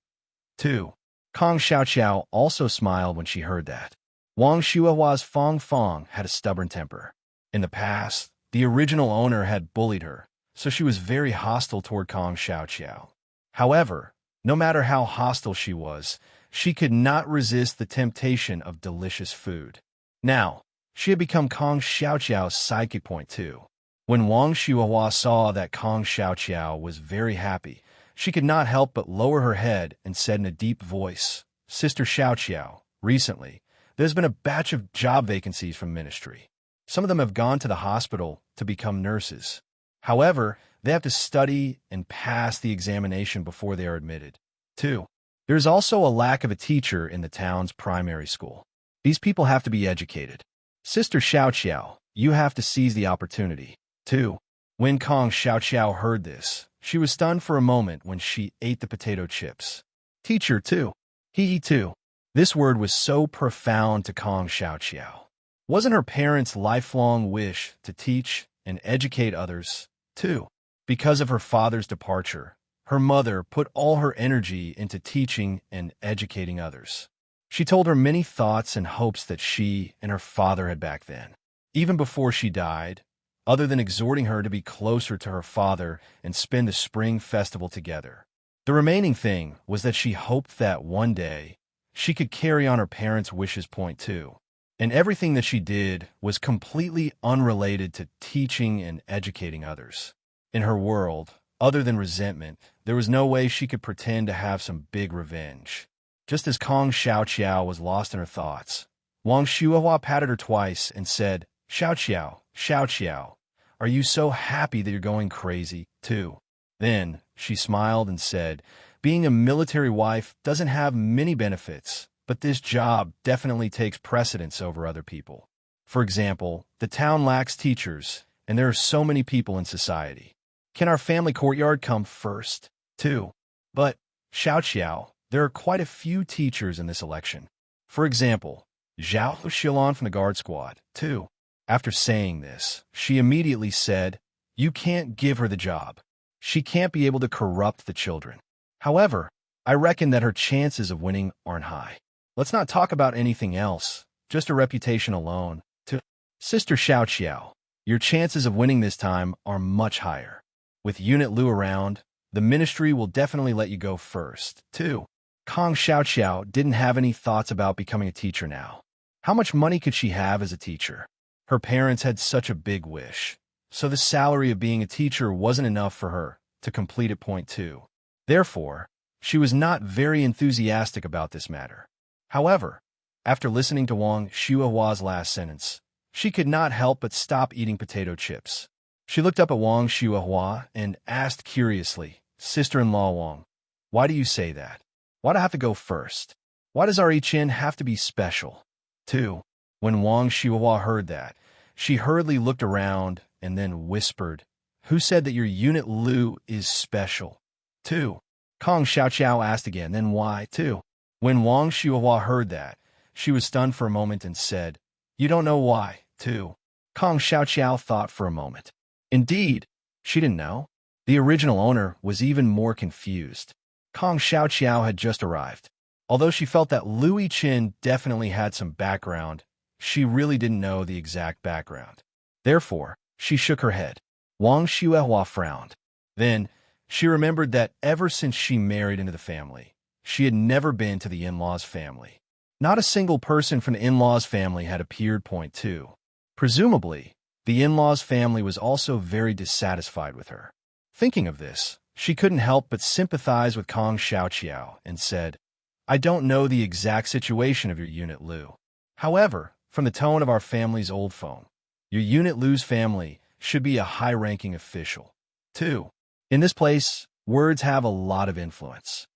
too." Kong Xiaoqiao also smiled when she heard that. Wang Shuahua's Fong had a stubborn temper. In the past, the original owner had bullied her, so she was very hostile toward Kong Xiaoqiao. However, no matter how hostile she was, she could not resist the temptation of delicious food. Now, she had become Kong Xiaoqiao's psychic point too. When Wang Xiuhua saw that Kong Xiaoqiao was very happy, she could not help but lower her head and said in a deep voice, "Sister Xiaoqiao, recently, there's been a batch of job vacancies from ministry. Some of them have gone to the hospital to become nurses. However, they have to study and pass the examination before they are admitted. 2. There is also a lack of a teacher in the town's primary school. These people have to be educated. Sister Xiaoqiao, you have to seize the opportunity." 2. When Kong Xiaoqiao heard this, she was stunned for a moment when she ate the potato chips. Teacher, too. He too. This word was so profound to Kong Xiaoqiao. Wasn't her parents' lifelong wish to teach and educate others, too? Because of her father's departure, her mother put all her energy into teaching and educating others. She told her many thoughts and hopes that she and her father had back then. Even before she died, other than exhorting her to be closer to her father and spend the spring festival together. The remaining thing was that she hoped that one day she could carry on her parents' wishes point too. And everything that she did was completely unrelated to teaching and educating others. In her world, other than resentment, there was no way she could pretend to have some big revenge. Just as Kong Xiaoqiao was lost in her thoughts, Wang Xiuhua patted her twice and said, "Xiaoqiao, Xiaoqiao, are you so happy that you're going crazy, too?" Then she smiled and said, "Being a military wife doesn't have many benefits, but this job definitely takes precedence over other people. For example, the town lacks teachers, and there are so many people in society. Can our family courtyard come first, too? But, Xiaoqiao, there are quite a few teachers in this election. For example, Zhao Xilan from the guard squad, too." After saying this, she immediately said, "You can't give her the job. She can't be able to corrupt the children. However, I reckon that her chances of winning aren't high. Let's not talk about anything else, just her reputation alone. To Sister Xiaoqiao, your chances of winning this time are much higher. With Unit Lu around, the ministry will definitely let you go first, too." Kong Xiaoqiao didn't have any thoughts about becoming a teacher now. How much money could she have as a teacher? Her parents had such a big wish, so the salary of being a teacher wasn't enough for her to complete at point 2. Therefore, she was not very enthusiastic about this matter. However, after listening to Wang Xiuhua's last sentence, she could not help but stop eating potato chips. She looked up at Wang Xiuhua and asked curiously, "Sister-in-law Wang, why do you say that? Why do I have to go first? Why does our Chen have to be special, too?" When Wang Xiuhua heard that, she hurriedly looked around and then whispered, "Who said that your Unit Lu is special, too?" Kong Xiaoqiao asked again, "Then why, too?" When Wang Xiuhua heard that, she was stunned for a moment and said, "You don't know why, too?" Kong Xiaoqiao thought for a moment. Indeed, she didn't know. The original owner was even more confused. Kong Xiaoqiao had just arrived. Although she felt that Lu Yiqin definitely had some background, she really didn't know the exact background. Therefore, she shook her head. Wang Xiuhua frowned. Then, she remembered that ever since she married into the family, she had never been to the in-laws' family. Not a single person from the in-laws' family had appeared point 2. Presumably, the in-laws' family was also very dissatisfied with her. Thinking of this, she couldn't help but sympathize with Kong Xiaoqiao and said, "I don't know the exact situation of your Unit Lu. However, from the tone of our family's old phone, your Unit Lu's family should be a high-ranking official, too. In this place, words have a lot of influence.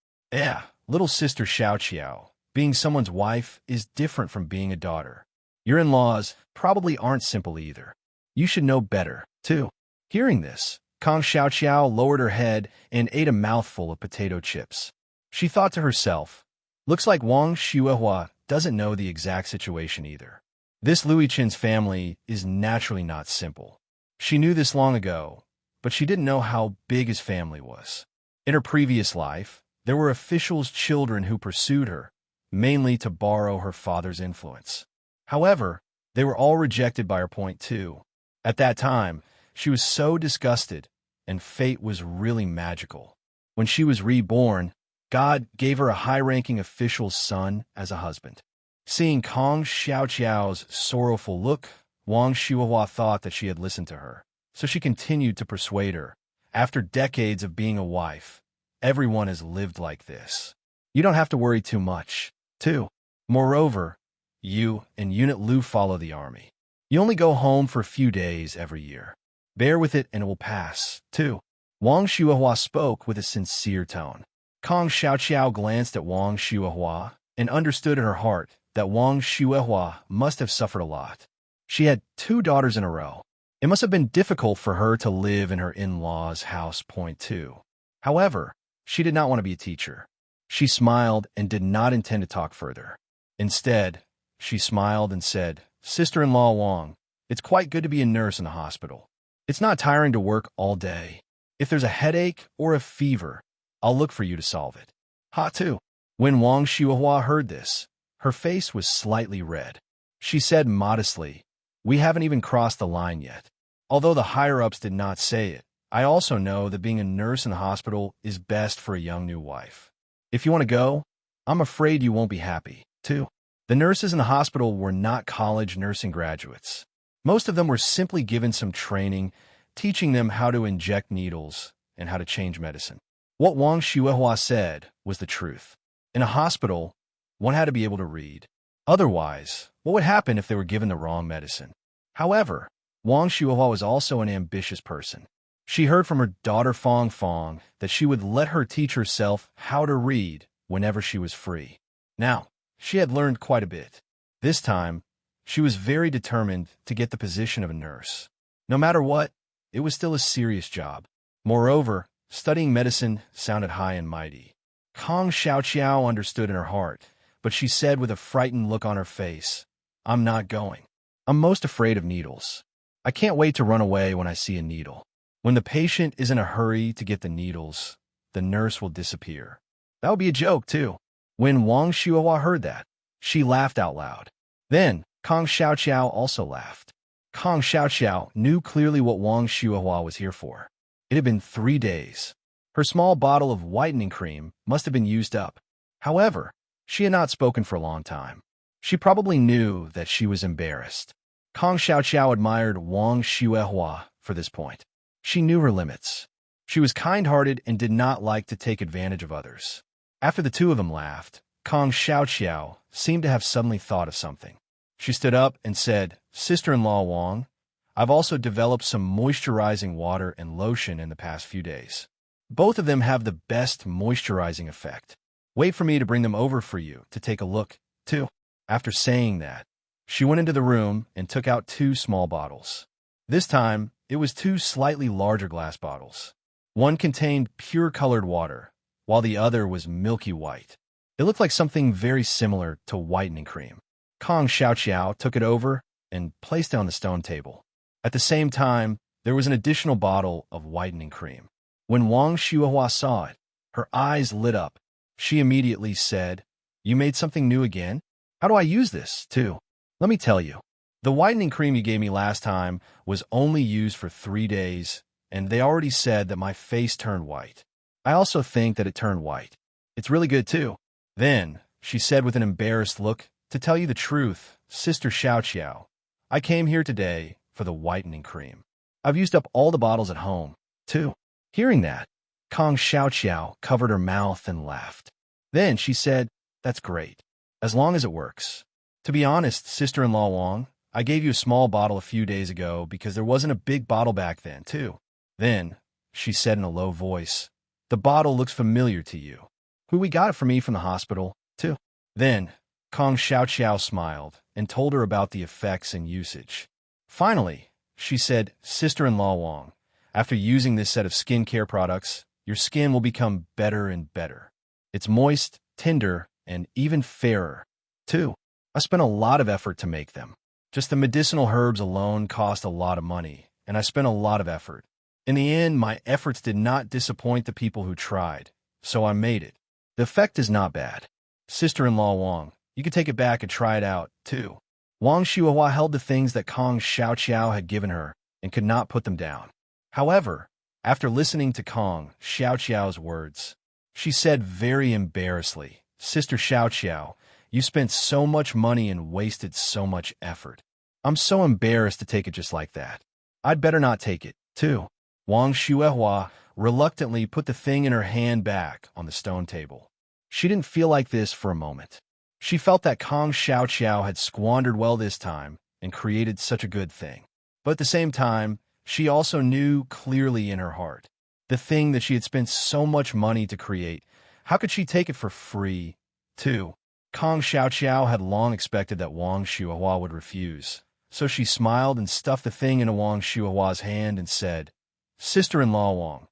Little sister Xiaoqiao, being someone's wife is different from being a daughter. Your in-laws probably aren't simple either. You should know better, too." Hearing this, Kong Xiaoqiao lowered her head and ate a mouthful of potato chips. She thought to herself, "Looks like Wang Xiuhua doesn't know the exact situation either. This Lu Yichen's family is naturally not simple. She knew this long ago, but she didn't know how big his family was. In her previous life, there were officials' children who pursued her, mainly to borrow her father's influence. However, they were all rejected by her point 2. At that time, she was so disgusted and fate was really magical. When she was reborn, God gave her a high-ranking official's son as a husband. Seeing Kong Xiaoqiao's sorrowful look, Wang Shuihua thought that she had listened to her, so she continued to persuade her. After decades of being a wife, everyone has lived like this. You don't have to worry too much, too. Moreover, you and Unit Lu follow the army. You only go home for a few days every year. Bear with it and it will pass, too. Wang Shuihua spoke with a sincere tone. Kong Xiaoqiao glanced at Wang Shuihua and understood in her heart that Wang Shuihua must have suffered a lot. She had 2 daughters in a row. It must have been difficult for her to live in her in-laws' house. Point 2. However, she did not want to be a teacher. She smiled and did not intend to talk further. Instead, she smiled and said, "Sister-in-law Wang, it's quite good to be a nurse in the hospital. It's not tiring to work all day. If there's a headache or a fever, I'll look for you to solve it." Ha too. When Wang Shuihua heard this, her face was slightly red. She said modestly, "We haven't even crossed the line yet. Although the higher-ups did not say it, I also know that being a nurse in the hospital is best for a young new wife. If you want to go, I'm afraid you won't be happy, too." The nurses in the hospital were not college nursing graduates. Most of them were simply given some training, teaching them how to inject needles and how to change medicine. What Wang Shuihua said was the truth. In a hospital, one had to be able to read. Otherwise, what would happen if they were given the wrong medicine? However, Wang Shuihua was also an ambitious person. She heard from her daughter Fong Fong that she would let her teach herself how to read whenever she was free. Now, she had learned quite a bit. This time, she was very determined to get the position of a nurse. No matter what, it was still a serious job. Moreover, studying medicine sounded high and mighty. Kong Xiaoqiao understood in her heart, but she said with a frightened look on her face, "I'm not going. I'm most afraid of needles. I can't wait to run away when I see a needle. When the patient is in a hurry to get the needles, the nurse will disappear." That would be a joke, too. When Wang Shuihua heard that, she laughed out loud. Then, Kong Xiaoqiao also laughed. Kong Xiaoqiao knew clearly what Wang Shuihua was here for. It had been 3 days. Her small bottle of whitening cream must have been used up. However, she had not spoken for a long time. She probably knew that she was embarrassed. Kong Xiaoqiao admired Wang Shuihua for this point. She knew her limits. She was kind-hearted and did not like to take advantage of others. After the two of them laughed, Kong Xiaoqiao seemed to have suddenly thought of something. She stood up and said, "Sister-in-law Wang, I've also developed some moisturizing water and lotion in the past few days. Both of them have the best moisturizing effect. Wait for me to bring them over for you to take a look, too." After saying that, she went into the room and took out 2 small bottles. This time, it was 2 slightly larger glass bottles. One contained pure colored water, while the other was milky white. It looked like something very similar to whitening cream. Kong Xiaoqiao took it over and placed it on the stone table. At the same time, there was an additional bottle of whitening cream. When Wang Shuihua saw it, her eyes lit up. She immediately said, "You made something new again? How do I use this, too? Let me tell you. The whitening cream you gave me last time was only used for 3 days, and they already said that my face turned white. I also think that it turned white. It's really good, too." Then, she said with an embarrassed look, "To tell you the truth, Sister Xiaoqiao, I came here today for the whitening cream. I've used up all the bottles at home, too." Hearing that, Kong Xiaoqiao covered her mouth and laughed. Then she said, "That's great, as long as it works. To be honest, sister-in-law Wang, I gave you a small bottle a few days ago because there wasn't a big bottle back then, too." Then, she said in a low voice, "The bottle looks familiar to you. We got it for me from the hospital, too." Then, Kong Xiaoqiao smiled and told her about the effects and usage. Finally, she said, "Sister-in-law Wang, after using this set of skincare products, your skin will become better and better. It's moist, tender, and even fairer, too. I spent a lot of effort to make them. Just the medicinal herbs alone cost a lot of money, and I spent a lot of effort. In the end, my efforts did not disappoint the people who tried, so I made it. The effect is not bad. Sister-in-law Wang, you can take it back and try it out, too." Wang Shuihua held the things that Kong Xiaoqiao had given her and could not put them down. However, After listening to Kong Xiao Xiao's words, she said very embarrassedly, Sister Xiao Xiao, you spent so much money and wasted so much effort. I'm so embarrassed to take it just like that. I'd better not take it, too. Wang Xuehua reluctantly put the thing in her hand back on the stone table. She didn't feel like this for a moment. She felt that Kong Xiao Xiao had squandered well this time and created such a good thing. But at the same time, she also knew clearly in her heart, the thing that she had spent so much money to create, how could she take it for free, too? Kong Xiao Xiao had long expected that Wang Xuehua would refuse, so she smiled and stuffed the thing into Wang Xuehua's hand and said, Sister-in-law Wang,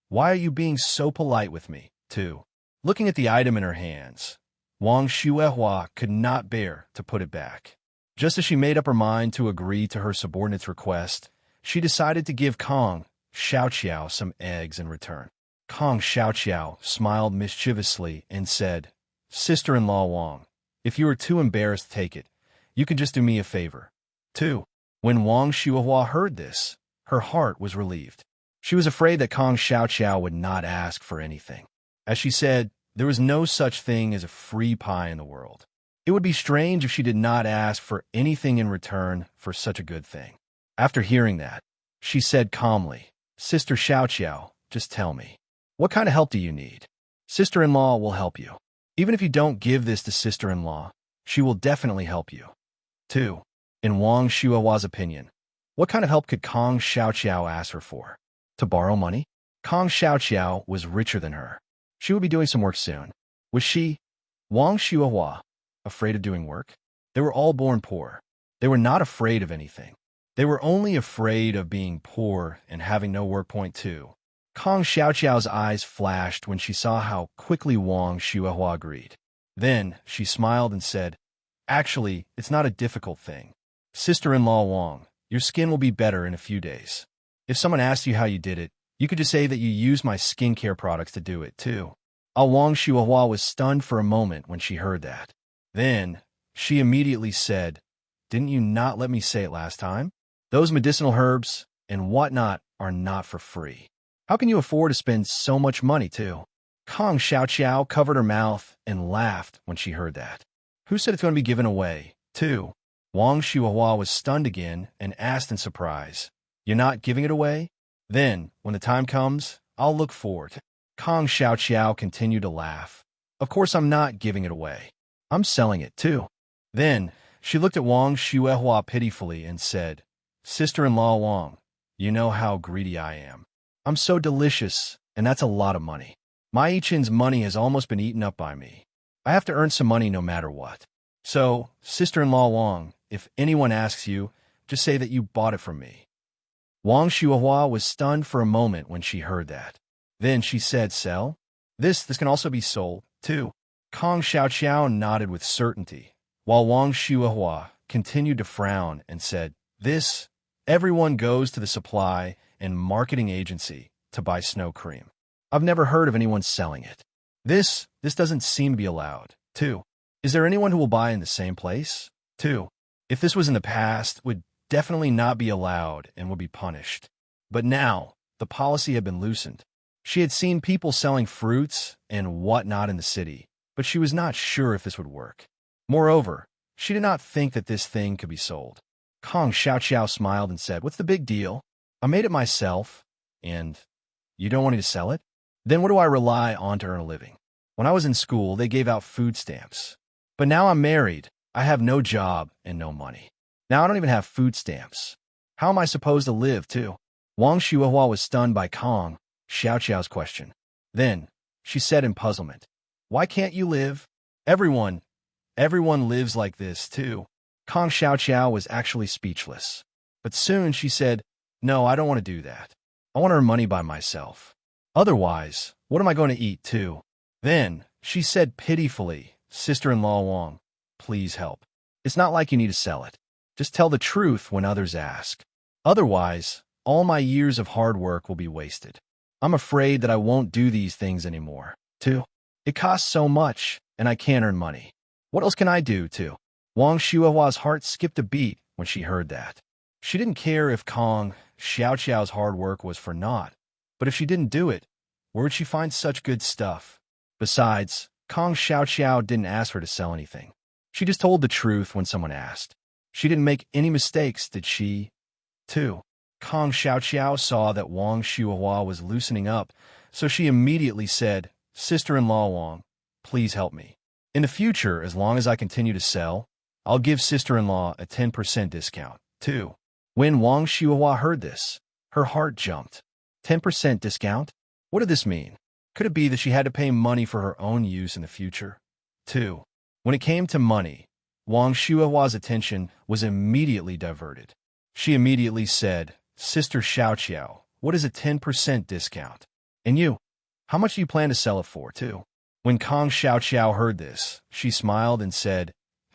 why are you being so polite with me, too? Looking at the item in her hands, Wang Xuehua could not bear to put it back. Just as she made up her mind to agree to her subordinate's request, she decided to give Kong Xiao Xiao some eggs in return. Kong Xiao Xiao smiled mischievously and said, Sister-in-law Wang, if you are too embarrassed to take it, you can just do me a favor, too. When Wang Xuehua heard this, her heart was relieved. She was afraid that Kong Xiao Xiao would not ask for anything. As she said, there was no such thing as a free pie in the world. It would be strange if she did not ask for anything in return for such a good thing. After hearing that, she said calmly, Sister Xiao Xiao, just tell me, what kind of help do you need? Sister-in-law will help you. Even if you don't give this to sister-in-law, she will definitely help you. 2. In Wang Xuehua's opinion, what kind of help could Kong Xiao Xiao ask her for? To borrow money? Kong Xiao Xiao was richer than her. She would be doing some work soon. Was she, Wang Xuehua, afraid of doing work? They were all born poor. They were not afraid of anything. They were only afraid of being poor and having no work. Point 2. Kong Xiao Xiao's eyes flashed when she saw how quickly Wang Xuehua agreed. Then she smiled and said, Actually, it's not a difficult thing. Sister-in-law Wang, your skin will be better in a few days. If someone asks you how you did it, you could just say that you used my skincare products to do it, too. Wang Xuehua was stunned for a moment when she heard that. Then, she immediately said, Didn't you not let me say it last time? Those medicinal herbs and whatnot are not for free. How can you afford to spend so much money, too? Kong Xiao Xiao covered her mouth and laughed when she heard that. Who said it's going to be given away, too? Wang Xuehua was stunned again and asked in surprise, You're not giving it away? Then, when the time comes, I'll look for it. Kong Xiao Xiao continued to laugh. Of course I'm not giving it away. I'm selling it, too. Then, she looked at Wang Xuehua pitifully and said, Sister-in-law Wang, you know how greedy I am. I'm so delicious, and that's a lot of money. My Ichin's money has almost been eaten up by me. I have to earn some money no matter what. So, Sister-in-law Wang, if anyone asks you, just say that you bought it from me. Wang Xuehua was stunned for a moment when she heard that. Then she said, Sell? This can also be sold, too. Kong Xiao Xiao nodded with certainty, while Wang Xuehua continued to frown and said, Everyone goes to the supply and marketing agency to buy snow cream. I've never heard of anyone selling it. This doesn't seem to be allowed, too. Is there anyone who will buy in the same place, too? If this was in the past, would definitely not be allowed and would be punished. But now, the policy had been loosened. She had seen people selling fruits and whatnot in the city, but she was not sure if this would work. Moreover, she did not think that this thing could be sold. Kong Xiao Xiao smiled and said, What's the big deal? I made it myself, and you don't want me to sell it? Then what do I rely on to earn a living? When I was in school, they gave out food stamps. But now I'm married, I have no job and no money. Now I don't even have food stamps. How am I supposed to live, too? Wang Xuehua was stunned by Kong Xiao Xiao's question. Then, she said in puzzlement, Why can't you live? Everyone lives like this, too. Kong Xiao Xiao was actually speechless. But soon she said, No, I don't want to do that. I want to earn money by myself. Otherwise, what am I going to eat, too? Then, she said pitifully, Sister-in-law Wang, please help. It's not like you need to sell it. Just tell the truth when others ask. Otherwise, all my years of hard work will be wasted. I'm afraid that I won't do these things anymore, too. It costs so much, and I can't earn money. What else can I do, too? Wang Xuehua's heart skipped a beat when she heard that. She didn't care if Kong Xiao Xiao's hard work was for naught. But if she didn't do it, where would she find such good stuff? Besides, Kong Xiao didn't ask her to sell anything. She just told the truth when someone asked. She didn't make any mistakes, did she? 2. Kong Xiao saw that Wang Shuahua was loosening up, so she immediately said, "Sister-in-law Wang, please help me. In the future, as long as I continue to sell, I'll give sister-in-law a 10% discount." 2. When Wang Shuahua heard this, her heart jumped. 10% discount? What did this mean? Could it be that she had to pay money for her own use in the future? 2. When it came to money, Wang Shuahua's attention was immediately diverted. She immediately said, "Sister Xiao, what is a 10% discount? And you, how much do you plan to sell it for, too?" When Kong Xiao heard this, she smiled and said,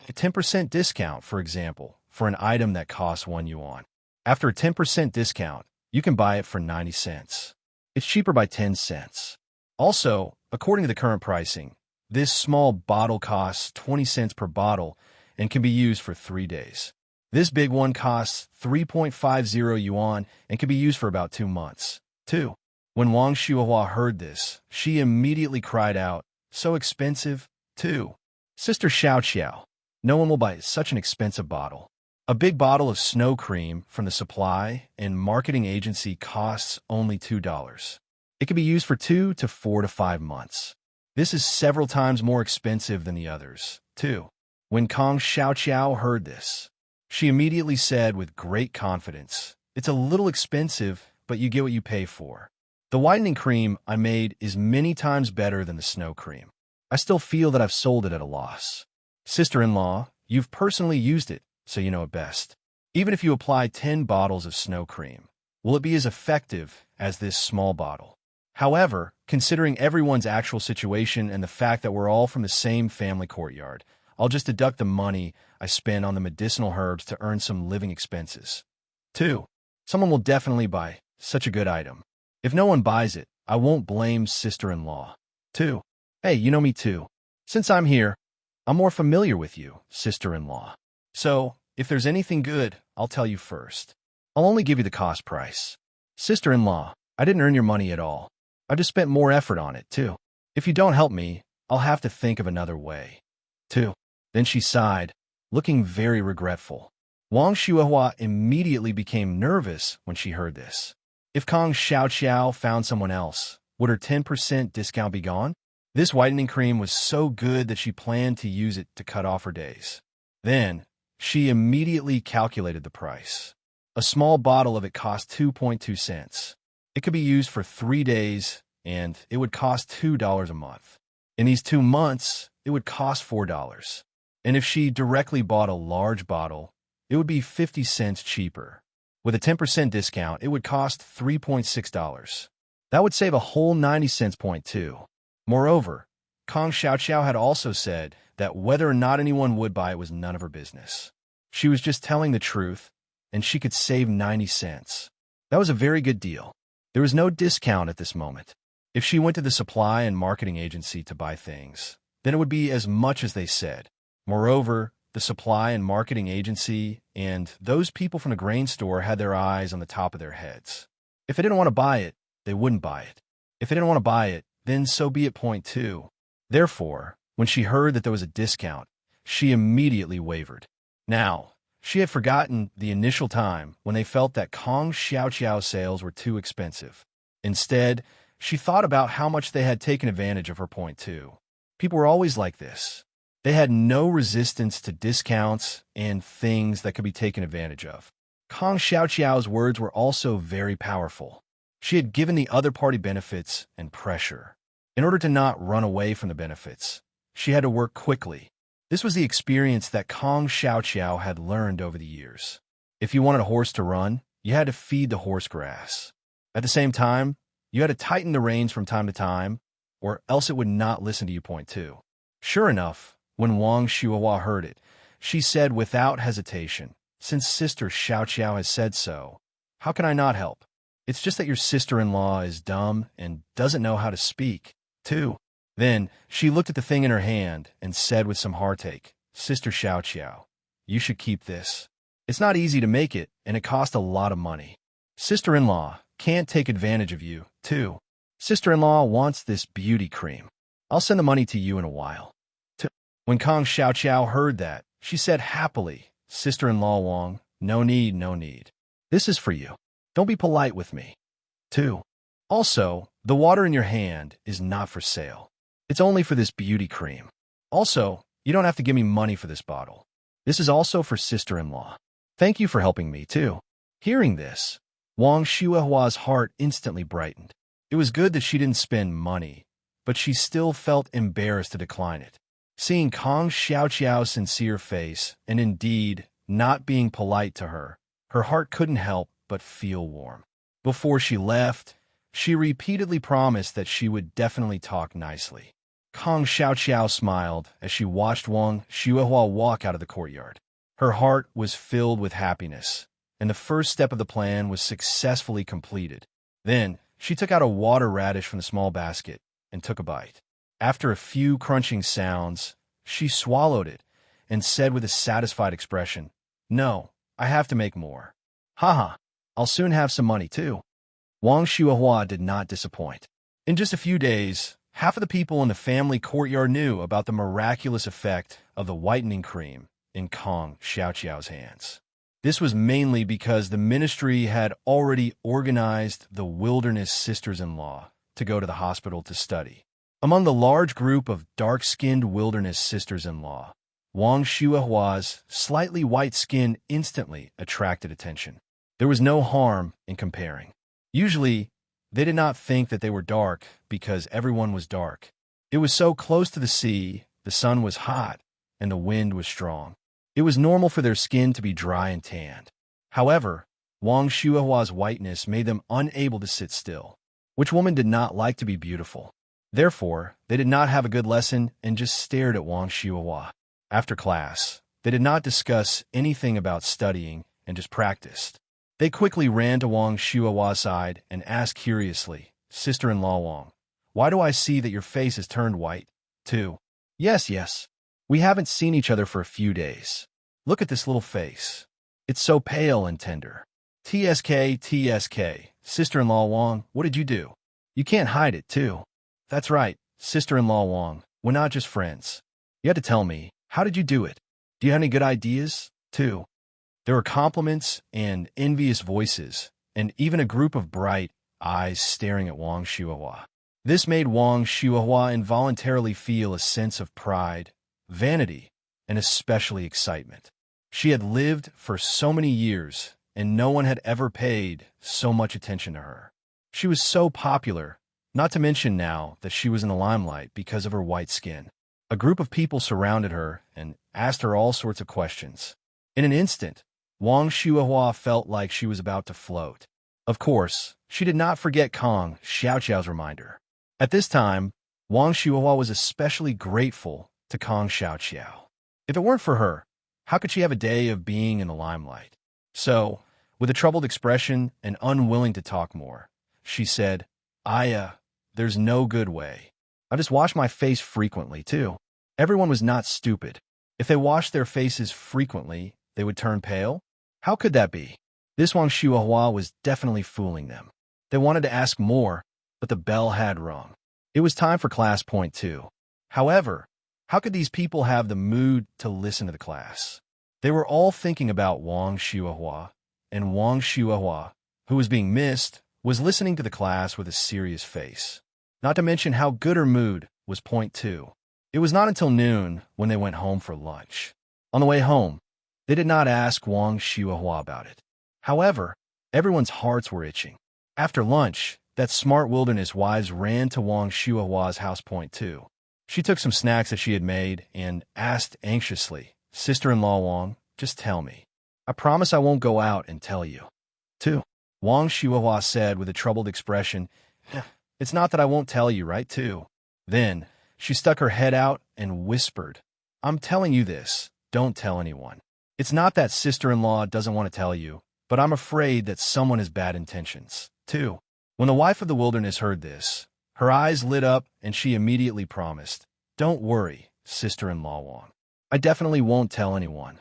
"A 10% discount, for example, for an item that costs 1 yuan. After a 10% discount, you can buy it for 90 cents. It's cheaper by 10 cents. Also, according to the current pricing, this small bottle costs 20 cents per bottle and can be used for 3 days. This big one costs 3.50 yuan and can be used for about 2 months. 2. When Wang Shuahua heard this, she immediately cried out, "So expensive, too. Sister Xiao, no one will buy such an expensive bottle. A big bottle of snow cream from the supply and marketing agency costs only $2. It can be used for 2 to 4 to 5 months. This is several times more expensive than the others, too." When Kong Xiao heard this, she immediately said with great confidence, "It's a little expensive, but you get what you pay for. The whitening cream I made is many times better than the snow cream. I still feel that I've sold it at a loss. Sister-in-law, you've personally used it, so you know it best. Even if you apply 10 bottles of snow cream, will it be as effective as this small bottle? However, considering everyone's actual situation and the fact that we're all from the same family courtyard, I'll just deduct the money I spend on the medicinal herbs to earn some living expenses. 2. Someone will definitely buy such a good item. If no one buys it, I won't blame sister-in-law. 2. Hey, you know me too. Since I'm here, I'm more familiar with you, sister-in-law. So, if there's anything good, I'll tell you first. I'll only give you the cost price. Sister-in-law, I didn't earn your money at all. I just spent more effort on it, too. If you don't help me, I'll have to think of another way." 2. Then she sighed, looking very regretful. Wang Shuahua immediately became nervous when she heard this. If Kong Xiao found someone else, would her 10% discount be gone? This whitening cream was so good that she planned to use it to cut off her days. Then, she immediately calculated the price. A small bottle of it cost 2.2 cents. It could be used for 3 days, and it would cost $2 a month. In these 2 months, it would cost $4. And if she directly bought a large bottle, it would be 50 cents cheaper. With a 10% discount, it would cost $3.6. That would save a whole 90 cents point too. Moreover, Kong Xiao had also said that whether or not anyone would buy it was none of her business. She was just telling the truth, and she could save 90 cents. That was a very good deal. There was no discount at this moment. If she went to the supply and marketing agency to buy things, then it would be as much as they said. Moreover, the supply and marketing agency and those people from the grain store had their eyes on the top of their heads. If they didn't want to buy it, they wouldn't buy it. If they didn't want to buy it, then so be it point two. Therefore, when she heard that there was a discount, she immediately wavered. Now, she had forgotten the initial time when they felt that Kong Xiao's sales were too expensive. Instead, she thought about how much they had taken advantage of her point two. People were always like this. They had no resistance to discounts and things that could be taken advantage of. Kong Xiao's words were also very powerful. She had given the other party benefits and pressure. In order to not run away from the benefits, she had to work quickly. This was the experience that Kong Xiao had learned over the years. If you wanted a horse to run, you had to feed the horse grass. At the same time, you had to tighten the reins from time to time, or else it would not listen to you point two. Sure enough, when Wang Shuahua heard it, she said without hesitation, "Since Sister Xiao has said so, how can I not help? It's just that your sister-in-law is dumb and doesn't know how to speak, too." Then she looked at the thing in her hand and said with some heartache, "Sister Xiao, you should keep this. It's not easy to make it, and it cost a lot of money. Sister-in-law, can't take advantage of you, too. Sister-in-law wants this beauty cream. I'll send the money to you in a while. 2. When Kong Xiaoqiao heard that, she said happily, Sister-in-law Wang, no need, no need. This is for you. Don't be polite with me. 2. Also, the water in your hand is not for sale. It's only for this beauty cream. Also, you don't have to give me money for this bottle. This is also for sister-in-law. Thank you for helping me, too. Hearing this, Wang Shuihua's heart instantly brightened. It was good that she didn't spend money, but she still felt embarrassed to decline it. Seeing Kong Xiaoqiao's sincere face, and indeed not being polite to her, her heart couldn't help but feel warm. Before she left, she repeatedly promised that she would definitely talk nicely. Kong Xiaoqiao smiled as she watched Wang Shuihua walk out of the courtyard. Her heart was filled with happiness, and the first step of the plan was successfully completed. Then, she took out a water radish from the small basket and took a bite. After a few crunching sounds, she swallowed it and said with a satisfied expression, "No, I have to make more. Haha, I'll soon have some money too." Wang Shuihua did not disappoint. In just a few days, half of the people in the family courtyard knew about the miraculous effect of the whitening cream in Kong Xiaoqiao's hands. This was mainly because the ministry had already organized the wilderness sisters-in-law to go to the hospital to study. Among the large group of dark-skinned wilderness sisters-in-law, Wang Shuihua's slightly white skin instantly attracted attention. There was no harm in comparing. Usually, they did not think that they were dark because everyone was dark. It was so close to the sea, the sun was hot, and the wind was strong. It was normal for their skin to be dry and tanned. However, Wang Shuihua's whiteness made them unable to sit still. Which woman did not like to be beautiful? Therefore, they did not have a good lesson and just stared at Wang Shuihua. After class, they did not discuss anything about studying and just practiced. They quickly ran to Wang Shuihua's side and asked curiously, "Sister-in-law Wang, why do I see that your face has turned white, too?" Yes. We haven't seen each other for a few days. Look at this little face. It's so pale and tender. TSK, Sister-in-law Wang, what did you do? You can't hide it, too. That's right, Sister-in-law Wang, we're not just friends. You had to tell me, how did you do it? Do you have any good ideas, too? There were compliments and envious voices, and even a group of bright eyes staring at Wang Shuihua. This made Wang Shuihua involuntarily feel a sense of pride, vanity, and especially excitement. She had lived for so many years, and no one had ever paid so much attention to her. She was so popular, not to mention now that she was in the limelight because of her white skin. A group of people surrounded her and asked her all sorts of questions. In an instant, Wang Shuihua felt like she was about to float. Of course, she did not forget Kong Xiaoqiao's reminder. At this time, Wang Shuihua was especially grateful to Kong Xiaoqiao. If it weren't for her, how could she have a day of being in the limelight? So, with a troubled expression and unwilling to talk more, she said, there's no good way. I just wash my face frequently, too. Everyone was not stupid. If they washed their faces frequently, they would turn pale? How could that be? This Wang Shuihua was definitely fooling them. They wanted to ask more, but the bell had rung. It was time for class point 2. However, how could these people have the mood to listen to the class? They were all thinking about Wang Shuihua, and Wang Shuihua, who was being missed, was listening to the class with a serious face. Not to mention how good her mood was point 2. It was not until noon when they went home for lunch. On the way home, they did not ask Wang Shuihua about it. However, everyone's hearts were itching. After lunch, that smart wilderness wives ran to Wang Shuihua's house point 2. She took some snacks that she had made and asked anxiously, "Sister-in-law Wang, just tell me. I promise I won't go out and tell you." 2. Wang Shuihua said with a troubled expression, "It's not that I won't tell you, right, too?" Then, she stuck her head out and whispered, "I'm telling you this, don't tell anyone. It's not that sister-in-law doesn't want to tell you, but I'm afraid that someone has bad intentions, too." When the wife of the wilderness heard this, her eyes lit up and she immediately promised, "Don't worry, sister-in-law Wang. I definitely won't tell anyone."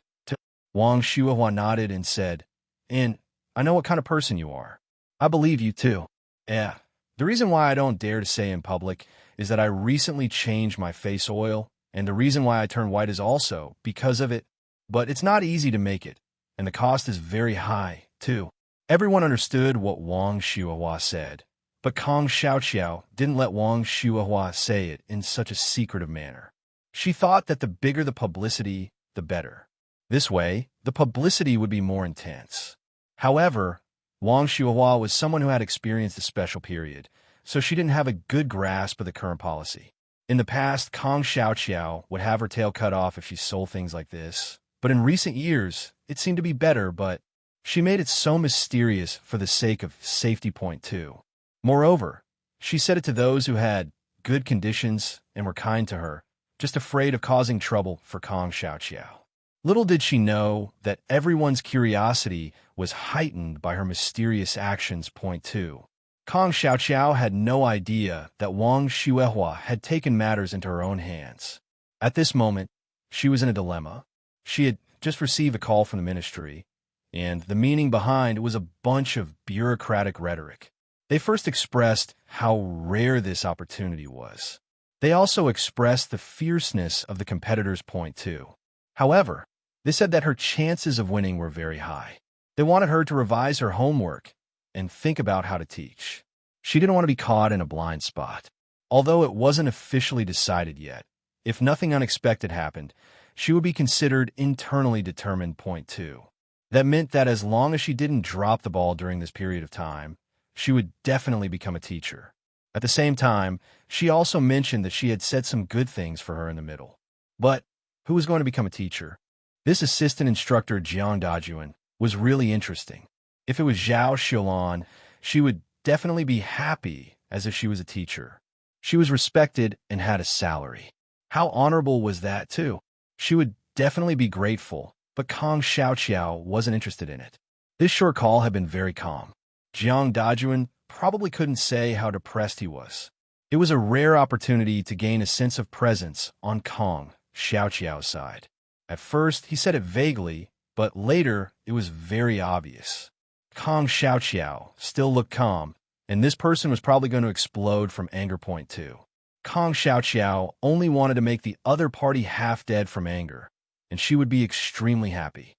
Wang Shuihua nodded and said, "And I know what kind of person you are. I believe you too. Yeah. The reason why I don't dare to say in public is that I recently changed my face oil, and the reason why I turn white is also because of it. But it's not easy to make it, and the cost is very high, too. Everyone understood what Wang Shuahua said, but Kong Xiaoqiao didn't let Wang Shuahua say it in such a secretive manner. She thought that the bigger the publicity, the better. This way, the publicity would be more intense. However, Wang Shuahua was someone who had experienced a special period, so she didn't have a good grasp of the current policy. In the past, Kong Xiaoqiao would have her tail cut off if she sold things like this, but in recent years, it seemed to be better, but she made it so mysterious for the sake of safety point too. Moreover, she said it to those who had good conditions and were kind to her, just afraid of causing trouble for Kong Xiaoqiao. Little did she know that everyone's curiosity was heightened by her mysterious actions point two. Kong Xiaoqiao had no idea that Wang Shuehua had taken matters into her own hands. At this moment, she was in a dilemma. She had just received a call from the ministry, and the meaning behind it was a bunch of bureaucratic rhetoric. They first expressed how rare this opportunity was. They also expressed the fierceness of the competitor's point too. However, they said that her chances of winning were very high. They wanted her to revise her homework and think about how to teach. She didn't want to be caught in a blind spot. Although it wasn't officially decided yet, if nothing unexpected happened, she would be considered internally determined point two. That meant that as long as she didn't drop the ball during this period of time, she would definitely become a teacher. At the same time, she also mentioned that she had said some good things for her in the middle. But who was going to become a teacher? This assistant instructor, Jiang Dajuan, was really interesting. If it was Zhao Xiaolan, she would definitely be happy as if she was a teacher. She was respected and had a salary. How honorable was that, too? She would definitely be grateful, but Kong Xiaoqiao wasn't interested in it. This short call had been very calm. Jiang Dajuan probably couldn't say how depressed he was. It was a rare opportunity to gain a sense of presence on Kong Xiaoqiao's side. At first, he said it vaguely, but later it was very obvious. Kong Xiaoqiao still looked calm, and this person was probably going to explode from anger point two. Kong Xiaoqiao only wanted to make the other party half dead from anger, and she would be extremely happy.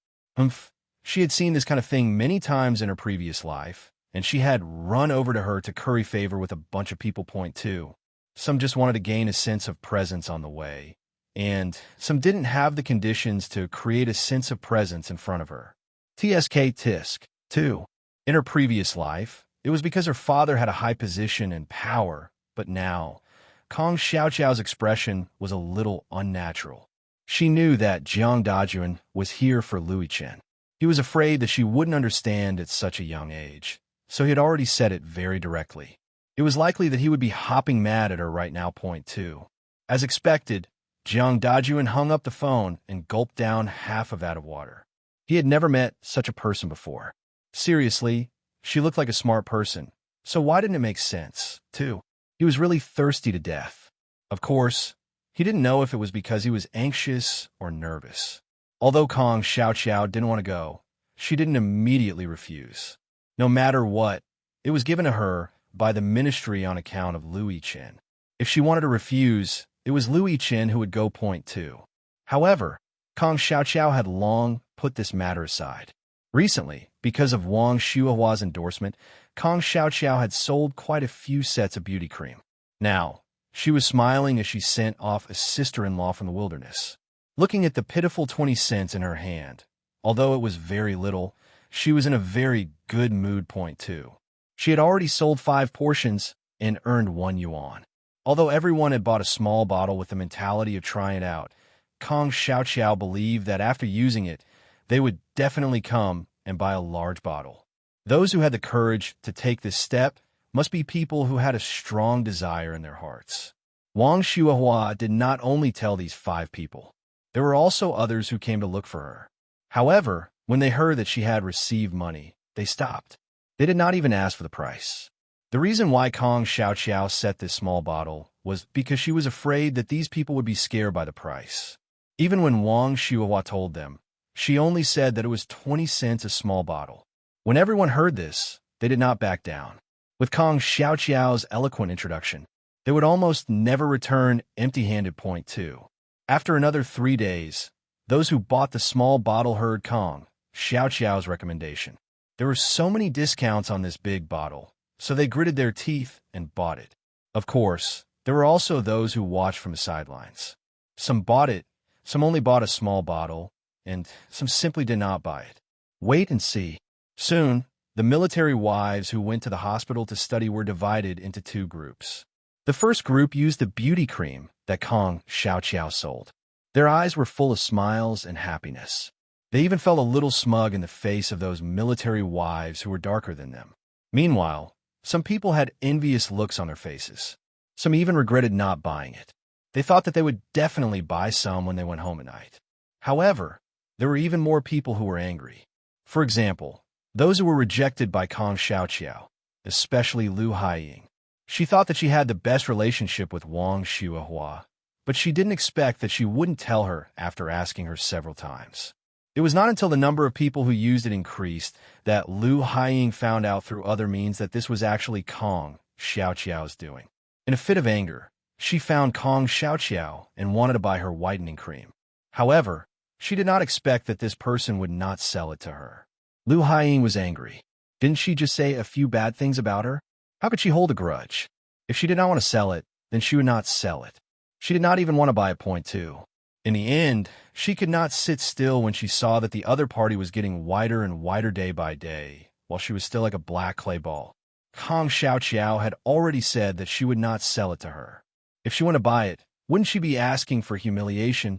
She had seen this kind of thing many times in her previous life, and she had run over to her to curry favor with a bunch of people point two. Some just wanted to gain a sense of presence on the way, and some didn't have the conditions to create a sense of presence in front of her. Tisk, too. In her previous life, it was because her father had a high position and power, but now, Kong Xiaoqiao's expression was a little unnatural. She knew that Jiang Dajuan was here for Louis Chen. He was afraid that she wouldn't understand at such a young age, so he had already said it very directly. It was likely that he would be hopping mad at her right now point two. As expected, Jiang Dajuan hung up the phone and gulped down half a vat of water. He had never met such a person before. Seriously, she looked like a smart person, so why didn't it make sense, too? He was really thirsty to death. Of course, he didn't know if it was because he was anxious or nervous. Although Kong Xiaoqiao didn't want to go, she didn't immediately refuse. No matter what, it was given to her by the ministry on account of Louis Chen. If she wanted to refuse, it was Louis Chen who would go point two. However, Kong Xiaoqiao had long put this matter aside. Recently, because of Wang Shuahua's endorsement, Kong Xiaoqiao had sold quite a few sets of beauty cream. Now, she was smiling as she sent off a sister-in-law from the wilderness. Looking at the pitiful 20 cents in her hand, although it was very little, she was in a very good mood point too. She had already sold 5 portions and earned 1 yuan. Although everyone had bought a small bottle with the mentality of trying it out, Kong Xiaoqiao believed that after using it, they would definitely come and buy a large bottle. Those who had the courage to take this step must be people who had a strong desire in their hearts. Wang Shuahua did not only tell these 5 people. There were also others who came to look for her. However, when they heard that she had received money, they stopped. They did not even ask for the price. The reason why Kong Xiaoqiao set this small bottle was because she was afraid that these people would be scared by the price. Even when Wang Shuahua told them, she only said that it was 20 cents a small bottle. When everyone heard this, they did not back down. With Kong Xiaoqiao's eloquent introduction, they would almost never return empty-handed. Point 2. After another 3 days, those who bought the small bottle heard Kong Xiaoqiao's recommendation. There were so many discounts on this big bottle, so they gritted their teeth and bought it. Of course, there were also those who watched from the sidelines. Some bought it, some only bought a small bottle, and some simply did not buy it. Wait and see. Soon, the military wives who went to the hospital to study were divided into 2 groups. The first group used the beauty cream that Kong Xiaoqiao sold. Their eyes were full of smiles and happiness. They even felt a little smug in the face of those military wives who were darker than them. Meanwhile, some people had envious looks on their faces. Some even regretted not buying it. They thought that they would definitely buy some when they went home at night. However, there were even more people who were angry. For example, those who were rejected by Kong Xiaoqiao, especially Lu Haiying. She thought that she had the best relationship with Wang Xuehua, but she didn't expect that she wouldn't tell her after asking her several times. It was not until the number of people who used it increased that Lu Haiying found out through other means that this was actually Kong Xiaoqiao's doing. In a fit of anger, she found Kong Xiaoqiao and wanted to buy her whitening cream. However, she did not expect that this person would not sell it to her. Lu Haiying was angry. Didn't she just say a few bad things about her? How could she hold a grudge? If she did not want to sell it, then she would not sell it. She did not even want to buy a point 2. In the end, she could not sit still when she saw that the other party was getting whiter and whiter day by day, while she was still like a black clay ball. Kong Xiaoqiao had already said that she would not sell it to her. If she wanted to buy it, wouldn't she be asking for humiliation,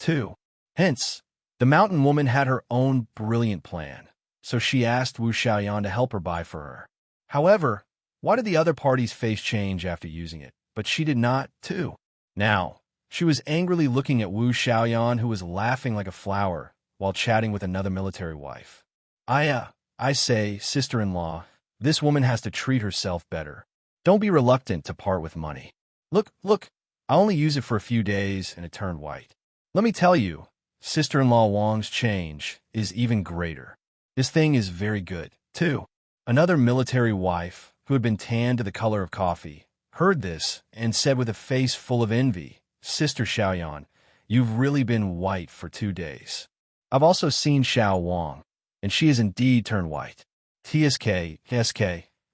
too? Hence, the mountain woman had her own brilliant plan, so she asked Wu Xiaoyan to help her buy for her. However, why did the other party's face change after using it, but she did not, too? Now, she was angrily looking at Wu Xiaoyan, who was laughing like a flower while chatting with another military wife. I say, sister-in-law, this woman has to treat herself better. Don't be reluctant to part with money. Look, I only used it for a few days and it turned white. Let me tell you, sister-in-law Wang's change is even greater. This thing is very good, too. Another military wife, who had been tanned to the color of coffee, heard this and said with a face full of envy, Sister Xiaoyan, you've really been white for 2 days. I've also seen Xiao Wang, and she has indeed turned white. TSK,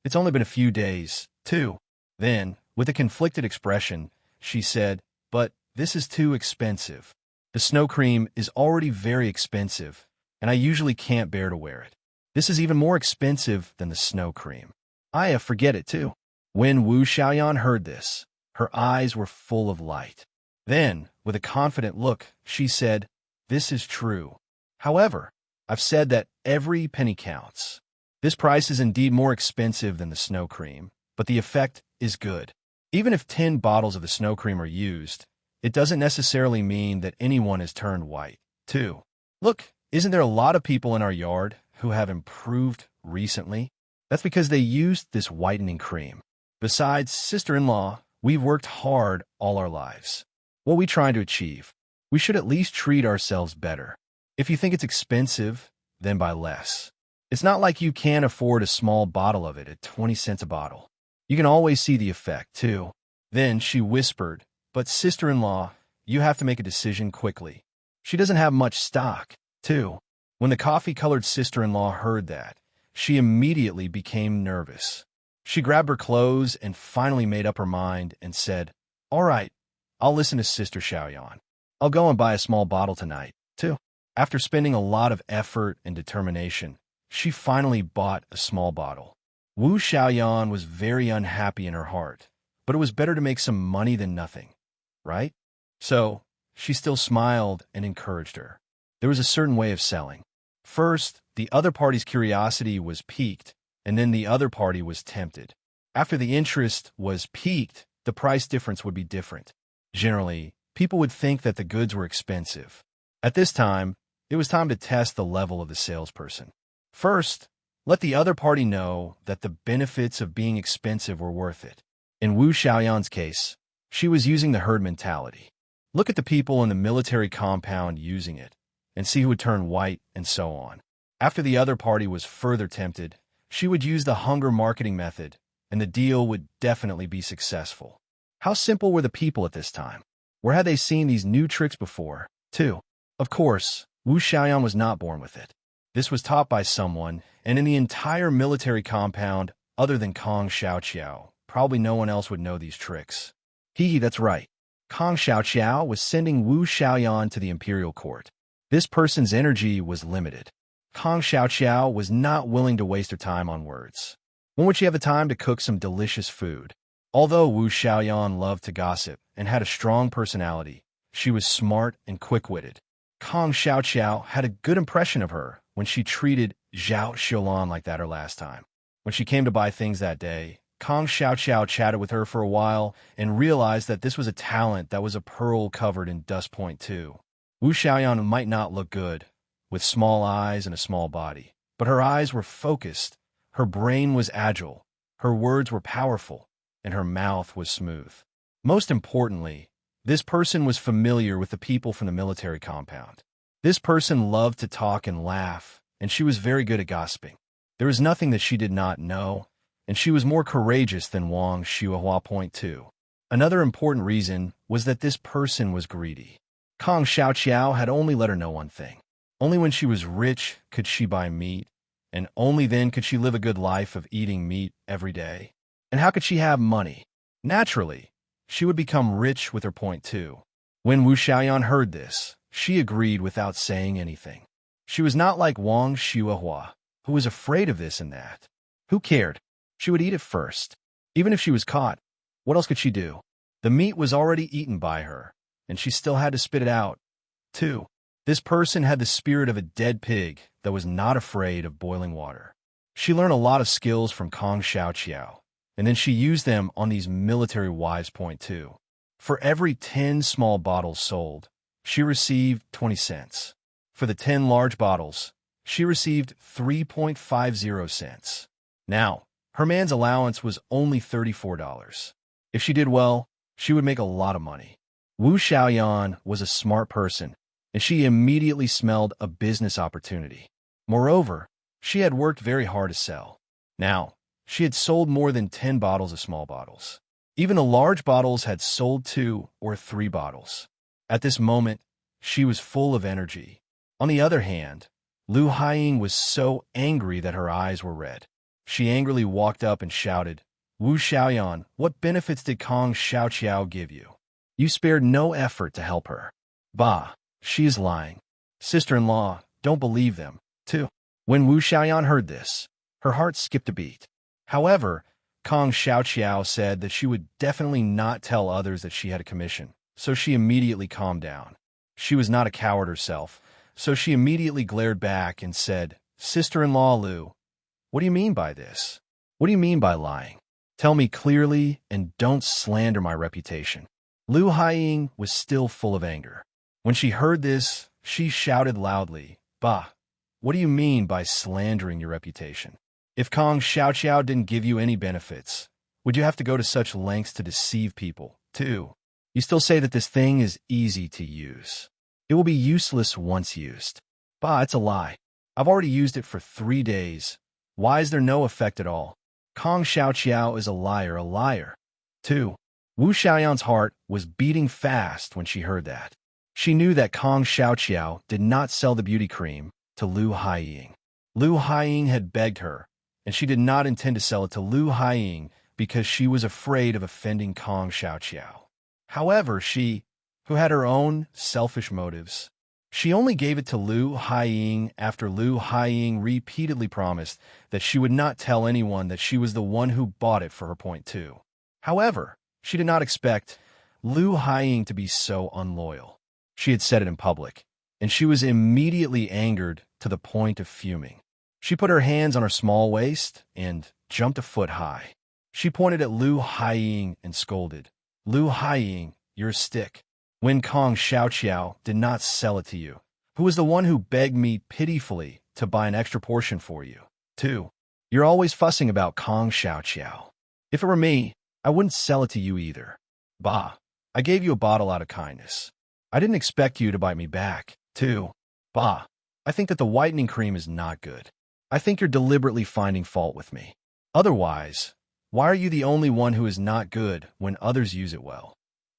it's only been a few days, too. Then, with a conflicted expression, she said, but this is too expensive. The snow cream is already very expensive, and I usually can't bear to wear it. This is even more expensive than the snow cream. I forget it, too. When Wu Xiaoyan heard this, her eyes were full of light. Then, with a confident look, she said, this is true. However, I've said that every penny counts. This price is indeed more expensive than the snow cream, but the effect is good. Even if 10 bottles of the snow cream are used, it doesn't necessarily mean that anyone has turned white, too. Look, isn't there a lot of people in our yard who have improved recently? That's because they used this whitening cream. Besides, sister-in-law, we've worked hard all our lives. What are we trying to achieve? We should at least treat ourselves better. If you think it's expensive, then buy less. It's not like you can't afford a small bottle of it at 20 cents a bottle. You can always see the effect, too. Then she whispered, but sister-in-law, you have to make a decision quickly. She doesn't have much stock, too. When the coffee-colored sister-in-law heard that, she immediately became nervous. She grabbed her clothes and finally made up her mind and said, all right, I'll listen to Sister Xiaoyan. I'll go and buy a small bottle tonight, too. After spending a lot of effort and determination, she finally bought a small bottle. Wu Xiaoyan was very unhappy in her heart, but it was better to make some money than nothing, right? So, she still smiled and encouraged her. There was a certain way of selling. First, the other party's curiosity was piqued, and then the other party was tempted. After the interest was piqued, the price difference would be different. Generally, people would think that the goods were expensive. At this time, it was time to test the level of the salesperson. First, let the other party know that the benefits of being expensive were worth it. In Wu Xiaoyan's case, she was using the herd mentality. Look at the people in the military compound using it, and see who would turn white and so on. After the other party was further tempted, She would use the hunger marketing method, and the deal would definitely be successful. How simple were the people at this time? Where had they seen these new tricks before, too? Of course, Wu Xiaoyan was not born with it. This was taught by someone, and in the entire military compound, other than Kong Xiaoqiao, probably no one else would know these tricks. That's right. Kong Xiaoqiao was sending Wu Xiaoyan to the imperial court. This person's energy was limited. Kong Xiaoqiao was not willing to waste her time on words. When would she have the time to cook some delicious food? Although Wu Xiaoyan loved to gossip and had a strong personality, she was smart and quick-witted. Kong Xiaoqiao had a good impression of her when she treated Zhao Xiaolan like that her last time. When she came to buy things that day, Kong Xiaoqiao chatted with her for a while and realized that this was a talent that was a pearl covered in dust point too. Wu Xiaoyan might not look good, with small eyes and a small body, but her eyes were focused, her brain was agile, her words were powerful, and her mouth was smooth. Most importantly, this person was familiar with the people from the military compound. This person loved to talk and laugh, and she was very good at gossiping. There was nothing that she did not know, and she was more courageous than Wang Xiuhua. Point 2. Another important reason was that this person was greedy. Kong Xiaoqiao had only let her know one thing. Only when she was rich could she buy meat, and only then could she live a good life of eating meat every day. And how could she have money? Naturally, she would become rich with her point 2. When Wu Xiaoyan heard this, she agreed without saying anything. She was not like Wang Xiuhua, who was afraid of this and that. Who cared? She would eat it first. Even if she was caught, what else could she do? The meat was already eaten by her, and she still had to spit it out. 2. This person had the spirit of a dead pig that was not afraid of boiling water. She learned a lot of skills from Kong Xiaoqiao, and then she used them on these military wives. Point 2. For every 10 small bottles sold, she received 20 cents. For the 10 large bottles, she received 3.50 cents. Now, her man's allowance was only $34. If she did well, she would make a lot of money. Wu Xiaoyan was a smart person, and she immediately smelled a business opportunity. Moreover, she had worked very hard to sell. Now, she had sold more than 10 bottles of small bottles. Even the large bottles had sold 2 or 3 bottles. At this moment, she was full of energy. On the other hand, Lu Haiying was so angry that her eyes were red. She angrily walked up and shouted, "Wu Xiaoyan, what benefits did Kong Xiaoqiao give you? You spared no effort to help her." "Bah, she is lying. Sister-in-law, don't believe them." 2. When Wu Xiaoyan heard this, her heart skipped a beat. However, Kong Xiaoqiao said that she would definitely not tell others that she had a commission, so she immediately calmed down. She was not a coward herself, so she immediately glared back and said, "Sister-in-law Lu, what do you mean by this? What do you mean by lying? Tell me clearly and don't slander my reputation." Lu Haiying was still full of anger. When she heard this, she shouted loudly, "Bah, what do you mean by slandering your reputation? If Kong Xiaoqiao didn't give you any benefits, would you have to go to such lengths to deceive people, too? You still say that this thing is easy to use. It will be useless once used. Bah, it's a lie. I've already used it for 3 days. Why is there no effect at all? Kong Xiaoqiao is a liar, a liar." 2. Wu Xiaoyan's heart was beating fast when she heard that. She knew that Kong Xiaoqiao did not sell the beauty cream to Lu Haiying. Lu Haiying had begged her, and she did not intend to sell it to Lu Haiying because she was afraid of offending Kong Xiaoqiao. However, she, who had her own selfish motives, she only gave it to Lu Haiying after Lu Haiying repeatedly promised that she would not tell anyone that she was the one who bought it for her point 2. However, she did not expect Lu Haiying to be so unloyal. She had said it in public, and she was immediately angered to the point of fuming. She put her hands on her small waist and jumped a foot high. She pointed at Lu Haiying and scolded, "Lu Haiying, you're a stick. When Kong Xiaoqiao did not sell it to you, who was the one who begged me pitifully to buy an extra portion for you? 2. You're always fussing about Kong Xiaoqiao. If it were me, I wouldn't sell it to you either. Bah, I gave you a bottle out of kindness. I didn't expect you to bite me back. 2. Bah, I think that the whitening cream is not good. I think you're deliberately finding fault with me. Otherwise, why are you the only one who is not good when others use it well?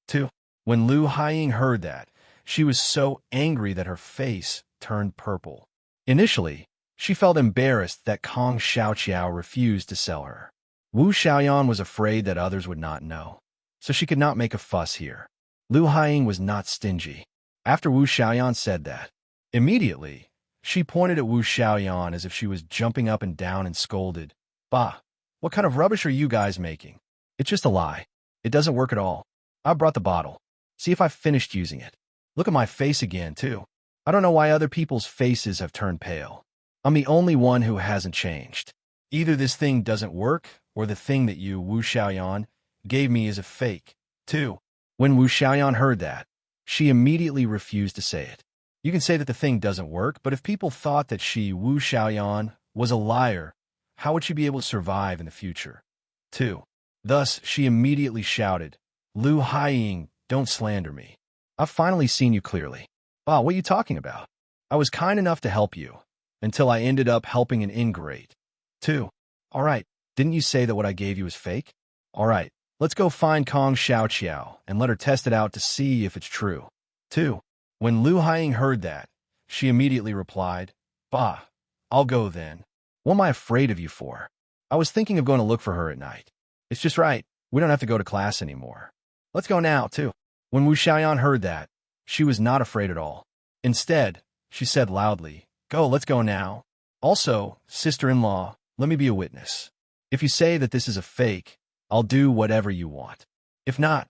2. When Lu Haiying heard that, she was so angry that her face turned purple. Initially, she felt embarrassed that Kong Xiaoqiao refused to sell her. Wu Xiaoyan was afraid that others would not know, so she could not make a fuss here. Lu Haiying was not stingy. After Wu Xiaoyan said that, immediately, she pointed at Wu Xiaoyan as if she was jumping up and down and scolded, "Bah, what kind of rubbish are you guys making? It's just a lie. It doesn't work at all. I brought the bottle. See if I've finished using it. Look at my face again, too. I don't know why other people's faces have turned pale. I'm the only one who hasn't changed. Either this thing doesn't work, or the thing that you, Wu Xiaoyan, gave me is a fake." 2. When Wu Xiaoyan heard that, she immediately refused to say it. You can say that the thing doesn't work, but if people thought that she, Wu Xiaoyan, was a liar, how would she be able to survive in the future? 2. Thus, she immediately shouted, "Lu Haiying, don't slander me. I've finally seen you clearly. Ah, what are you talking about? I was kind enough to help you, until I ended up helping an ingrate." 2. All right, didn't you say that what I gave you is fake? All right, let's go find Kong Xiaoqiao and let her test it out to see if it's true. 2. When Lu Haiying heard that, she immediately replied, "Bah, I'll go then. What am I afraid of you for? I was thinking of going to look for her at night. It's just right, we don't have to go to class anymore. Let's go now, too." When Wu Xiaoyan heard that, she was not afraid at all. Instead, she said loudly, Let's go now. Also, sister-in-law, let me be a witness. If you say that this is a fake, I'll do whatever you want. If not,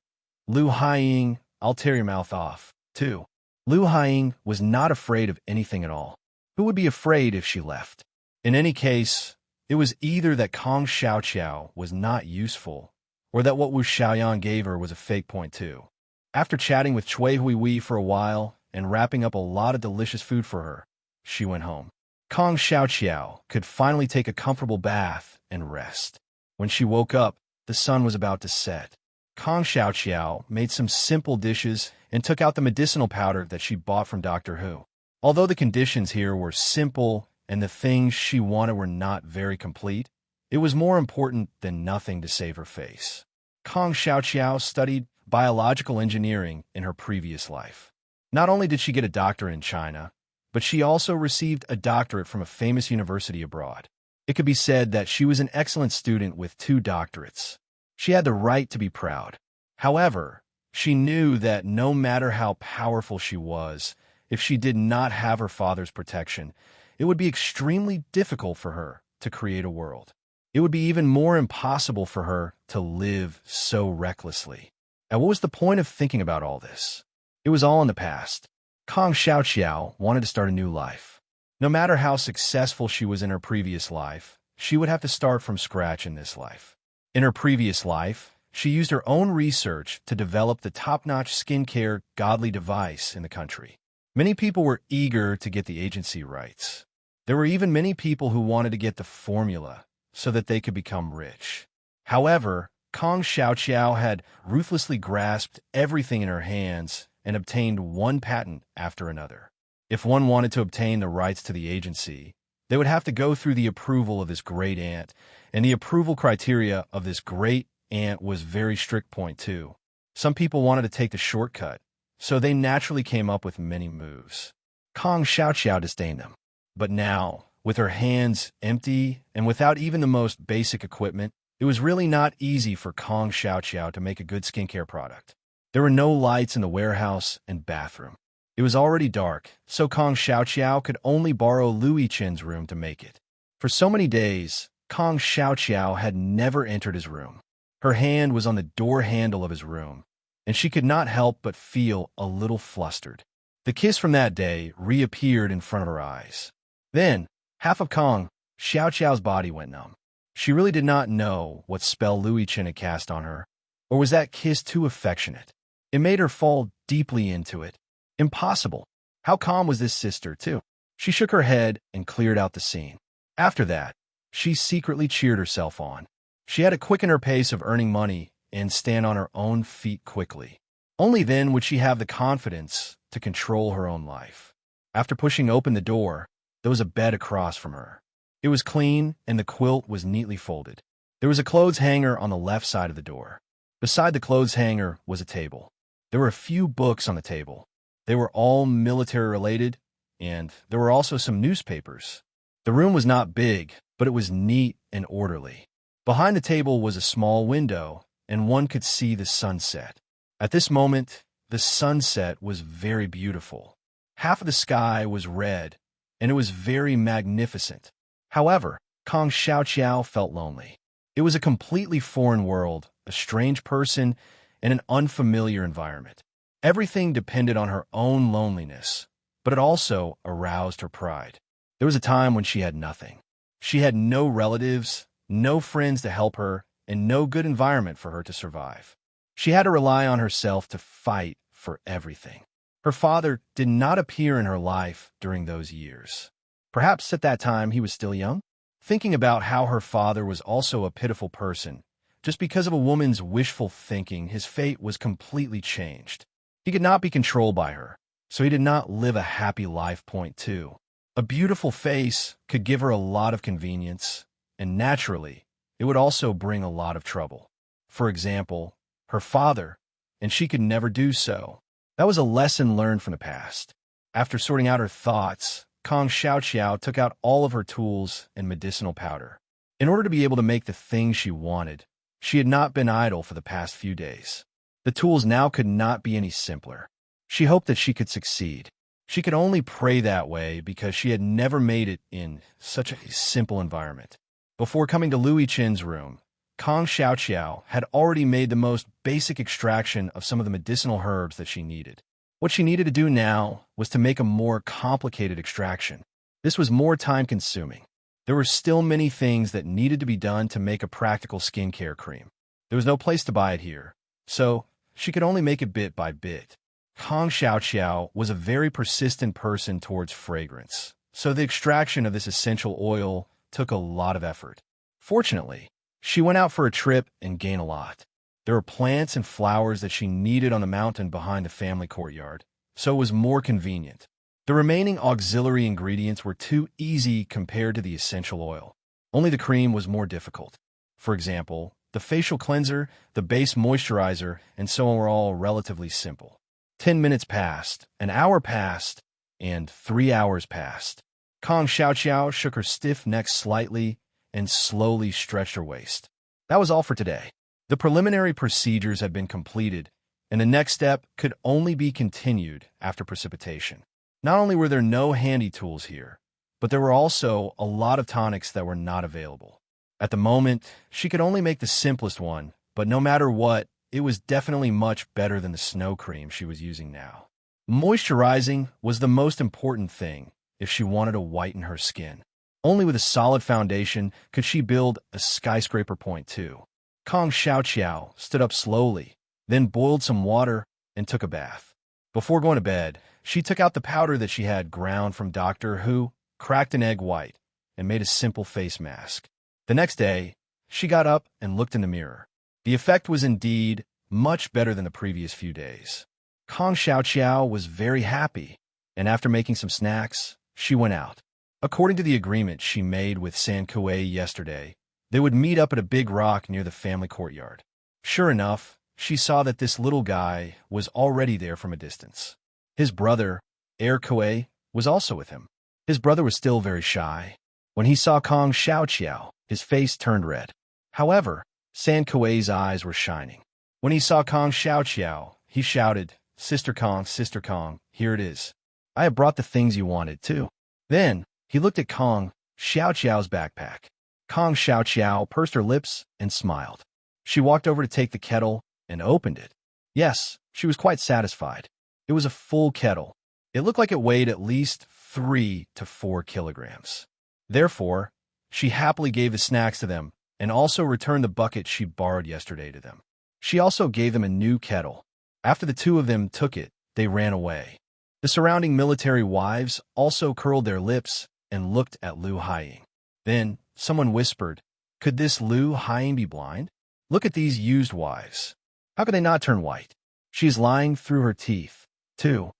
Lu Haiying, I'll tear your mouth off, too." Lu Haiying was not afraid of anything at all. Who would be afraid if she left? In any case, it was either that Kong Xiaoqiao was not useful, or that what Wu Xiaoyan gave her was a fake point too. After chatting with Chui Hui for a while and wrapping up a lot of delicious food for her, she went home. Kong Xiaoqiao could finally take a comfortable bath and rest. When she woke up, the sun was about to set. Kong Xiaoqiao made some simple dishes and took out the medicinal powder that she bought from Dr. Hu. Although the conditions here were simple and the things she wanted were not very complete, it was more important than nothing to save her face. Kong Xiaoqiao studied biological engineering in her previous life. Not only did she get a doctorate in China, but she also received a doctorate from a famous university abroad. It could be said that she was an excellent student with 2 doctorates. She had the right to be proud. However, she knew that no matter how powerful she was, if she did not have her father's protection, it would be extremely difficult for her to create a world. It would be even more impossible for her to live so recklessly. And what was the point of thinking about all this? It was all in the past. Kong Xiaoqiao wanted to start a new life. No matter how successful she was in her previous life, she would have to start from scratch in this life. In her previous life, she used her own research to develop the top-notch skincare godly device in the country. Many people were eager to get the agency rights. There were even many people who wanted to get the formula so that they could become rich. However, Kong Xiaoqiao had ruthlessly grasped everything in her hands and obtained one patent after another. If one wanted to obtain the rights to the agency, they would have to go through the approval of this great aunt, and the approval criteria of this great aunt was very strict point too. Some people wanted to take the shortcut, so they naturally came up with many moves. Kong Xiaoqiao disdained them. But now, with her hands empty and without even the most basic equipment, it was really not easy for Kong Xiaoqiao to make a good skincare product. There were no lights in the warehouse and bathroom. It was already dark, so Kong Xiaoqiao could only borrow Lu Yichen's room to make it. For so many days, Kong Xiaoqiao had never entered his room. Her hand was on the door handle of his room, and she could not help but feel a little flustered. The kiss from that day reappeared in front of her eyes. Then, half of Kong Xiaoqiao's body went numb. She really did not know what spell Lu Yichen had cast on her, or was that kiss too affectionate? It made her fall deeply into it. Impossible. How calm was this sister, too? She shook her head and cleared out the scene. After that, she secretly cheered herself on. She had to quicken her pace of earning money and stand on her own feet quickly. Only then would she have the confidence to control her own life. After pushing open the door, there was a bed across from her. It was clean, and the quilt was neatly folded. There was a clothes hanger on the left side of the door. Beside the clothes hanger was a table. There were a few books on the table. They were all military-related, and there were also some newspapers. The room was not big, but it was neat and orderly. Behind the table was a small window, and one could see the sunset. At this moment, the sunset was very beautiful. Half of the sky was red, and it was very magnificent. However, Kong Xiaoqiao felt lonely. It was a completely foreign world, a strange person, and an unfamiliar environment. Everything depended on her own loneliness, but it also aroused her pride. There was a time when she had nothing. She had no relatives, no friends to help her, and no good environment for her to survive. She had to rely on herself to fight for everything. Her father did not appear in her life during those years. Perhaps at that time he was still young? Thinking about how her father was also a pitiful person, just because of a woman's wishful thinking, his fate was completely changed. He could not be controlled by her, so he did not live a happy life. Point two. A beautiful face could give her a lot of convenience, and naturally, it would also bring a lot of trouble. For example, her father, and she could never do so. That was a lesson learned from the past. After sorting out her thoughts, Kong Xiaoqiao took out all of her tools and medicinal powder. In order to be able to make the things she wanted, she had not been idle for the past few days. The tools now could not be any simpler. She hoped that she could succeed. She could only pray that way because she had never made it in such a simple environment. Before coming to Lui Chen's room, Kong Xiaoqiao had already made the most basic extraction of some of the medicinal herbs that she needed. What she needed to do now was to make a more complicated extraction. This was more time-consuming. There were still many things that needed to be done to make a practical skincare cream. There was no place to buy it here, so she could only make it bit by bit. Kong Xiaoqiao was a very persistent person towards fragrance, so the extraction of this essential oil took a lot of effort. Fortunately, she went out for a trip and gained a lot. There were plants and flowers that she needed on the mountain behind the family courtyard, so it was more convenient. The remaining auxiliary ingredients were too easy compared to the essential oil. Only the cream was more difficult. For example, the facial cleanser, the base moisturizer, and so on were all relatively simple. 10 minutes passed, an hour passed, and 3 hours passed. Kong Xiaoqiao shook her stiff neck slightly and slowly stretched her waist. That was all for today. The preliminary procedures had been completed, and the next step could only be continued after precipitation. Not only were there no handy tools here, but there were also a lot of tonics that were not available. At the moment, she could only make the simplest one, but no matter what, it was definitely much better than the snow cream she was using now. Moisturizing was the most important thing if she wanted to whiten her skin. Only with a solid foundation could she build a skyscraper. Point two. Kong Xiaoqiao stood up slowly, then boiled some water and took a bath. Before going to bed, she took out the powder that she had ground from Doctor Who, cracked an egg white, and made a simple face mask. The next day, she got up and looked in the mirror. The effect was indeed much better than the previous few days. Kong Xiaoqiao was very happy, and after making some snacks, she went out. According to the agreement she made with San Kuei yesterday, they would meet up at a big rock near the family courtyard. Sure enough, she saw that this little guy was already there from a distance. His brother, Kuei, was also with him. His brother was still very shy. When he saw Kong Xiaoqiao, his face turned red. However, San Kuei's eyes were shining. When he saw Kong Xiaoqiao, he shouted, Sister Kong, here it is. I have brought the things you wanted, too." Then, he looked at Kong Xiaoqiao's backpack. Kong Xiaoqiao pursed her lips and smiled. She walked over to take the kettle and opened it. Yes, she was quite satisfied. It was a full kettle. It looked like it weighed at least 3 to 4 kilograms. Therefore, she happily gave the snacks to them and also returned the bucket she borrowed yesterday to them. She also gave them a new kettle. After the two of them took it, they ran away. The surrounding military wives also curled their lips and looked at Lu Haiying. Then, someone whispered, "Could this Lu Haiying be blind? Look at these used wives. How could they not turn white? She is lying through her teeth, too."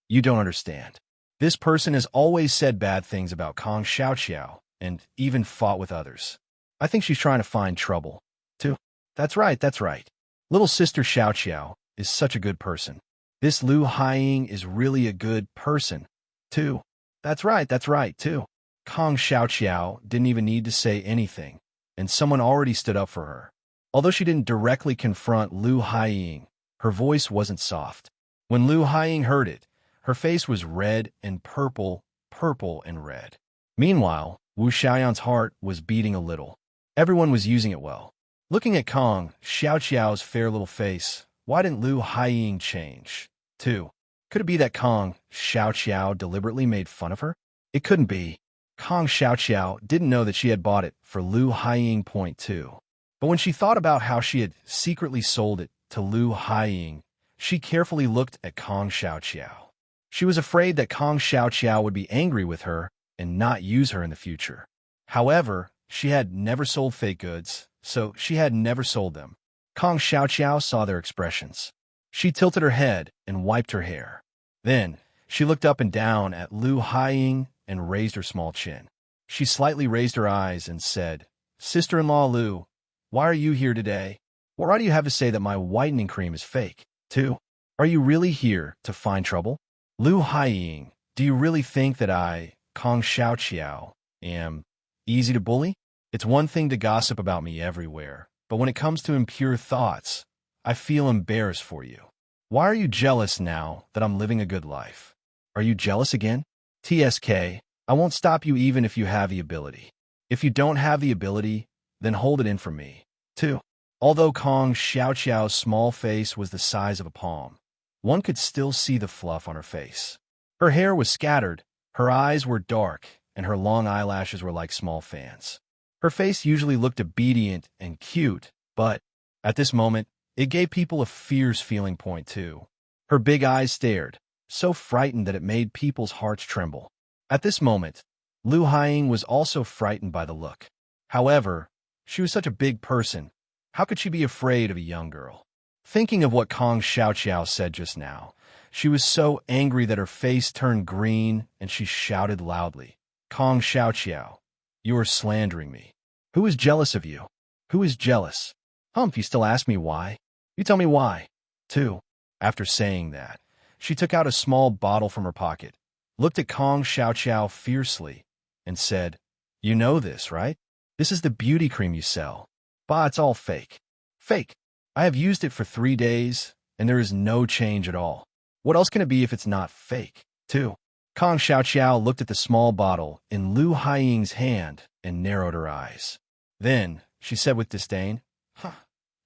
You don't understand. This person has always said bad things about Kong Xiaoqiao, and even fought with others. I think she's trying to find trouble, too. That's right, that's right. Little sister Xiao Xiao is such a good person. This Lu Haiying is really a good person, too. That's right, too. Kong Xiao Xiao didn't even need to say anything, and someone already stood up for her. Although she didn't directly confront Lu Haiying, her voice wasn't soft. When Lu Haiying heard it, her face was red and purple, purple and red. Meanwhile, Wu Xiaoyan's heart was beating a little. Everyone was using it well. Looking at Kong Xiao Xiao's fair little face, why didn't Lu Haiying change, too? Could it be that Kong Xiao Xiao deliberately made fun of her? It couldn't be. Kong Xiao Xiao didn't know that she had bought it for Lu Haiying point two. But when she thought about how she had secretly sold it to Lu Haiying, she carefully looked at Kong Xiao Xiao. She was afraid that Kong Xiao Xiao would be angry with her and not use her in the future. However, she had never sold fake goods, so she had never sold them. Kong Xiao Xiao saw their expressions. She tilted her head and wiped her hair. Then, she looked up and down at Lu Haiying and raised her small chin. She slightly raised her eyes and said, "Sister-in-law Lu, why are you here today? Why do you have to say that my whitening cream is fake, too? Are you really here to find trouble? Lu Haiying, do you really think that I, Kong Xiao Xiao, am easy to bully? It's one thing to gossip about me everywhere, but when it comes to impure thoughts, I feel embarrassed for you. Why are you jealous now that I'm living a good life? Are you jealous again? TSK, I won't stop you even if you have the ability. If you don't have the ability, then hold it in for me, too." Although Kong Xiao Xiao's small face was the size of a palm, one could still see the fluff on her face. Her hair was scattered, her eyes were dark, and her long eyelashes were like small fans. Her face usually looked obedient and cute, but at this moment, it gave people a fierce feeling point too. Her big eyes stared, so frightened that it made people's hearts tremble. At this moment, Lu Haiying was also frightened by the look. However, she was such a big person. How could she be afraid of a young girl? Thinking of what Kong Xiao Xiao said just now, she was so angry that her face turned green and she shouted loudly, "Kong Xiao Xiao, you are slandering me. Who is jealous of you? Who is jealous? You still ask me why? You tell me why, too." After saying that, she took out a small bottle from her pocket, looked at Kong Xiao Xiao fiercely, and said, "You know this, right? This is the beauty cream you sell. Bah, it's all fake. Fake. I have used it for 3 days, and there is no change at all. What else can it be if it's not fake, too?" Kong Xiao Xiao looked at the small bottle in Lu Haiying's hand and narrowed her eyes. Then, she said with disdain,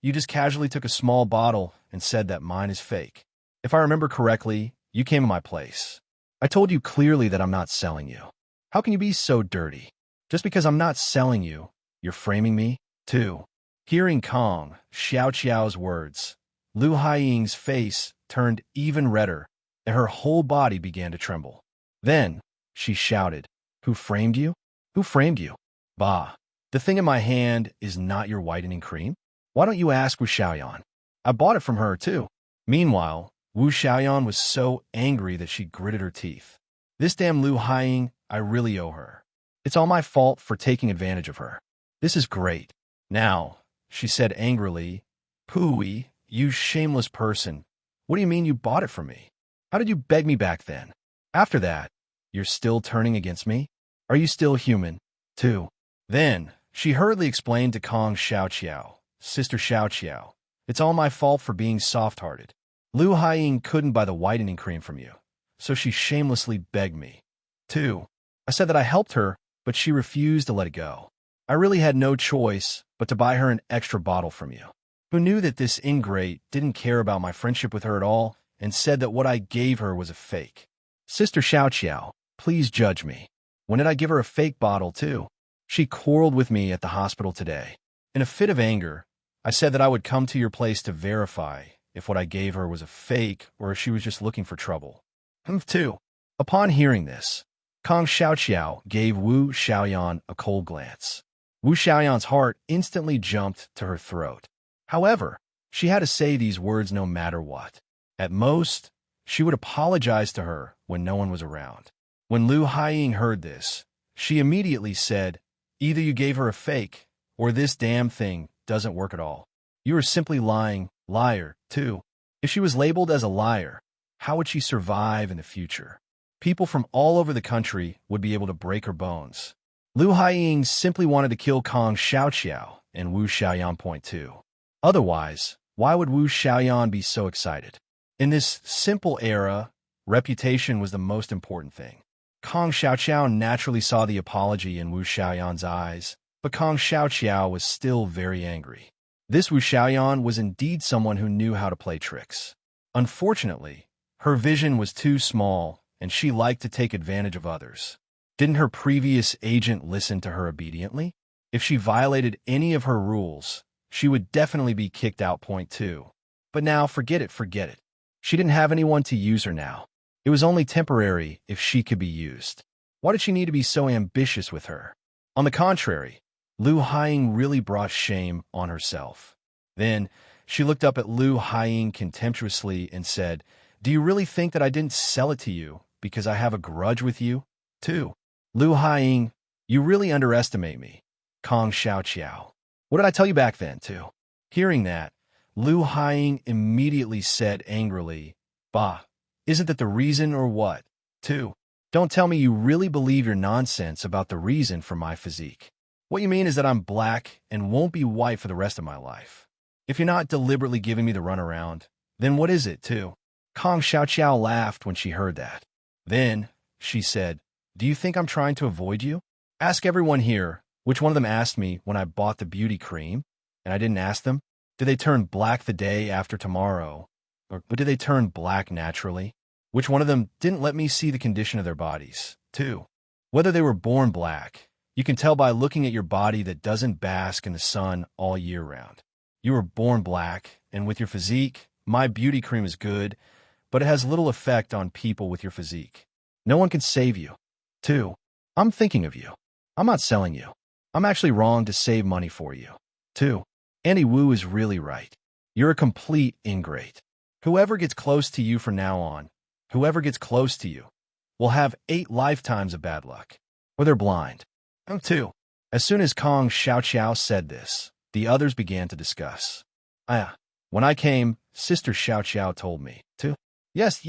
"You just casually took a small bottle and said that mine is fake. If I remember correctly, you came to my place. I told you clearly that I'm not selling you. How can you be so dirty? Just because I'm not selling you, you're framing me, too." Hearing Kong Xiao Xiao's words, Lu Haiying's face turned even redder, and her whole body began to tremble. Then, she shouted, "Who framed you? Who framed you? Bah, the thing in my hand is not your whitening cream? Why don't you ask Wu Xiaoyan? I bought it from her, too." Meanwhile, Wu Xiaoyan was so angry that she gritted her teeth. "This damn Lu Haiying, I really owe her. It's all my fault for taking advantage of her. This is great. Now," she said angrily, "Pooey, you shameless person. What do you mean you bought it from me? How did you beg me back then? After that, you're still turning against me? Are you still human, too?" Then, she hurriedly explained to Kong Xiao Xiao, "Sister Xiao Xiao, it's all my fault for being soft-hearted. Lu Haiying couldn't buy the whitening cream from you, so she shamelessly begged me, too. I said that I helped her, but she refused to let it go. I really had no choice but to buy her an extra bottle from you. Who knew that this ingrate didn't care about my friendship with her at all and said that what I gave her was a fake? Sister Xiao Xiao, please judge me. When did I give her a fake bottle, too? She quarreled with me at the hospital today. In a fit of anger, I said that I would come to your place to verify if what I gave her was a fake or if she was just looking for trouble. Too. Upon hearing this, Kong Xiao Xiao gave Wu Xiaoyan a cold glance. Wu Xiaoyan's heart instantly jumped to her throat. However, she had to say these words no matter what. At most, she would apologize to her when no one was around. When Lu Haiying heard this, She immediately said, "Either you gave her a fake, or this damn thing doesn't work at all. You are simply lying, liar, too." If she was labeled as a liar, how would she survive in the future? People from all over the country would be able to break her bones. Lu Haiying simply wanted to kill Kong Xiaoqiao and Wu Xiaoyan. Point 2. Otherwise, why would Wu Xiaoyan be so excited? In this simple era, reputation was the most important thing. Kong Xiaoqiao naturally saw the apology in Wu Xiaoyan's eyes, but Kong Xiaoqiao was still very angry. This Wu Xiaoyan was indeed someone who knew how to play tricks. Unfortunately, her vision was too small, and she liked to take advantage of others. Didn't her previous agent listen to her obediently? If she violated any of her rules, she would definitely be kicked out. Point 2. But now, forget it. She didn't have anyone to use her now. It was only temporary if she could be used. Why did she need to be so ambitious with her? On the contrary, Lu Haiying really brought shame on herself. Then, she looked up at Lu Haiying contemptuously and said, "Do you really think that I didn't sell it to you because I have a grudge with you, too? Lu Haiying, you really underestimate me." Kong Xiaoqiao. "What did I tell you back then, too?" Hearing that, Lu Haiying immediately said angrily, "Bah, isn't that the reason or what, too? Don't tell me you really believe your nonsense about the reason for my physique. What you mean is that I'm black and won't be white for the rest of my life. If you're not deliberately giving me the runaround, then what is it, too?" Kong Xiaoqiao laughed when she heard that. Then, she said, "Do you think I'm trying to avoid you? Ask everyone here which one of them asked me when I bought the beauty cream, and I didn't ask them. Did they turn black the day after tomorrow, or did they turn black naturally? Which one of them didn't let me see the condition of their bodies, too? Whether they were born black, you can tell by looking at your body that doesn't bask in the sun all year round. You were born black, and with your physique, my beauty cream is good, but it has little effect on people with your physique. No one can save you, too. I'm thinking of you. I'm not selling you. I'm actually wrong to save money for you, too. Annie Wu is really right. You're a complete ingrate. Whoever gets close to you from now on, whoever gets close to you, will have 8 lifetimes of bad luck. Or they're blind. Too." As soon as Kong Xiaoqiao said this, the others began to discuss. When I came, Sister Xiaoqiao told me, too. Yes.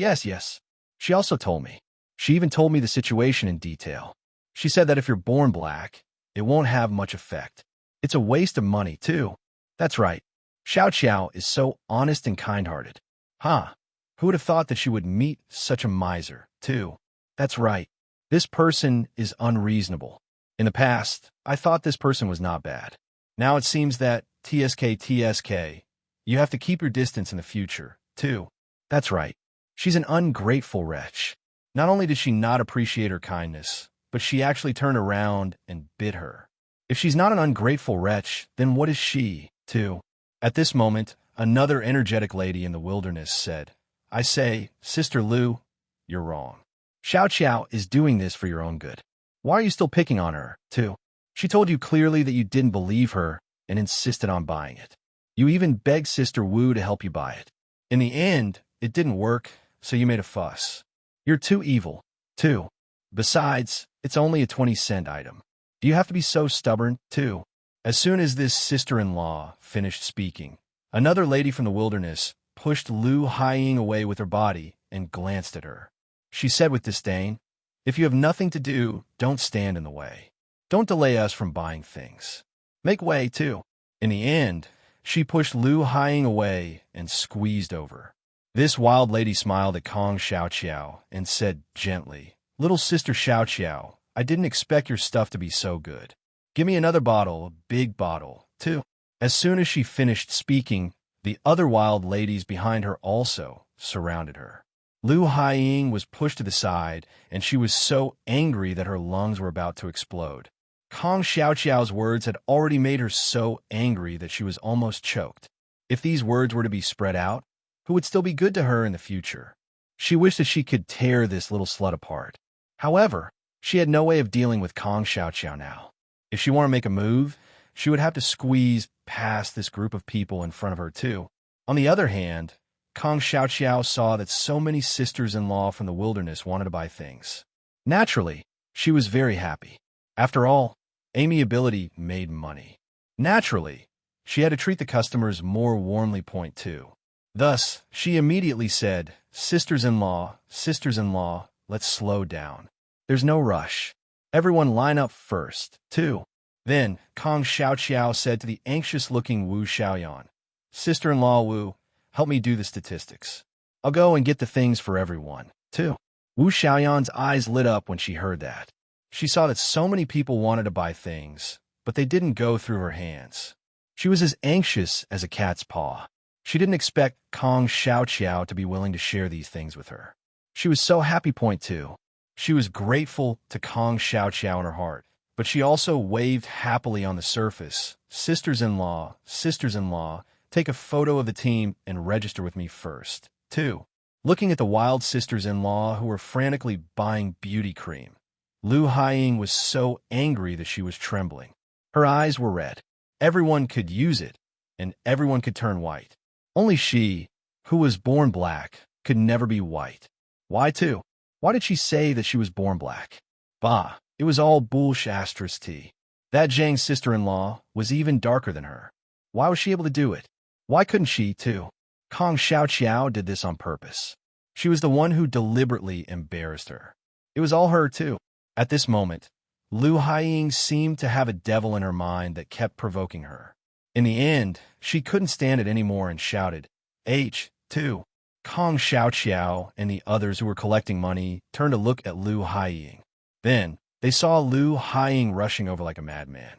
She also told me. She even told me the situation in detail. She said that if you're born black, it won't have much effect. It's a waste of money, too. That's right. Xiaoqiao is so honest and kind-hearted. Who would have thought that she would meet such a miser, too? That's right. This person is unreasonable. In the past, I thought this person was not bad. Now it seems that TSK, you have to keep your distance in the future, too. That's right. She's an ungrateful wretch. Not only did she not appreciate her kindness, but she actually turned around and bit her. If she's not an ungrateful wretch, then what is she, too? At this moment, another energetic lady in the wilderness said, "I say, Sister Lu, you're wrong. Xiaoqiao is doing this for your own good. Why are you still picking on her, too? She told you clearly that you didn't believe her and insisted on buying it. You even begged Sister Wu to help you buy it. In the end, it didn't work, so you made a fuss. You're too evil, too. Besides, it's only a 20-cent item. Do you have to be so stubborn, too?" As soon as this sister-in-law finished speaking, another lady from the wilderness pushed Lu Haiying away with her body and glanced at her. She said with disdain, "If you have nothing to do, don't stand in the way. Don't delay us from buying things. Make way, too." In the end, she pushed Lu Haiying away and squeezed over. This wild lady smiled at Kong Xiaoqiao and said gently, "Little Sister Xiaoqiao, I didn't expect your stuff to be so good. Give me another bottle, a big bottle, too." As soon as she finished speaking, the other wild ladies behind her also surrounded her. Lu Haiying was pushed to the side, and she was so angry that her lungs were about to explode. Kong Xiaoqiao's words had already made her so angry that she was almost choked. If these words were to be spread out, who would still be good to her in the future? She wished that she could tear this little slut apart. However, she had no way of dealing with Kong Xiaoqiao now. If she wanted to make a move, she would have to squeeze past this group of people in front of her, too. On the other hand, Kong Xiaoqiao saw that so many sisters-in-law from the wilderness wanted to buy things. Naturally, she was very happy. After all, amiability made money. Naturally, she had to treat the customers more warmly. Point two. Thus, she immediately said, sisters-in-law, let's slow down. There's no rush. Everyone line up first. 2. Then, Kong Xiaoqiao said to the anxious-looking Wu Xiaoyan, Sister-in-law Wu, help me do the statistics. I'll go and get the things for everyone. 2. Wu Xiaoyan's eyes lit up when she heard that. She saw that so many people wanted to buy things, but they didn't go through her hands. She was as anxious as a cat's paw. She didn't expect Kong Xiaoqiao to be willing to share these things with her. She was so happy. Point two. She was grateful to Kong Xiaoqiao in her heart, but she also waved happily on the surface. Sisters-in-law, take a photo of the team and register with me first. 2. Looking at the wild sisters-in-law who were frantically buying beauty cream, Lu Haiying was so angry that she was trembling. Her eyes were red. Everyone could use it, and everyone could turn white. Only she, who was born black, could never be white. Why too? Why did she say that she was born black? Bah, it was all bullshit. That Zhang's sister-in-law was even darker than her. Why was she able to do it? Why couldn't she, too? Kong Xiaoqiao did this on purpose. She was the one who deliberately embarrassed her. It was all her, too. At this moment, Lu Haiying seemed to have a devil in her mind that kept provoking her. In the end, she couldn't stand it anymore and shouted, H2. Kong Xiaoqiao and the others who were collecting money turned to look at Lu Haiying. Then, they saw Lu Haiying rushing over like a madman.